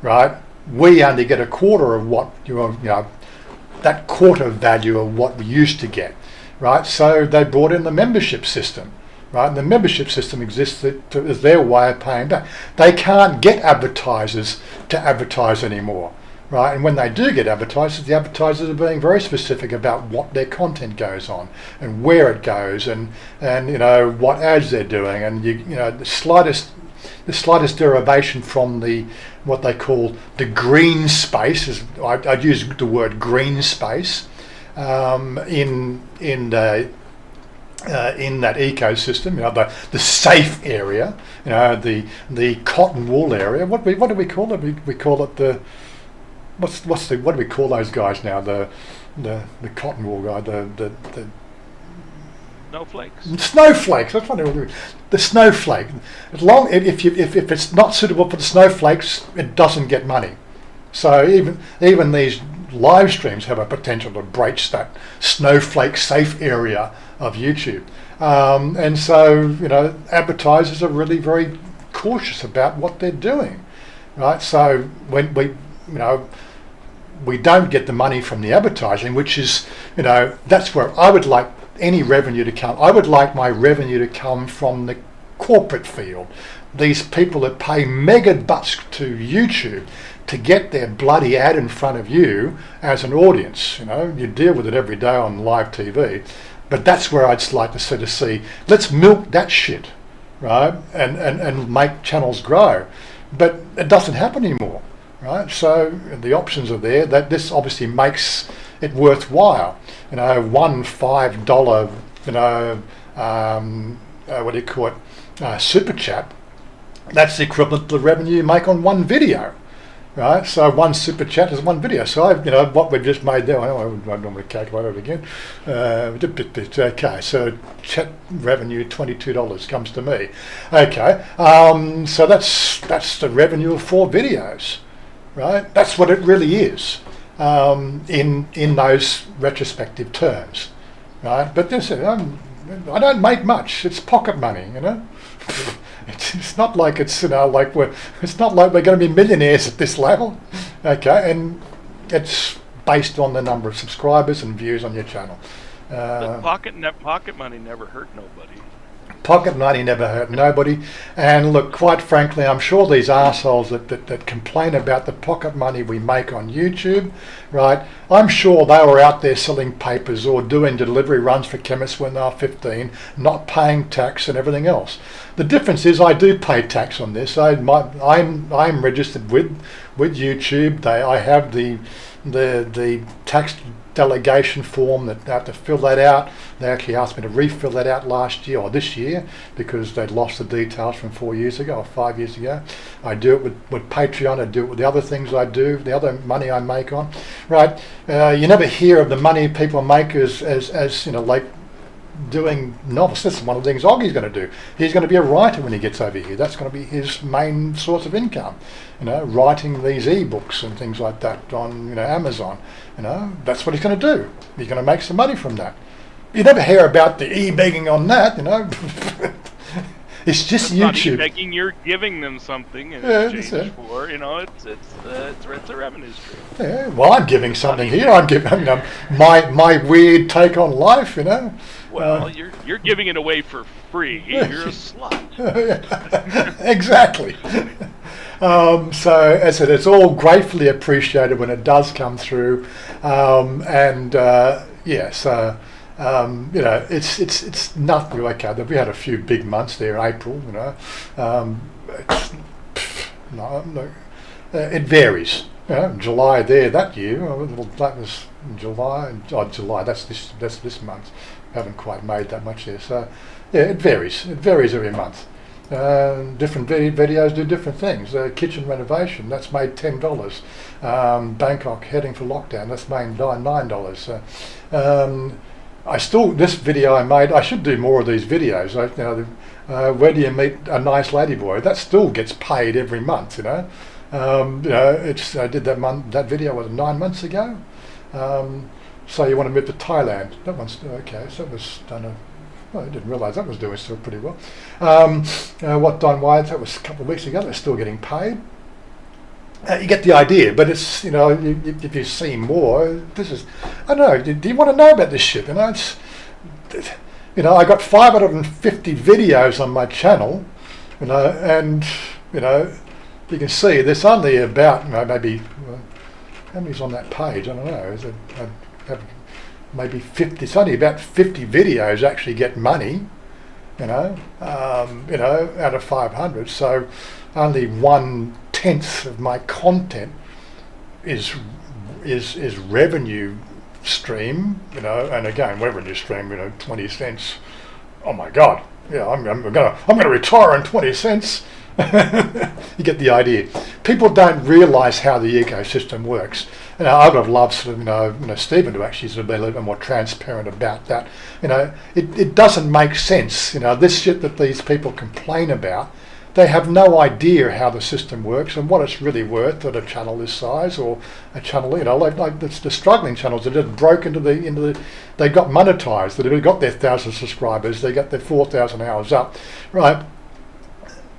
right? We only get a quarter of what that quarter value of what we used to get, right? So they brought in the membership system, right? And the membership system exists as their way of paying back. They can't get advertisers to advertise anymore, right? And when they do get advertisers, the advertisers are being very specific about what their content goes on and where it goes, and what ads they're doing, and the slightest derivation from what they call the green space, I'd use the word green space in that ecosystem, the safe area, the cotton wool area. What do we call it? We call it what do we call those guys now? The cotton wool guy, the Snowflakes. Snowflakes. That's what it was. The snowflake. If it's not suitable for the snowflakes, it doesn't get money. So even these live streams have a potential to breach that snowflake safe area of YouTube. And so advertisers are really very cautious about what they're doing, right? So when we don't get the money from the advertising, which is that's where I would like any revenue to come. I would like my revenue to come from the corporate field. These people that pay mega bucks to YouTube to get their bloody ad in front of you as an audience. You deal with it every day on live TV, but that's where I'd like to sort of see, let's milk that shit, right? And make channels grow. But it doesn't happen anymore, right? So the options are there. That this obviously makes it worthwhile. $1 $5, what do you call it, super chat. That's the equivalent to the revenue you make on one video, right? So one super chat is one video. So what we've just made there. I don't want to calculate it again. Okay, so chat revenue $22 comes to me. Okay, so that's the revenue of 4 videos, right? That's what it really is. In those retrospective terms, right? But I don't make much. It's pocket money, It's not like it's it's not like we're going to be millionaires at this level, okay? And it's based on the number of subscribers and views on your channel. But pocket money never hurt nobody. Pocket money never hurt nobody. And look, quite frankly, I'm sure these arseholes that complain about the pocket money we make on YouTube, right? I'm sure they were out there selling papers or doing delivery runs for chemists when they were 15, not paying tax and everything else. The difference is I do pay tax on this. I'm registered with with YouTube. I have the tax delegation form that they have to fill that out. They actually asked me to refill that out last year or this year because they'd lost the details from 4 years ago or 5 years ago. I do it with Patreon. I do it with the other things I do, the other money I make on. Right? You never hear of the money people make as you know, like doing novels. This is one of the things Oggie's going to do. He's going to be a writer when he gets over here. That's going to be his main source of income. You know, writing these e-books and things like that on, you know, Amazon. You know, that's what he's going to do. He's going to make some money from that. You never hear about the e-begging on that, you know. It's just It's not YouTube. e-begging, you're giving them something in Yeah, exchange that's it. for, you know, it's a revenue stream. Yeah, well, I'm giving something here. I'm giving, you know, my weird take on life, you know. Well, you're giving it away for free. You're a slut. Exactly. So as I said, it's all gratefully appreciated when it does come through, you know, it's nothing like that. We had a few big months there, April, you know. It varies. You know, July there that year, that was July. Oh, July. That's this month. Haven't quite made that much there. So yeah, it varies. It varies every month. Different videos do different things. Kitchen renovation, that's made $10. Bangkok heading for lockdown, that's made $9. This video I made, I should do more of these videos. Where do you meet a nice ladyboy? That still gets paid every month, you know. You know, I did that video was 9 months ago. So you want to move to Thailand? That one's okay. So that was done. I didn't realise that was doing still pretty well. What Don Wyatt? That was a couple of weeks ago. They're still getting paid. You get the idea, but it's, you know, if you see more, this is, I don't know. Do you want to know about this shit? You know, it's, you know, I got 550 videos on my channel, you know, and you know, you can see there's only about, you know, maybe how many's on that page? I don't know. Is it? Maybe 50. It's only about 50 videos actually get money, you know, out of 500. So only 1/10 of my content is revenue stream, you know. And again, revenue stream, you know, 20 cents. Oh my God, yeah, I'm gonna retire on 20 cents. You get the idea. People don't realise how the ecosystem works. You know, I would have loved sort of, you know, Stephen to actually sort of be a little bit more transparent about that. You know, it doesn't make sense. You know, this shit that these people complain about, they have no idea how the system works and what it's really worth at a channel this size, or a channel, you know, like the struggling channels that just broke into the they got monetized, they've got their 1,000 subscribers, they got their 4,000 hours up, right?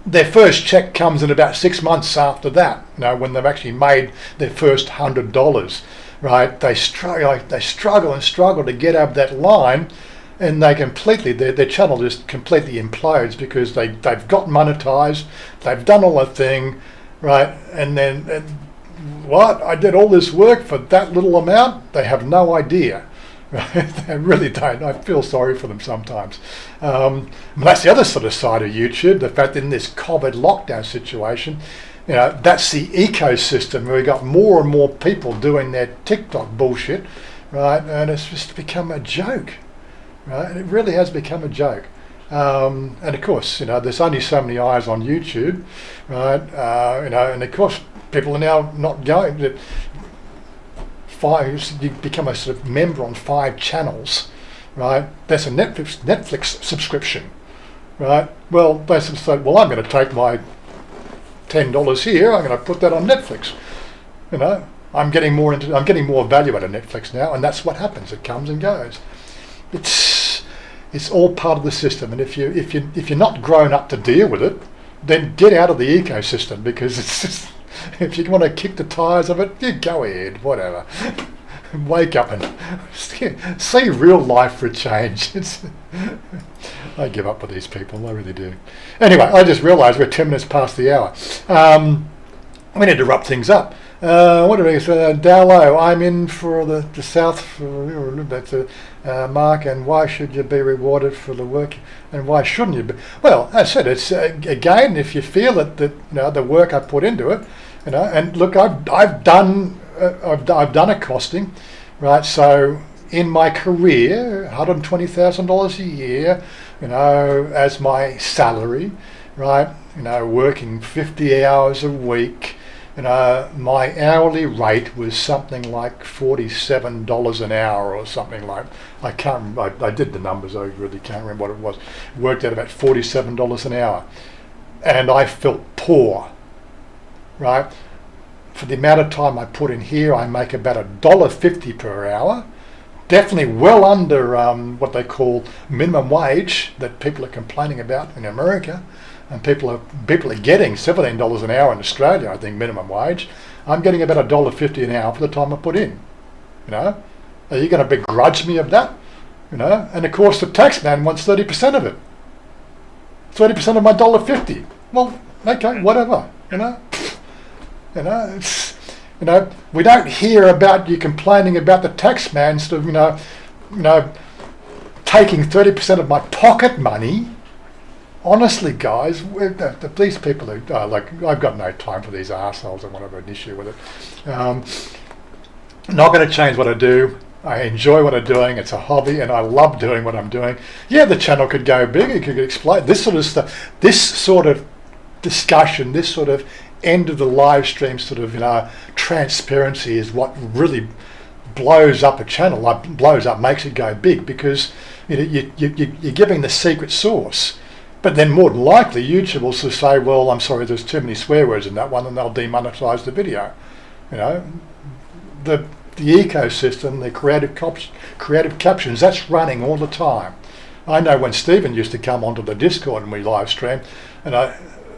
Their first check comes in about 6 months after that, you know, when they've actually made their first $100, right? They struggle to get up that line, and they completely, their channel just completely implodes because they've got monetized, they've done all that thing, right? And then, what? I did all this work for that little amount? They have no idea. They really don't. I feel sorry for them sometimes. But that's the other sort of side of YouTube, the fact that in this COVID lockdown situation, you know, that's the ecosystem where we got more and more people doing their TikTok bullshit, right? And it's just become a joke, right? It really has become a joke. And of course, you know, there's only so many eyes on YouTube, right? You know, and of course, people are now not going to. You become a sort of member on 5 channels, right? That's a Netflix subscription, right? Well, they sort of say, well, I'm going to take my $10 here, I'm going to put that on Netflix. You know, I'm getting more value out of Netflix now, and that's what happens. It comes and goes. It's all part of the system, and if you're not grown up to deal with it, then get out of the ecosystem, because it's just. If you want to kick the tires of it, you go ahead, whatever. Wake up and see real life for a change. I give up with these people, I really do. Anyway, I just realised we're 10 minutes past the hour. We need to wrap things up. What do we say? Dowlow, I'm in for the South, that's Mark, and why should you be rewarded for the work, and why shouldn't you be? Well, as I said, it's again, if you feel that you know, the work I put into it, You know, and look, I've done a costing, right? So in my career, $120,000 a year, you know, as my salary, right? You know, working 50 hours a week. You know, my hourly rate was something like $47 an hour or something like. I can't remember. I did the numbers. I really can't remember what it was. It worked out about $47 an hour, and I felt poor. Right, for the amount of time I put in here, I make about $1.50 per hour. Definitely well under what they call minimum wage that people are complaining about in America. And people are getting $17 an hour in Australia, I think, minimum wage. I'm getting about $1.50 an hour for the time I put in. You know, are you going to begrudge me of that? You know, and of course the tax man wants 30% of it. 30% of my $1.50. Well, okay, whatever. You know, it's, you know, we don't hear about you complaining about the tax man sort of, you know, taking 30% of my pocket money. Honestly, guys, these people who like, I've got no time for these arseholes. I want to have an issue with it. Not going to change what I do. I enjoy what I'm doing. It's a hobby, and I love doing what I'm doing. Yeah, the channel could go big. It could explode. This sort of stuff, this sort of discussion, this sort of end of the live stream sort of, you know, transparency is what really blows up a channel. Like, blows up, makes it go big, because you know, you're giving the secret sauce. But then more than likely, YouTube will sort of say, well, I'm sorry, there's too many swear words in that one, and they'll demonetize the video. You know, the ecosystem, the creative captions, that's running all the time. I know when Stephen used to come onto the Discord and we live stream, and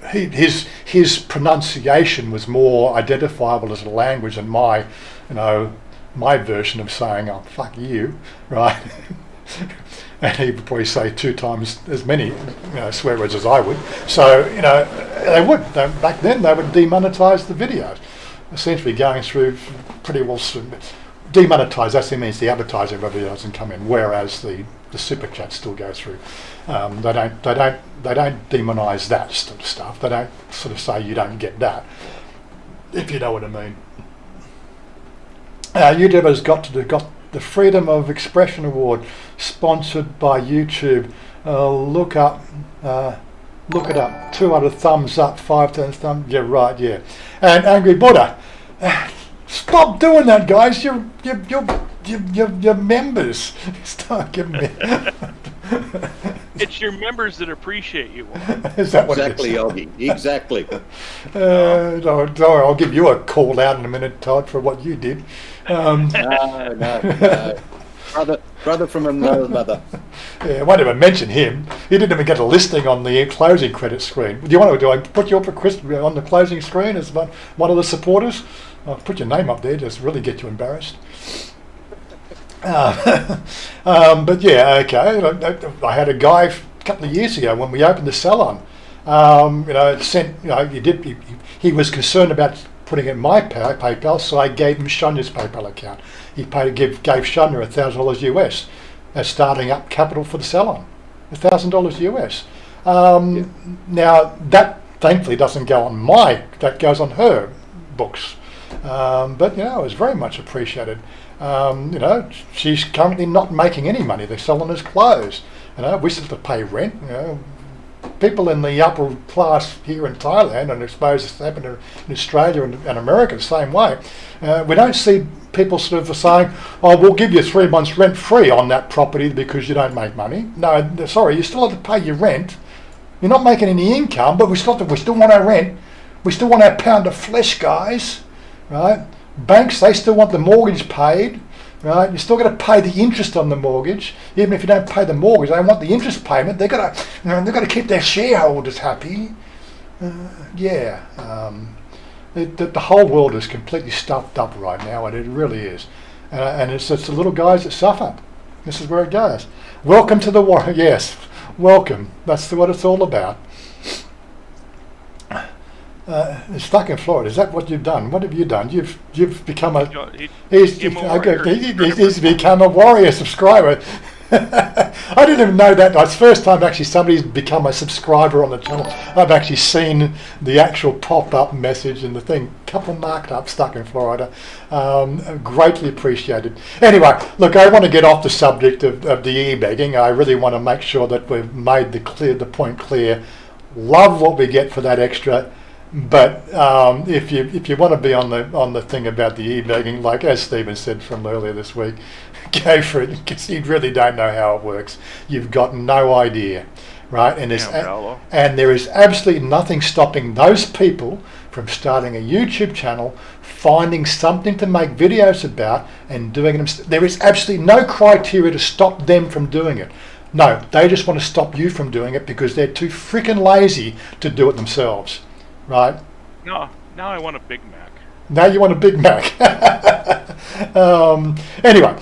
his pronunciation was more identifiable as a language than my version of saying, oh, fuck you, right? And he would probably say 2 times as many, you know, swear words as I would. So, you know, back then they would demonetize the videos. Essentially going through pretty well, demonetize actually means the advertising revenue doesn't come in, whereas the super chats still go through. They don't demonize that sort of stuff. They don't sort of say you don't get that, if you know what I mean. YouTube has got the Freedom of Expression Award, sponsored by YouTube. Look it up. 200 thumbs up, 5 turns thumbs. Yeah, right. Yeah. And Angry Buddha, stop doing that, guys. You're members. Start giving me. It's your members that appreciate you. Is that what Exactly, it is? Yogi. Exactly. No, I'll give you a call out in a minute, Todd, for what you did. No. Brother from another mother. Yeah, I won't even mention him. He didn't even get a listing on the closing credit screen. Do I put you up on the closing screen as one of the supporters? I'll put your name up there, just really get you embarrassed. But yeah, okay. I had a guy a couple of years ago when we opened the salon. He was concerned about putting in my PayPal, so I gave him Chanya's PayPal account. He gave Chanya $1,000 US as starting up capital for the salon. $1,000 US. Now that thankfully doesn't go on that goes on her books. But you know, it was very much appreciated. You know, she's currently not making any money. The salon is closed. You know, we still have to pay rent. You know, people in the upper class here in Thailand, and I suppose it's happened in Australia and America the same way. We don't see people sort of saying, "Oh, we'll give you 3 months rent free on that property because you don't make money." No, sorry, you still have to pay your rent. You're not making any income, but we still want our rent. We still want our pound of flesh, guys. Right? Banks, they still want the mortgage paid. Right? You still got to pay the interest on the mortgage, even if you don't pay the mortgage. They want the interest payment. They've got to keep their shareholders happy. The whole world is completely stuffed up right now, and it really is. And it's the little guys that suffer. This is where it goes. Welcome to the war. Yes, welcome. That's what it's all about. Stuck in Florida. Is that what you've done? What have you done? You've become he's become a warrior subscriber. I didn't even know that. It's the first time actually somebody's become a subscriber on the channel. I've actually seen the actual pop-up message and the thing, couple marked up, stuck in Florida. Greatly appreciated. Anyway, look, I want to get off the subject of the e-begging. I really want to make sure that we've made the point clear. Love what we get for that extra. But if you want to be on the thing about the e-begging, like as Stephen said from earlier this week, go for it, because you really don't know how it works. You've got no idea, right? And there is absolutely nothing stopping those people from starting a YouTube channel, finding something to make videos about, and doing them. There is absolutely no criteria to stop them from doing it. No, they just want to stop you from doing it because they're too freaking lazy to do it themselves. Right? No, now I want a Big Mac. Now you want a Big Mac. Anyway.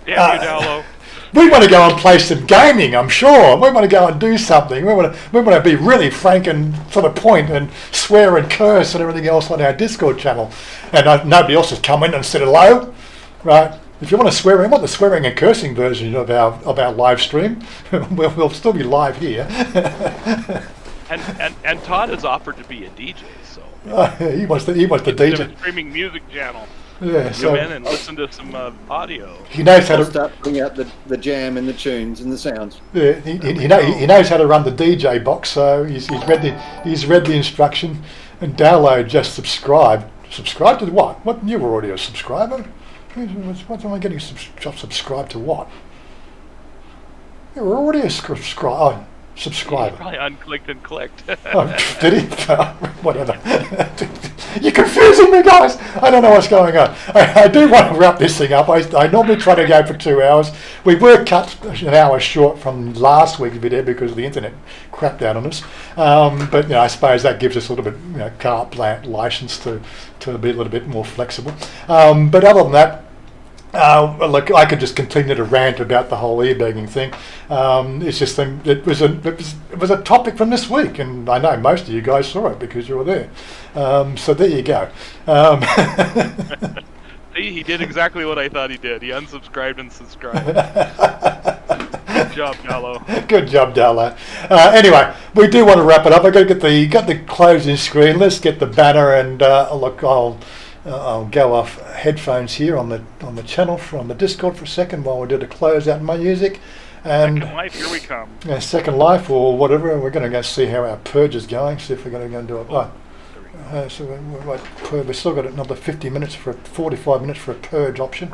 Damn you, Dallo. We want to go and play some gaming, I'm sure. We want to go and do something. We want to be really frank and to the point and swear and curse and everything else on our Discord channel. And nobody else has come in and said hello. Right? If you want to swear, want the swearing and cursing version of our live stream, we'll still be live here. And Todd has offered to be a DJ, so he wants the DJ a streaming music channel. Yeah, so come in and listen to some audio. He knows how to start putting out the jam and the tunes and the sounds. Yeah, he knows how to run the DJ box. So he's read the instruction. And Dallo just subscribed. Subscribe to what? What? You were already a subscriber. What am I getting subscribed to? What? You were already a subscriber. Subscriber. He probably unclicked and clicked. Oh, did he? Whatever. You're confusing me, guys. I don't know what's going on. I do want to wrap this thing up. I normally try to go for 2 hours. We were cut an hour short from last week's video because the internet crapped out on us. But I suppose that gives us a little bit, carte blanche license to be a little bit more flexible. But other than that. Look, I could just continue to rant about the whole e-begging thing. It's just it was a topic from this week, and I know most of you guys saw it because you were there. So there you go. See, he did exactly what I thought he did. He unsubscribed and subscribed. Good job, Dallo. Good job, Dallo. Anyway, we do want to wrap it up. I got to get the closing screen. Let's get the banner and look. I'll go off headphones here on the channel from the Discord for a second while we do the close out my music. And Second Life, here we come. Second Life or whatever. And we're going to go see how our purge is going. See if we're going to go and do it. We've still got another 45 minutes for a purge option.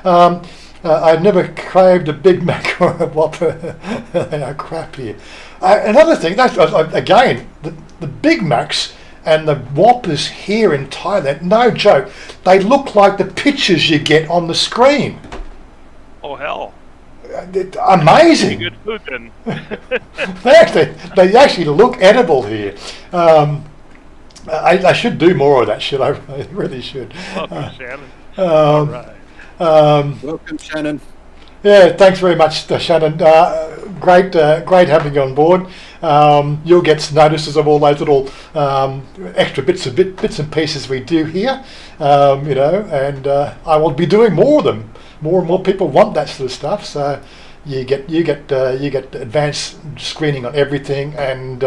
I've never craved a Big Mac or a Whopper. Crap here. Another thing, again, the Big Macs and the Whoppers here in Thailand, no joke, they look like the pictures you get on the screen. Oh, hell. Amazing. Good food, then. they actually look edible here. I should do more of that shit. I really should. Welcome, Shannon. All right. Welcome, Shannon. Yeah, thanks very much, Shannon. Great having you on board. You'll get notices of all those little extra bits and pieces we do here, and I will be doing more of them. More and more people want that sort of stuff, so you get advanced screening on everything. And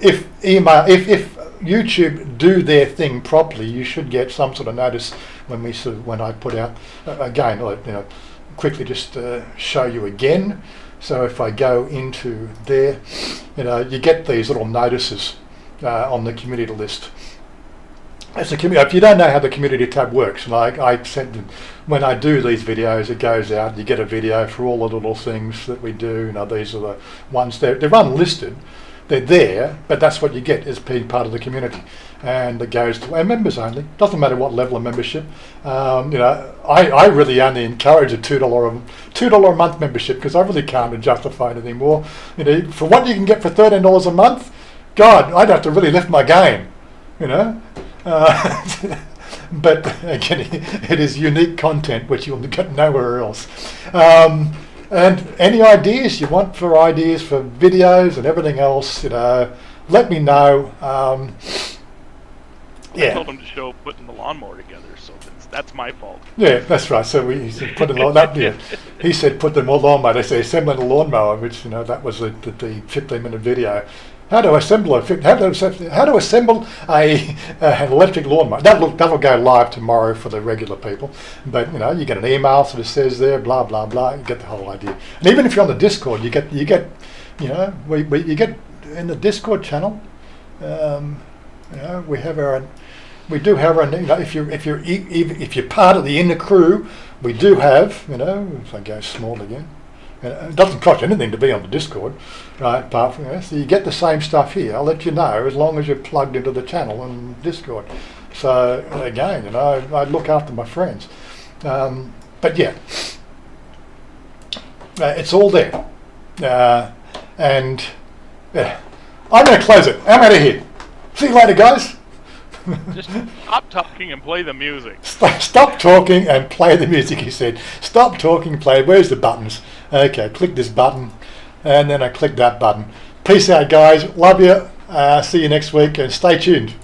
if YouTube do their thing properly, you should get some sort of notice when I put out again. Quickly just show you again. So if I go into there, you get these little notices on the community list. As if you don't know how the community tab works, like I said, when I do these videos, it goes out. You get a video for all the little things that we do. These are the ones they're unlisted. They're there, but that's what you get as being part of the community, and it goes to our members only. Doesn't matter what level of membership. I really only encourage a $2 a month membership because I really can't justify it anymore. For what you can get for $13 a month, God, I'd have to really lift my game. But again, it is unique content which you'll get nowhere else. And any ideas you want for videos and everything else, let me know. I told him to show putting the lawnmower together, so That's my fault. Yeah, that's right. So he said put the that. Yeah, he said put the lawnmower. They say assembling a lawnmower, which that was the 15-minute video. How to assemble an electric lawnmower. That'll go live tomorrow for the regular people. But you get an email sort of says there, blah blah blah. You get the whole idea. And even if you're on the Discord, you get you get in the Discord channel. We do have our, if you're part of the inner crew, we do have, if I go small again, it doesn't cost you anything to be on the Discord, right? Apart from so you get the same stuff here. I'll let you know as long as you're plugged into the channel and Discord. So again, I look after my friends, but yeah, it's all there, and I'm going to close it. I'm out of here. See you later, guys. Just stop talking and play the music. Stop talking and play the music, he said. Stop talking, play. Where's the buttons? Okay, click this button, and then I click that button. Peace out, guys. Love you. See you next week, and stay tuned.